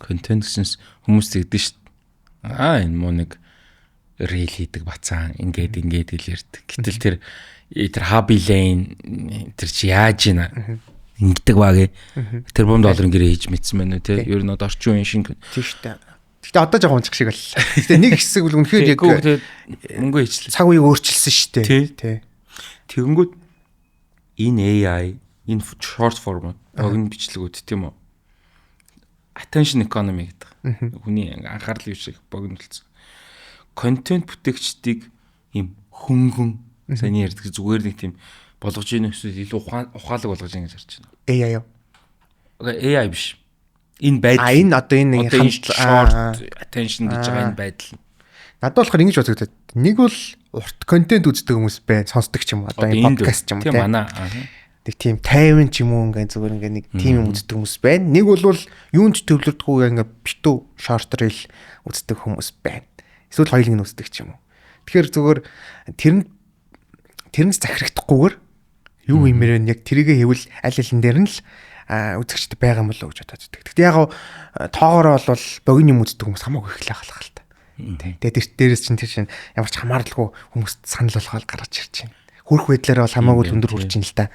контент гэсэнс хүмүүс тэгдэг шүү дээ. Энэ муу нэг рeel хийдэг бацаан ингээд гэл ярьдаг. Гэтэл тэр хобби лейн тэр чи яаж ийна ингэдэг багэ. Тэр $1 гэрээ хийж мэдсэн байна уу те. Ер нь одоо орчин үеийн шинэ. Тийм шүү дээ. Гэтэ одоо жоохон унцах шиг боллоо. Гэтэ нэг хэсэг бол үнэхээр яг мөнгө хийчлээ. Цаг үеийг өөрчилсөн шүү дээ. Тий. Тэгэнгүүт энэ AI, энэ short form богино бичлэгүүд тийм үү? attention economy гэдэг. Хүний анхаарлын хөвшиг богинолцсон. Контент бүтээгчдийг ийм хөнгөн саний ярьдаг зүгээр нэг тийм болгож ийн эсвэл илүү ухаалаг болгож ийн гэж харж байна. AI юу? AI биш. Энэ байдал. Энэ одоо энэ нэг short attention гэж байгаа энэ байдал. Надад болохоор ингэж бодогдод. Нэг бол урт контент үздэг хүмүүс байна, сонсдог ч юм уу. Одоо энэ подкаст ч юм уу. Тийм манай. Нэг тийм тайван ч юм уу ингээ зүгээр ингээ нэг тийм юм үздэг хүмүүс байна. Нэг бол юунд ч төвлөрдөггүй ингээ битүү short reel үздэг хүмүүс байна. Эсвэл хоёулыг нь үздэг ч юм уу. Тэгэхээр зүгээр тэрнээс захирагдахгүйгээр юу юмэр нь яг тэрийгэ хэвэл аль алин дээр нь л үзэгчд байгаа юм болоо гэж бодож байдаг. Гэхдээ яг тоогоороо бол богино юм үздэг хүмүүс хамаагүй их л ахалах л та. Тэгээд дээрээс чинь тэр чинь ямар ч хамааралгүй хүмүүст санал болгоод гаргаж ирж байна. Хөрх байдлаараа бол хамаагүй өндөр хүрч ин л та.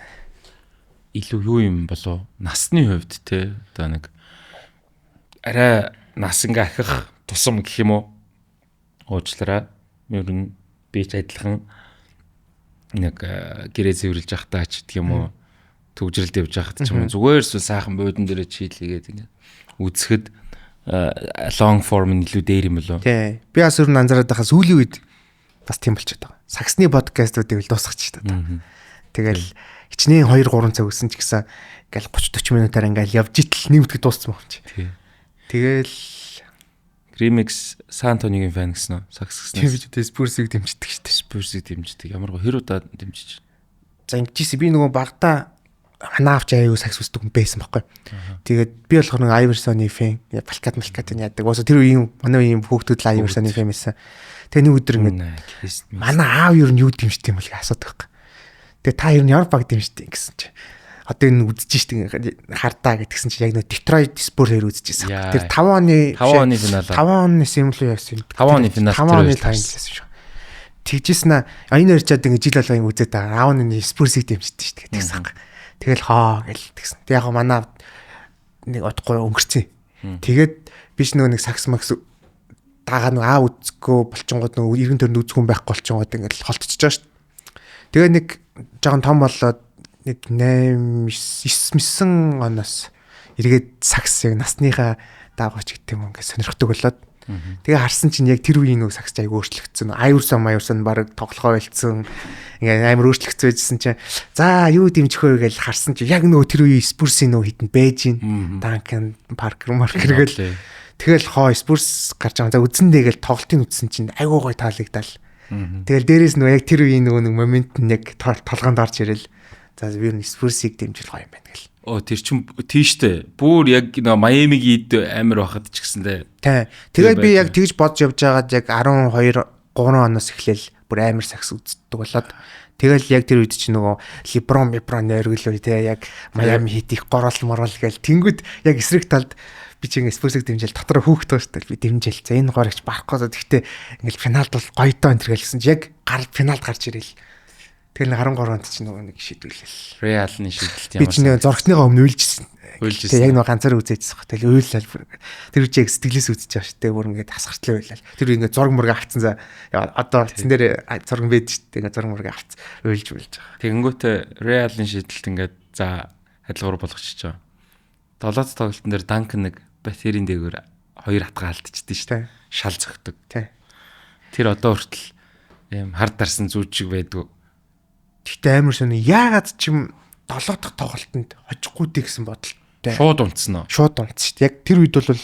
Илүү юу юм болоо насны хувьд те одоо нэг арай нас ингээ ахих тусам гэх юм уу уучлаарай. Ер нь би ч адилхан нэг гэрээ цэвэрлж явахдаа ч гэх юм уу төгжрэлд явж байхад ч юм уу зүгээр эсвэл сайхан буудан дээр чийлгээд ингээ үзэхэд long form нь илүү дээр юм болоо. Тий. Би бас өөр анзаараад байхад сүүлийн үед бас тийм болчиход байгаа. Саксны подкастуудыг л дуусгач та. Тэгэл хичнээн 2-3 цаг өссөн ч гэсэн ингээл 30-40 минутаар ингээл явж итэл нэмтгэж дууссан байгаа юм чи. Тэгэл Remix Сан-Антонигийн фан гэсэн үү? Сакс гэсэн. Тийм биш үү? Spurs-ыг дэмждэг шүү дээ. Spurs-ыг дэмждэг. Ямар гоо хэр удаа дэмжиж. За ингэжсэн би нөгөө багтаа ханаавч аюу сакс үздэг юм байсан байхгүй. Тэгээд би болохоор нэг Iverson-ы фэн, Балкат яадаг. Ууса тэр үеийн манай үеийн хүүхдүүд л Iverson-ы фэн байсан. Тэгээ нэг өдөр ингэ манай аав юу нь юу дэмждэг юм бол гэж асуудаг байхгүй. Тэгээ та юу нь ямар баг дэмждэг гэсэн чи. Одоо энэ үзэж штеп хардаа гэдгсэн чи яг нэг Detroit Spurs хоёр үзчихсэн. Тэр 5 оны финал. 5 оны симлүү яасан. 5 оны финал. 5 оны тайлсан шүү. Тэгжсэн энэ ярьчаад ингэ жил болгоо үзээд байгаа. 10 оны Spurs-ыг дэмждэг штеп гэдгсэн. Тэгэл хоо гэл тэгсэн. Тэг яг манай нэг удахгүй өнгөрцөн. Тэгээд биш нөгөө нэг сакс макс дагаа нэг аа үзэхгүй болчингууд нөгөө иргэн төрөнд үзгүй байхгүй болчингууд ингээл холтчихж байгаа шүү. Тэгээ нэг жоохон том болоод нэг 8-9 оноос эргээд сакс яг насныхаа даагууч гэдэг юм ингээд сонирхдаг болоод тэгээ харсан чинь яг тэр үеийн нөгөө сакс аяг өөрчлөгдсөн. Iverson баг тоглохоо байлцсан. Ингээд амар өөрчлөгдсөн байжсэн чинь за юу дэмжих вэ гэж харсан чинь яг нөгөө тэр үеийн Spurs-ийн нөгөө хитэн Бэжин, Duncan, Parker гэл тэгэл хоо Spurs гарч байгаа. За үзэндээ гэл тоглолтын үзсэн чинь айгуу гой таалагдал. Тэгэл дээрээс нөгөө яг тэр үеийн нөгөө нэг момент нь яг толгоонд орж ирэл. За би юу Spurs-ыг дэмжил гоё юм байна гэл. Тэр чин тийштэй. Бүр яг нөгөө Майамиг ид амар байхад ч гэсэндээ. Тий. Тэгээд би яг тэгж бодж явж байгаад яг 12 3 оноос эхлээл бүр амар сакс үздэг болоод тэгэл яг тэр үед чинь нөгөө LeBron нойргөл үе тий яг Майами хит их гороол гээл тэнгүүд яг эсрэг талд би чинь Spurs-ыг дэмжил дотор хөөхтэй шүү дээ. Би дэмжил. За энэ гоорч барахгүй. Гэхдээ ингээл финалд бол гоё доо энэ гэсэн чинь яг финалд гарч ирэл. Тэгэл 13 онд чинь нөгөө нэг шийдвэрлэл. Реалны шийдэлт ямар. Би чинь зургатныгаа өмнө уйлжсэн. Тэг яг нэг ганцаар үзээжсэн хөө. Тэгэл уйлал. Тэр үчиг сэтгэлээс үзэж байгаа шүү дээ. Бүр ингээд хасгартлаа уйлал. Тэр ингээд зураг мурга авцсан за. Одоо утсан дээр зураг бэд шүү дээ. Ингээд зураг мурга авцсан. Уйлж байгаа. Тэгэнгүүтээ реалны шийдэлт ингээд за адилгуур болгочихж байгаа. Долоод тоглолтын дээр Duncan нэг батерийн дээгүүр 2 хатга алдчихдээ шүү дээ. Шал зөгтөг. Тэр одоо хүртэл юм хар дарсан зүүчиг байдгүй. Тэгтээ амар сони яагаад ч юм 7 дахь тоглолтод хожихгүй дээ гэсэн бодолтой. Шууд унтсан уу? Шууд унтсан шүү дээ. Яг тэр үед бол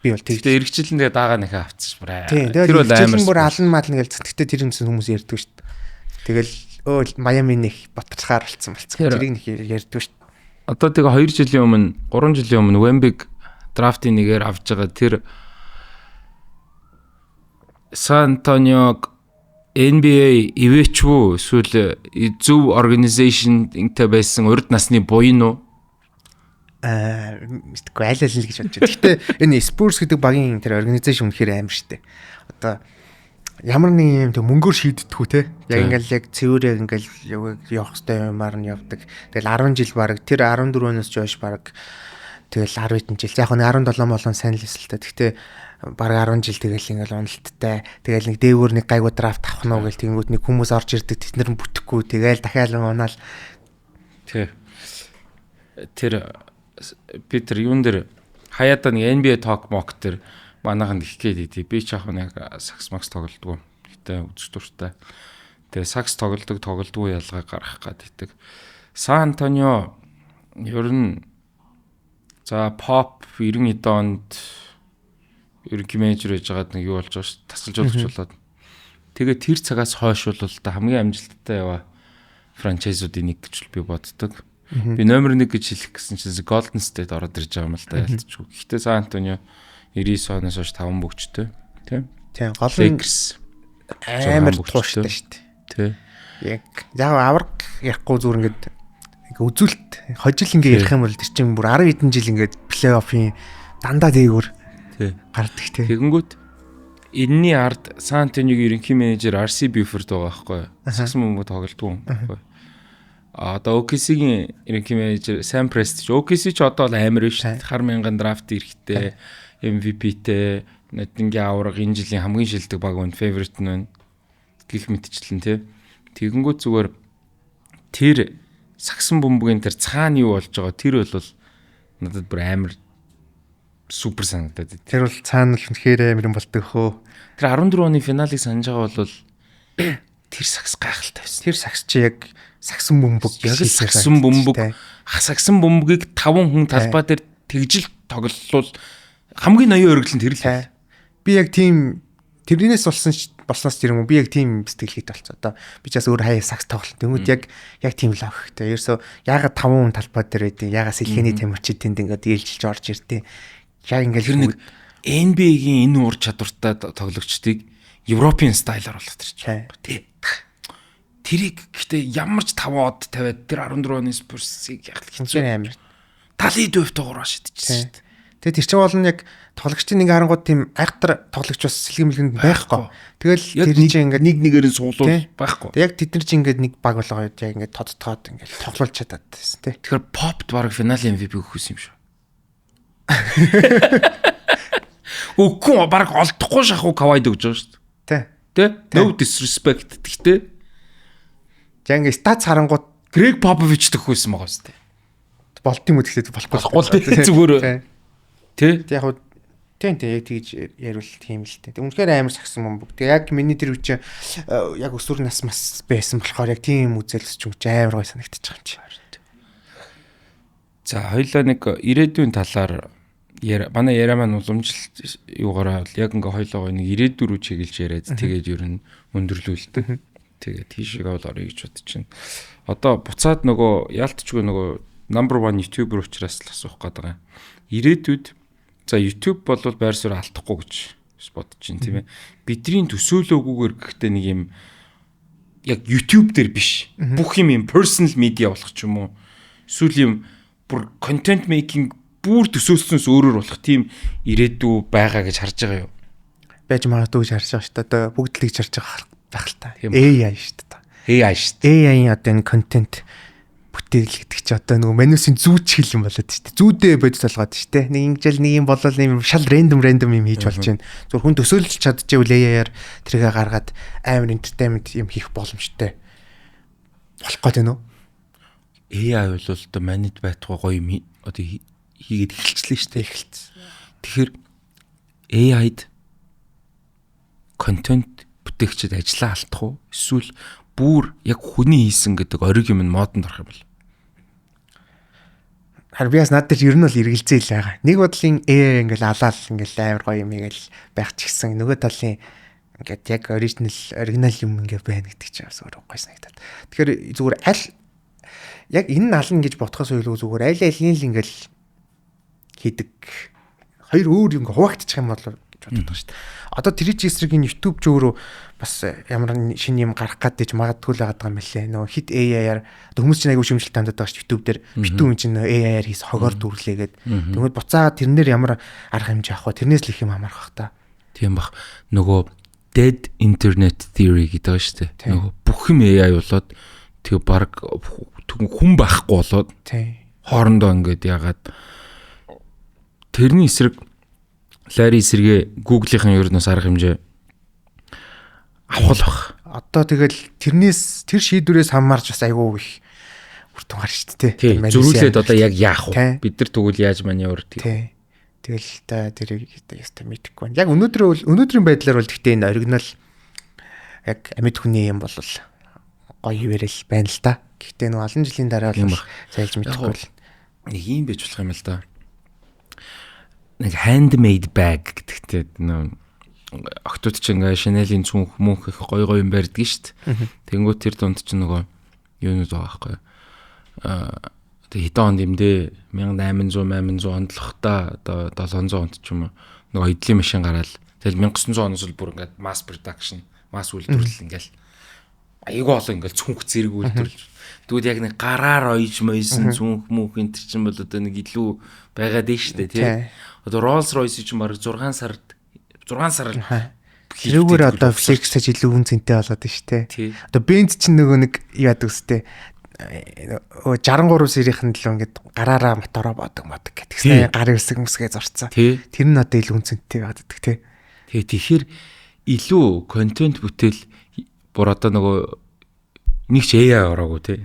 би бол тэгтээ эргэжлэн дээр дагаа нэхэ авцсан бүр. Тэр бол амар бүр алан маална гэлцэн. Тэгтээ тэр юмсэн хүмүүс ярьдаг шүү дээ. Тэгэл Майами нэг баталгаар болцсон. Тэрийг нэг ярьдаг шүү дээ. Одоо тэгээ 2 жилийн өмнө 3 жилийн өмнө Wemby драфтын нэгээр авч байгаа тэр San Antonio NBA ивэчвүү эсвэл зөв organization-тэй байсан урд насны буян уу? Мэдгүй аль аль гэж бодож байна. Гэхдээ энэ Spurs гэдэг багийн тэр organization үнэхээр амар штэ. Одоо ямар нэг юм мөнгөөр шийддэггүй те. Яг ингээл яг цэвэр ингээл явах хэвээр юмар нь явдаг. Тэгэл 10 жил баг тэр 14-өөс жоош баг тэгэл 10 хэдэн жил. Яг нэг 17 болон сайн л эсэлтэй. Гэхдээ баг 10 жил тэгэл ингээл уналттай. Тэгэл нэг дээгүүр нэг гайгүй драфт авах нь гэл тэгэнгүүт нэг хүмүүс орж ирдэг. Тэд нар бүтэхгүй. Тэгэл дахиад унаал. Тэр Питер юун дээр хаяада нэг NBA talk mock төр манайхан их гээд би ч яг нэг сакс макс тоглодгоо. Гэтэ үзэж дуртай. Тэгээ сакс тоглодгүй ялгаа гаргах гэдэг. Сан Антонио ер нь за pop 90 онд ерөнхий менежер байж байгаад нэг юу болж байгаа шүү. Тасгалжуулагч болоод. Тэгээ тэр цагаас хойш бол хамгийн амжилттай яваа франчайзуудын нэг гэж би боддог. Би номер 1 гэж хэлэх гэсэн чинь Golden State ороод ирж байгаа юм л да ялцчихгүй. Гэхдээ Сан Антонио 99 оноос хойш 5 бөгчтэй. Тийм. Тийм. Гол нь амар тууштай шүү дээ. Тийм. Яг авраг ярихгүй зүгээр ингээд үзүүлэлт хожил ингээд ярих юм бол тэр чинь бүр 10 хэдэн жил ингээд плей-оффын дандаа дээгүүр гардаг тийм. Тэгэнгүүт энэний ард Сан Антониогийн ерөнхий менежер RC Buford байгаа байхгүй юу? Сакс мөнгө тоглодгүй байхгүй юу? Одоо OKC-гийн ерөнхий менежер Sam Presti. OKC ч одоо л амар шүү дээ. Хар мянган драфт ирэхтэй, MVP-тэй, нэгдингийн авраг энэ жилийн хамгийн шилдэг баг үн favorite нь гих мэтчлэн тий. Тэгэнгүүт зүгээр тэр саксан бөмбөгийн тэр цаана юу болж байгаа тэр бол надад бүр амар супер санагдаад. Тэр бол цаана л үнэхээр амар юм болдог хөө. Тэр 14 оны финалыг санаж байгаа бол тэр сакс гайхалтай байсан. Тэр сакс чи яг саксан бөмбөг яг саксан бөмбөг саксан бөмбөгийг 5 хүн талбай дээр тэгжил тоглолол хамгийн ноён өргөлн тэр л. Би яг тийм тэрнээс болсноос тэр юм би яг тийм сэтгэл хийд болцоо. Одоо би ч бас өөр хаяа сакс тоглолт. Тэнгүүд яг тийм л авах хэрэгтэй. Ерөөсөө ягаад 5 хүн талбай дээр байдیں۔ Ягаад сэлхэний тамирчид тэнд ингээд ээлжилж орж ирдیں۔ Яг ингээд тэр нэг NBA-гийн энэ ур чадвартай тоглогчдыг Европын стайлаар болгох тэр чинь. Тий. Тэрийг гэхдээ ямар ч 5 од тавиад тэр 14 оны Spurs-ыг яг хэцүү амар. 70% төгрөө шидчихсэн шүү дээ. Тэгээ тэр чинь бол яг тоглогчдын нэг харангууд тийм айхтар тоглогч бас сэлгэмлэгэнд байхгүй. Тэгэл тэр чинь ингээд нэг нэгээр нь суулуул байхгүй. Яг тэд нар чинь ингээд нэг баг болгоо яг ингээд тодтоод ингээд тоглуулж чадаад байсан тий. Тэгэхээр Popд баг финалийн MVP өгөхсэн юм шүү. Үгүй баг олдохгүй шахуу Kawhi-д өгж байгаа шүү дээ. Тэ? No disrespect гэхдээ яг ингээд стац харангууд Greg Popovich төгөхүйсэн байгаа шүү дээ. Болт юм уу тэгэхээр болохгүй зүгээр. Тэ? Яг хуу тийм яг тэгж ярил тийм л дээ. Үнэхээр амар сагсан бөмбөг. Тэгээ яг миний тэр үчи яг өсвөр нас мас байсан болохоор яг тийм үзэлс ч амар гой санагдчих юм чи. За хоёлаа нэг ирээдүйн талаар манай яриа маань уламжлалт юугаараа яг ингээ хоёлоо нэг ирээдүй рүү чиглэж яриад тэгээд ер нь өндөрлүүлдэг. Тэгээд тийшээгээ бол орё гэж бодож байна. Одоо буцаад нөгөө яалтчгүй нөгөө number 1 YouTuber учраас л асуух гээд байгаа. Ирээдүйд за YouTube бол байр суурь алдахгүй гэж бодож байна тийм ээ. Бидний төсөөлөөгүйгээр гэхдээ нэг юм яг YouTube дээр биш. Бүх юм personal media болох ч юм уу. Эсвэл юм бүр content making бүр төсөөлснөөс өөрөөр болох тийм ирээдүй байгаа гэж харж байгаа юу? Байж магадгүй гэж харж байгаа шүү дээ. Одоо бүгд л гэж харж байгаа байх л та. AI шүү дээ. AI шүү дээ. AI-ийн одоо энэ контент бүтээл гэдэг чи одоо нөгөө манусын зүүч хэл юм болоод шүү дээ. Зүүдээ бодис толгоод шүү дээ. Нэг ингээл нэг юм болол юм шал рандом юм хийж болж байна. Зүгээр хүн төсөөлж чадчихвэл AI-аар тэргээ гаргаад амар entertainment юм хийх боломжтой. Болох гэдэг нь үү? AI бол одоо манайд байтугай гоё юм одоо хийгээд эхэлчихлээ шүү дээ. Эхэлсэн. Тэгэхээр AI-д контент бүтээгчид ажиллаа алдах уу? Эсвэл бүр яг хүний хийсэн гэдэг ориг юм нь модонд орох юм бол. Харбиас над дээр ер нь бол эргэлзээ л байгаа. Нэг бодлын AI ингээл алаал ингээл амар гоё юм ингээл байх ч гэсэн нөгөө талын ингээд яг оригинал юм ингээ байна гэдэг чинь бас өөр гоё санагдаад. Тэгэхээр зүгээр аль яг энэ нь ална гэж бодхоос илүү зүгээр аль-алийн л ингээл хийдэг. Хоёр өөр ингээ хуваагдчих юм бол гэж боддог шүү дээ. Одоо тэр эсрэгийн YouTube ч өөрөө бас ямар шинэ юм гарах гэдэг магадгүй л байгаа юм лээ. Нөгөө хит AI-аар одоо хүмүүс чинь аягүй шимжилт тандаад байгаа шүү YouTube дээр битүү юм чинь AI-аар хийс хогоор дүрлээгээд тэгвэл буцаад тэрнэр ямар арга хэмжээ авах вэ? Тэрнээс л их юм амарх бах та. Тийм бах. Нөгөө dead internet theory гэдэг байгаа шүү дээ. Нөгөө бүх юм AI болоод тэг баг хүн байхгүй болоод хоорондоо ингээд ягаад тэрний эсрэг Larry эсрэгээ Google-ийн ерөнөөс арга хэмжээ авах. Одоо тэгэл тэрнээс тэр шийдвэрээс хамаарч бас айгүй их үр дүн гарч шүү дээ. Зөрүүлээд одоо яг яах вэ? Бид нар тэгвэл яаж маний өөр тийм. Тэгэл та тэрийг яста мэдэхгүй байна. Яг өнөөдрийн байдлаар бол гэхдээ энэ оригинал яг амьд хүний юм бол гоё хിവэрэл байна л да. Гэхдээ нэг олон жилийн дараа бол сайлж мэдэхгүй бол нэг юм байж болох юм л да. Нэг handmade bag гэдэгтэй нөө октод ч ингээ Chanel-ийн цүнх мөнх их гоё гоё юм барьдаг шүү дээ. Тэнгүүт тэр дунд ч нөгөө юунууд байгаа байхгүй. Тэг хэдэн онд юм дээ 1800 онд л хта одоо 700 онд ч юм уу нөгөө эдлийн машин гараад тэгэл 1900 оноос л бүр ингээд mass production масс үйлдвэрлэл ингээл айгүй олон ингээл цүнх зэрэг үйлдвэрлэж. Тэгвэл яг нэг гараар ойж моёсон цүнх мөнх энэ чинь бол одоо нэг илүү байгаад дээ шүү дээ тий. Одоо Rolls Royce чинь баг 6 сар тэрүүгээр одоо flex гэж илүү үн цэнтэй болоод байна шүү дээ. Одоо Benz чинь нөгөө нэг яадаг үстэй 63 сэрийнхэн л ингээд гараараа мотороо бодог гэдгсэн гарын хэсэг мэсгээ зурцсан. Тэр нь одоо илүү үн цэнтэй байгаад байдаг тий. Тэгэхээр илүү контент бүтээл бүр одоо нөгөө нэг ч AI ороогүй тий.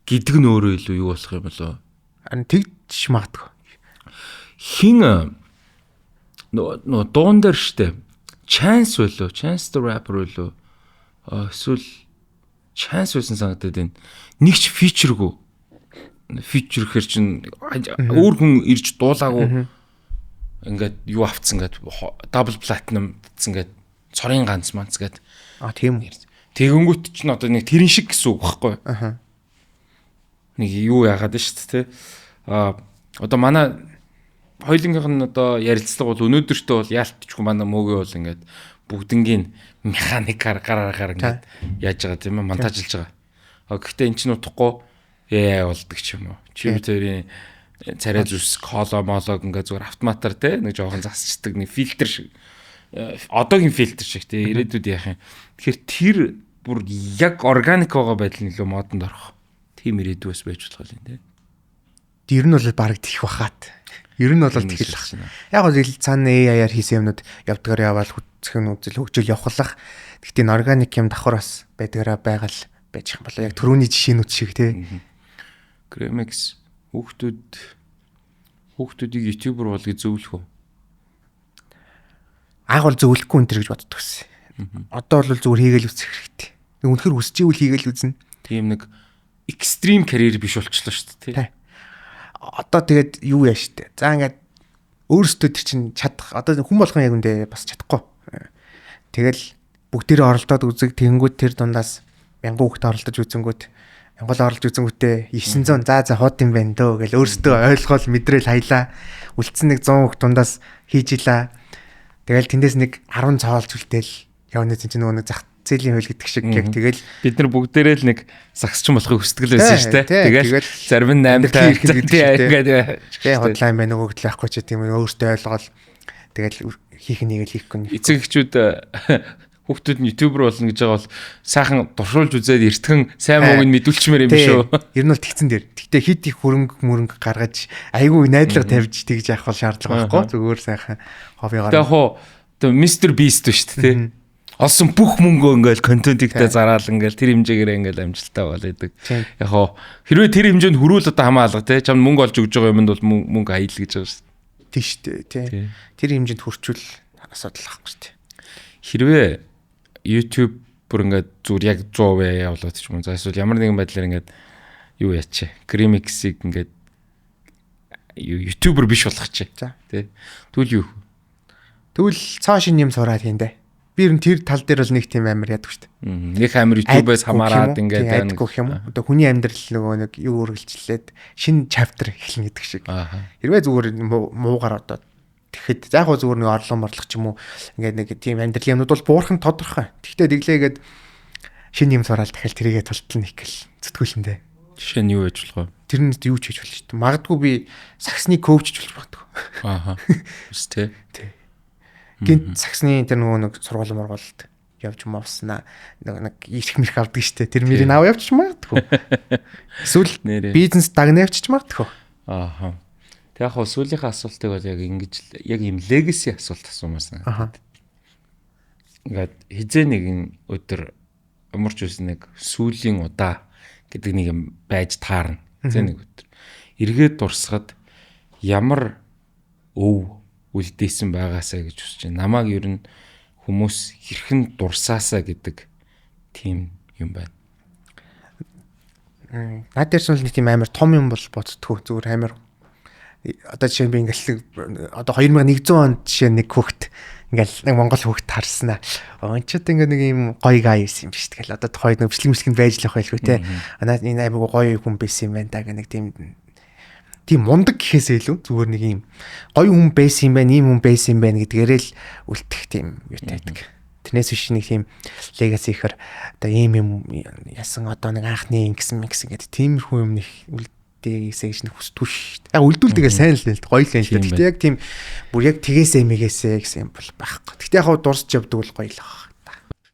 Гэдэг нь өөрөө илүү юу болох юм болоо. Тэгж магадгүй. Хин нөө дуун дээр штэ. Chance болоо, Chance the Rapper болоо. Эсвэл Chance байсан санагдаад байна. Нэг ч фичергүй. Фичер хэр чин өөр хүн ирж дуулаагүй. Ингээд юу авцсан гээд double platinum гэсэн гээд цорын ганц манц гээд тийм үү. Тэгэнгүүт ч н одоо нэг тэрэн шиг гэсэн үг байхгүй. Нэг юу яагаад нь шүү дээ. Одоо манай хоёулынх нь одоо ярилцлага бол өнөөдөртөө бол яалтчгүй манай мөөгөө бол ингээд бүгднгийн механикаар гараараар ингээд яаж байгаа тийм ээ монтажлж байгаа. Гэхдээ эн чинь утгагүй AI болдог ч юм уу. Чимтерийн царай зүс коло молог ингээд зүгээр автоматар те нэг жоохон засчдаг нэг фильтр шиг одоогийн фильтр шиг те ирээдүйд яах юм. Тэгэхээр тэр бүр яг органик байгаа байдал нь илүү модонд орох. Тийм ирээдүйс байж болох юм те. Тэр нь бол бараг тийх бахаад. Ер нь бол тэгэл ах. Яг бол цаана AI-аар хийсэн юмнууд явдгаар яваал хүчрэх үзэл хөгжөөл явахлах. Гэхдээ н органик юм давхар бас байдгаараа байгаал байж их юм болоо. Яг түрүүний жишээнүүд шиг те. Gramix хүүхдүүдийг ютубер болгож зөвлөх үү? Ааг бол зөвлөхгүй энэ төр гэж боддог гэсэн. Одоо бол зүгээр хийгээл үзэх хэрэгтэй. Үнэхээр хүсэж ивэл хийгээл үзнэ. Тийм нэг экстрим карьер биш болчихлоо шүү дээ. Одоо тэгээд юу яа штэ. За ингээд өөрсдөө тэр чинь чадах. Одоо хүн болгон яг үндэ бас чадахгүй. Тэгэл бүгдээрээ оролдоод үзэг тэгэнгүүт тэр дундаас 1000 хүүхэд оролдож үзэнгүүт 1000 оролж үзэнгүүтээ 900 за хот юм байна дөө гэл өөрсдөө ойлгоол мэдрээл хаялаа. Үлдсэн нэг 100 хүүхэд дундаас хийж илаа. Тэгэл тэндээс нэг 10 цаолж үлдээл явна чинь нөгөө нэг зах зээлийн хууль гэдэг шиг яг тэгэл бид нар бүгдээрээ л нэг сагсчин болохыг хүсдэг л байсан шүү дээ. Тэгэл зарим нь 8 та ингээд хотлайн байна нөгөө хөдөл байхгүй ч тийм өөртөө ойлгоол тэгэл хийх нэгээл хийхгүй. Эцэг эхчүүд хүүхдүүд нь ютубер болно гэж байгаа бол сайхан дуршуулж үзээд эртхэн сайн мууг нь мэдүүлчмээр юм шүү. Ер нь бол тэгцэн дээр. Гэтэ хит их хөрөнгө гаргаж айгүй найдлага тавьж тэгж явах бол шаардлага байхгүй. Зүгээр сайхан хоббигаар. Тэгээ яг Mr Beast шүү дээ. Олсон бүх мөнгөө ингээл контентигтэй зараал ингээл тэр хэмжээгээр ингээл амжилттай болоод. Яг хэрвээ тэр хэмжээнд хүрүүл одоо хамаалга те чам мөнгө олж өгж байгаа юмд бол мөнгө аял гэж байгаа шүү. Тийм шүү дээ. Тэр хэмжээнд хүрчүүл асуудал байхгүй шүү дээ. Хэрвээ YouTube бүр ингээд зүгээр яг 100% явуулаад ч юм уу. За эсвэл ямар нэгэн байдлаар ингээд юу яач. Gramix-ийг ингээд YouTuber биш болгочих. За тий. Тэгвэл юу? Тэгвэл цааш юм сураад хийндэ. Би ер нь тэр тал дээр бол нэг тийм амар яадаг шүү дээ. Нэг амар YouTube-ээс хамаарад ингээд байдаг юм. Одоо хүний амьдрал нөгөө нэг юу үргэлжлээд шинэ chapter эхлэн гэдэг шиг. Хэрвээ зүгээр муугаар одоо тэгэхэд яг гоо зүгээр нэг орлон морлох ч юм уу ингээд нэг тийм амьдрал юмнууд бол буурхан тодорхой. Тэгтээ дэглээгээд шинэ юм сураал дахиад тэрийгээ тултал нэгэл зүтгүүлэндээ. Жишээ нь юу гэж болох вэ? Тэр нь юу ч хийж болж шүү дээ. Магадгүй би саксны коуч болж магадгүй. Үс тээ. Гинт саксны тэр нөгөө нэг сургууль моргуулд явж мовснаа нэг ирэх мэрх авдаг шүү дээ. Тэр мөрийг аваа явчих магадгүй. Эсвэл бизнес дагна явчих магадгүй. Тэг яг сүүлийнхээ асуултыг бол яг ингэж яг юм legacy асуулт асуумаас надад. Ингээд хизээ нэгэн өдөр өмөрч үсэн нэг сүүлийн удаа гэдэг нэг юм байж таарна. Хизээ нэг өдөр. Эргээд дурсахад ямар өв үлдээсэн байгаасаа гэж хүсэж байна. Намайг ер нь хүмүүс хэрхэн дурсаасаа гэдэг тийм юм байна. Наад дээр нэг тийм амар том юм бол боддгоо зүгээр амар одоо жишээ нь би ингээл одоо 2100 онд жишээ нэг хүүхэд ингээл нэг Монгол хүүхэд харснаа. Ончод ингээ нэг юм гоё гай байсан юм биш тэгэл одоо тухайд нэг бичлэг байж л байх байлгүй те. Анаа энэ аймаг гоё хүн байсан юм байна та гэх нэг тийм мундаг гэхээсээ илүү зүгээр нэг юм гоё хүн байсан юм байна, ийм хүн байсан юм байна гэдгээрээ л үлдэх тийм юутай байдаг. Тэрнээс биш нэг тийм legacy ихэр одоо ийм юм ясан одоо нэг анхны ингэсэн гэдэг тиймэрхүү юм нэг үлдээгээсэй гэж нэг хүсдэггүй шүү дээ. Яг үлдүүлдэгээ сайн л дээ, гоё л юм л дээ. Гэтэ яг тийм бүр яг тгээсэй мэгээсэй гэсэн юм бол байхгүй. Гэтэ яг хаа дурсч явдаг бол гоё л байна.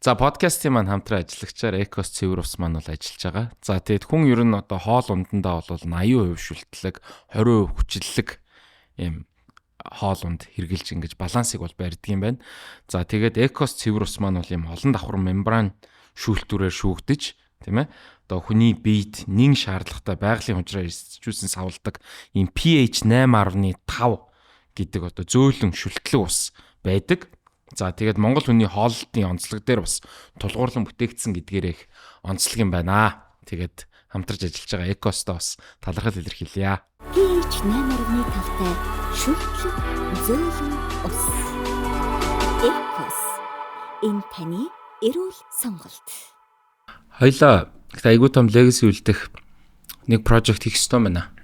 За подкастын маань хамтран ажиллагчаар Экос цэвэр ус маань бол ажиллаж байгаа. За тэгэд хүн ер нь одоо хоол ундандаа бол 80% шүлтлэг, 20% хүчлэлэг ийм хоол унд хэрглэж ингэж балансыг бол барьдаг юм байна. За тэгээд Экос цэвэр ус маань бол ийм олон давхар мембран шүүлтүүрээр шүүгдэж, тийм ээ. Одоо хүний биед нэн шаардлагатай байгалийн хунчраар эсчүүлсэн савладаг ийм pH 8.5 гэдэг одоо зөөлөн шүлтлэг ус байдаг. За тэгээд Монгол хүний хооллолтын онцлог дээр бас тулгуурлан бүтээгдсэн гэдгээр их онцлог юм байна. Тэгээд хамтарч ажиллаж байгаа Экостой бас талархал илэрхийлье. pH 8.5-тай шүлтлэг зөөлөн ус. Экос. Энэ таны эрүүл сонголт. Хоёлаа айгуу том legacy үлдэх нэг project хийх ёстой байна.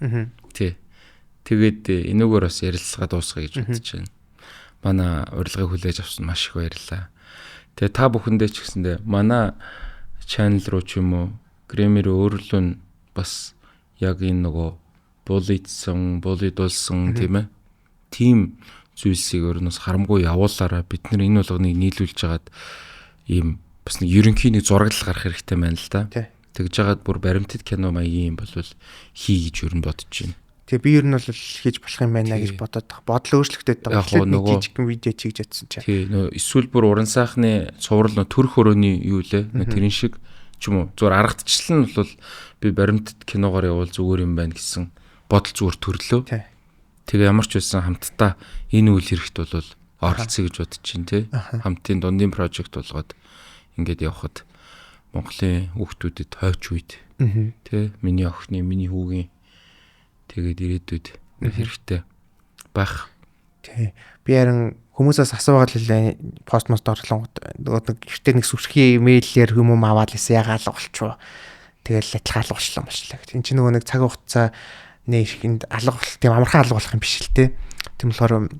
Тий. Тэгээд энүүгээр бас ярилцлага дуусгая гэж бодож байна. Манай урилгыг хүлээж авсан маш их баярлалаа. Тэгээ та бүхэндээ ч гэсэндээ манай channel руу ч юм уу Grammy руу өөрлөө нь бас яг энэ нөгөө булидулсан тийм ээ. Тим зүйлсийг өөрнөөс харамгүй явуулаараа бид нар энэ болгоныг нийлүүлж хагаад ийм бас нэг ерөнхий нэг зураг л гарах хэрэгтэй байна л да. Тэгж жагаад бүр баримтат кино маягийн юм бол хий гэж ер нь бодож байна. Тэгээ би ер нь бол хийж болох юм байна гэж бодоод бодол өөрчлөгдөд байгаа. Тэгэхээр нэг жижигхэн видео хийж чадсан чинь. Тий, нөө эсвэл бүр уран сайхны цуврал нөө төрх өрөөний юу лээ. Тэрэн шиг ч юм уу зүгээр аргадчлал нь бол би баримтат киногоор явуул зүгээр юм байна гэсэн бодол зүгээр төрлөө. Тэгээ ямар ч байсан хамтдаа энэ үйл хэрэгт бол оролцъё гэж бодож чинь тий. Хамтын дундын прожект болгоод ингээд явхад Монголын хүүхдүүдэд хойч үед тий миний охины, миний хүүгийн тэгээд ирээдүйд хэрэгтэй байх. Тий. Би харин хүмүүсээс асуугаад л постмост орлонгод нөгөө гэртээ нэг сүрхий мэйлээр хүмүүм аваад лээсээ ягаал болчихоо. Тэгэл адилхан алга болчлаа болчлаа. Энд чинь нөгөө нэг цаг хугацаа нэхэнд алга бол тийм амархан алга болох юм биш л те. Тийм болохоор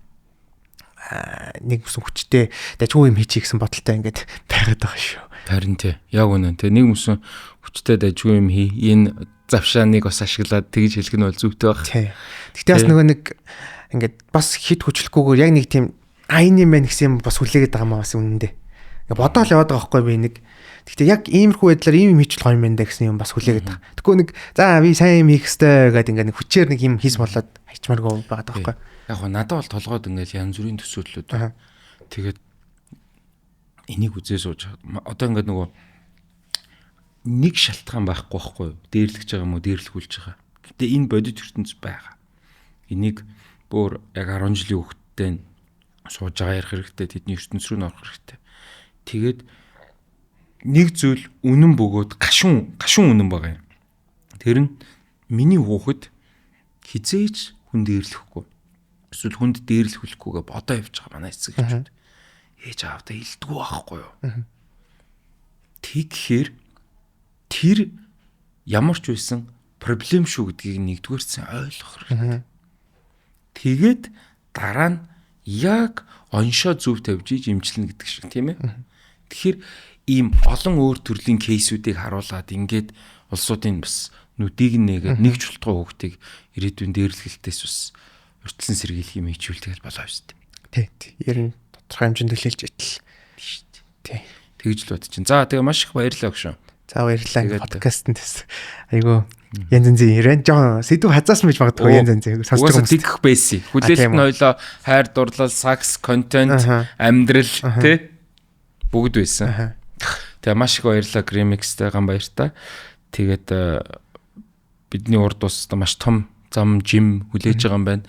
нэг бүсэн хүчтэй дажгүй юм хийчих гэсэн бодолтой ингээд байгаад байгаа шүү. Харин тий. Яг үнэн. Тэг нэг бүсэн хүчтэй дажгүй юм хий. Энэ завшааныг бас ашиглаад тэгж хэлэх нь бол зүйтэй байх. Тий. Гэхдээ бас нөгөө нэг ингээд бас хит хүчлэхгүйгээр яг нэг тийм айн юм байна гэсэн юм бас хүлээгээд байгаа маа бас үнэндээ. Ингээд бодоол яваад байгаа байхгүй би нэг. Гэхдээ яг иймэрхүү байдлаар ийм юм хийчих юм байна да гэсэн юм бас хүлээгээд байгаа. Тэгэхгүй нэг за би сайн юм хийх ёстой гэдэг ингээд нэг хүчээр нэг юм хийс болоод хайчмааргүй байгаа байхгүй. Яг гоо надад бол толгойд ингээд янз бүрийн төсөөллүүд. Тэгээд энийг үзээ сууж одоо ингээд нөгөө нэг шалтгаан байхгүй байхгүй юу? Дээрлэж байгаа юм уу, дээрлэхүүлж байгаа. Гэтэ энэ бодит ертөнц байгаа. Энийг бүр яг 10 жилийн хүүхдтэй сууж байгаа ярих хэрэгтэй, тэдний ертөнц рүү орох хэрэгтэй. Тэгээд нэг зүйл үнэн бөгөөд гашуун үнэн байгаа юм. Тэр нь миний хүүхэд хизээж хүн дээрлэхгүй. Эсвэл хүнд дээрлэхүүлэхгүйгээ бодоо явж байгаа манай эцэг эхчүүд. Ээж аавдаа илдэггүй байхгүй юу? Тэгэхээр тэр ямар ч байсан проблем шүү гэдгийг нэгдүгээр цэн ойлгох хэрэгтэй. Тэгээд дараа нь яг оншоо зөв тавьж имжлэнэ гэдэг шиг тийм ээ. Тэгэхээр ийм олон өөр төрлийн кейсүүдийг харуулад ингээд улсуудын бас нүдийг нэгээд нэг чултгай хүүхдийг ирээдүйн дээрлэхэлтээс бас урьдчилан сэргийлэх юм хийчихвэл тэгэл болоо шүү дээ. Тий. Ер нь тодорхой хэмжээнд төлөөлж идэл шүү дээ. Тий. Тэгж л бод чинь. За тэгээ маш их баярлалаа өгшөө. За баярлалаа. Подкастт тест. Айгу янз янзын ирэн жоо сэдв хазаасан байж магадгүй янз янзын сонсож байгаа хүмүүс тэгэх байсан. Хүлээлт нь хоёлоо хайр дурлал, сакс, контент, амьдрал тий бүгд байсан. Тэгээ маш их баярлалаа Grammy-тэй Ганбаяртай. Тэгээд бидний урд ус маш том зам жим хүлээж байгаа юм байна.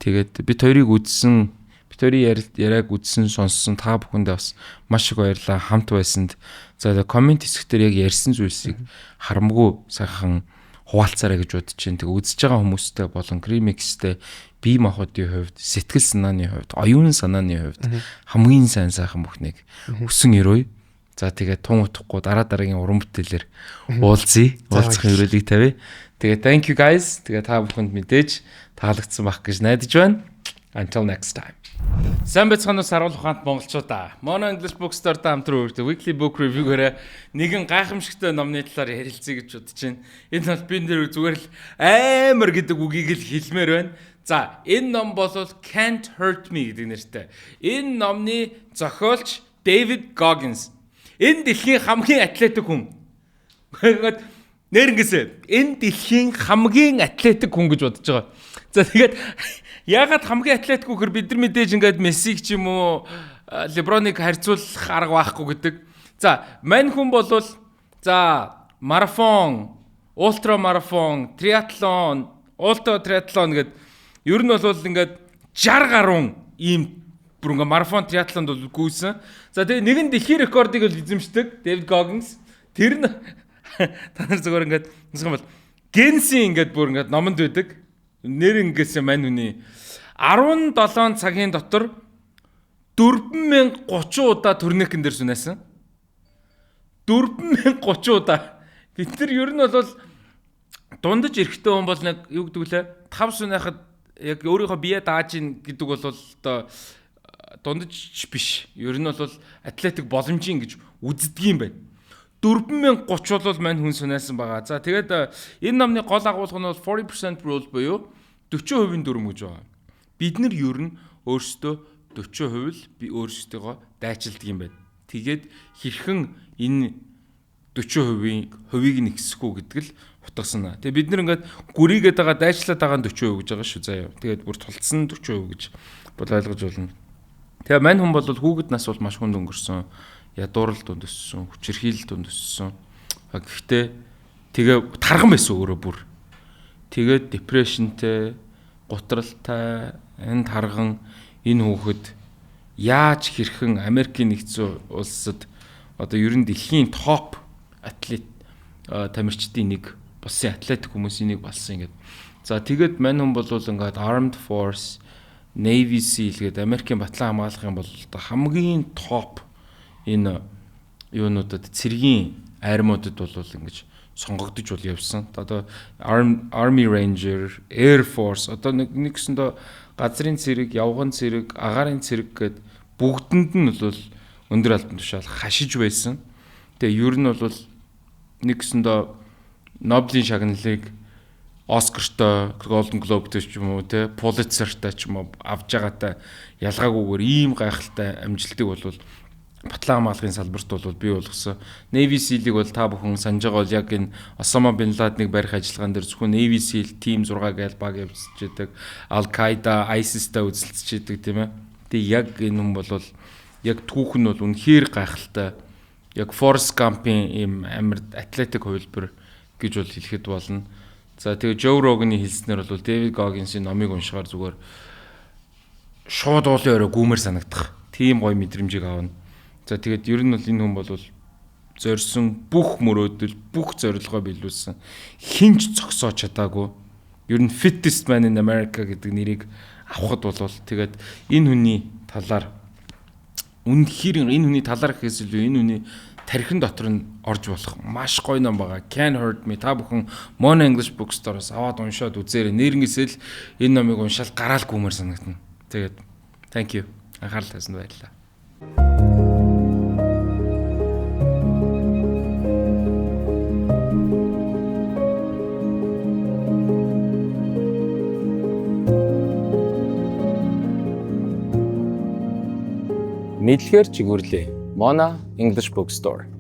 Тэгээд бид хоёрыг үзсэн, бид хоёрын яриаг үзсэн, сонссон та бүхэндээ бас маш их баярлалаа. Хамт байсанд. За комент хэсгээр яг ярьсан зүйлсийг харамгүй сайхан хуваалцаарай гэж бодож байна. Тэг үзэж байгаа хүмүүстэй болон Grimix-тэй бие махбодын хувьд, сэтгэл санааны хувьд, оюун санааны хувьд хамгийн сайн сайхан бүхнийг өсөн өрөөе. За тэгээд тун утахгүй дараагийн уран бүтээлээр уулзъя. Уулзах өрөөлийг тавья. Тэгээд thank you guys. Тэгээд та бүхэнд мэдээж таалагдсан байх гэж найдаж байна. Until next time. Сайн байцгаана уу саруул ухаант монголчуудаа. Mono English Bookstore-тай хамтран үргэлж weekly book review-гээрээ нэгэн гайхамшигтай номны талаар ярилцъя гэж бодож байна. Энэ бол би нэр зүгээр л амар гэдэг үгийг л хэлмээр байна. За, энэ ном бол Can't Hurt Me гэдэг нэртэй. Энэ номны зохиолч David Goggins. Энэ дэлхийн хамгийн атлетик хүн. Гэхдээ нэрнгэсэ энэ дэлхийн хамгийн атлетик хүн гэж бодож байгаа. За тэгээд яагаад хамгийн атлетик гэхээр бид нар мэдээж ингээд Мессиг ч юм уу Леброныг харьцуулах арга байхгүй гэдэг. За, мань хүн бол за марафон, ультра марафон, триатлон, ультра триатлон гэдэг ер нь бол ингээд 60 гаруй ийм бүр ингээд марафон триатлонд бол гүйсэн. За тэгээ нэгэн дэлхийн рекордыг бол эзэмшдэг David Goggins. Тэр нь та нар зөвөр ингээд нэг юм бол Генсийн ингээд бүр ингээд номонд байдаг. Нэр ингээс мань хүний 17 цагийн дотор 4030 удаа турникэн дээр сүнэсэн. 4030 удаа. Бид нар ер нь бол дундаж эрэхтэй хүн бол нэг юу гэдэг лээ 5 сүнэхад яг өөрийнхөө бие дааж ин гэдэг бол одоо дундаж биш. Ер нь бол атлетик боломжийн гэж үздэг юм байна. 4030 бол мань хүн сүнэсэн байгаа. За тэгээд энэ номны гол агуулга нь бол 40% rule буюу 40% дүрм гэж байгаа. Бид нар ер нь өөрсдөө 40% л би өөрсдөө дайчилдаг юм байна. Тэгээд хэрхэн энэ 40%-ийг нэгсэхгүй гэдэг л утгасан. Тэгээ бид нар ингээд гүрийгээд байгаа дайчлаад байгаа 40% гэж байгаа шүү заяа. Тэгээд бүр тулцсан 40% гэж бол ойлгож болно. Тэгээ мань хүн бол хүүхэд нас бол маш хүнд өнгөрсөн. Ядуурл дунд өссөн, хүчирхийлэл дунд өссөн. Гэхдээ тэгээ тархан байсан өөрөө бүр. Тэгээд депрешнтэй, гутралтай, энэ тархан энэ хүүхэд яаж хэрхэн Америкийн нэгдсэн улсад одоо ер нь дэлхийн топ атлет тамирчдын нэг болсон атлетик хүмүүсийн нэг болсон ингээд. За тэгээд мань хүн бол ингээд Armed Force, Navy SEAL гэдэг Америкийн батлан хамгаалахын бол хамгийн топ энэ юунуудад цэргийн армиудад бол ингэж сонгогдож бол явсан. Одоо Army Ranger, Air Force одоо нэгсэндээ газрын цэрэг, явган цэрэг, агаарын цэрэг гэд бүгдэнд нь бол өндөр албан тушаал хашиж байсан. Тэгээ ер нь бол нэгсэндээ Нобелийн шагналыг Оскартай, Golden Globe-тэй ч юм уу те, Pulitzer-тай ч юм уу авж байгаатай ялгаагүйгээр ийм гайхалтай амжилтыг бол батлан хамгаалахын салбарт бол бий болгосон. Navy SEAL-ийг бол та бүхэн санаж байгаа бол яг энэ Осама бин Ладеныг барих ажиллагаан дээр зөвхөн Navy SEAL Team 6 гэж баг явуулчихдаг. Al-Qaeda, ISIS-тай үзэлцчихдэг тийм ээ. Тэгээ яг энэ хүн бол яг түүх нь бол үнэхээр гайхалтай. Яг Forrest Gump-ийн ийм амар атлетик хувилбар гэж бол хэлэхэд болно. За тэгээ Joe Rogan-ы хэлснээр бол David Goggins-ийн номыг уншихаар зүгээр шууд уулын өрөө гүүмэр санагдах. Тийм гоё мэдрэмжийг авна. За тэгээд ер нь бол энэ хүн бол зорьсон бүх мөрөөдөл, бүх зорилгоо биелүүлсэн. Хинч зогсоож чадаагүй. Ер нь fittest man in America гэдэг нэрийг авахд бол тэгээд энэ хүний талаар үнэхээр энэ хүний талаар гэхээс илүү энэ хүний тархин дотор нь орж болох маш гоё ном байгаа. Can't Hurt Me та бүхэн Mono English Bookstore-оос аваад уншаад үзээрэй. Нэрнгээсэл энэ номыг уншаал гараал гүмэр санагдана. Тэгээд thank you. Анхаарал тавьсанд баярлалаа. Мэдлэгээр чигүүрлээ. Mono English Bookstore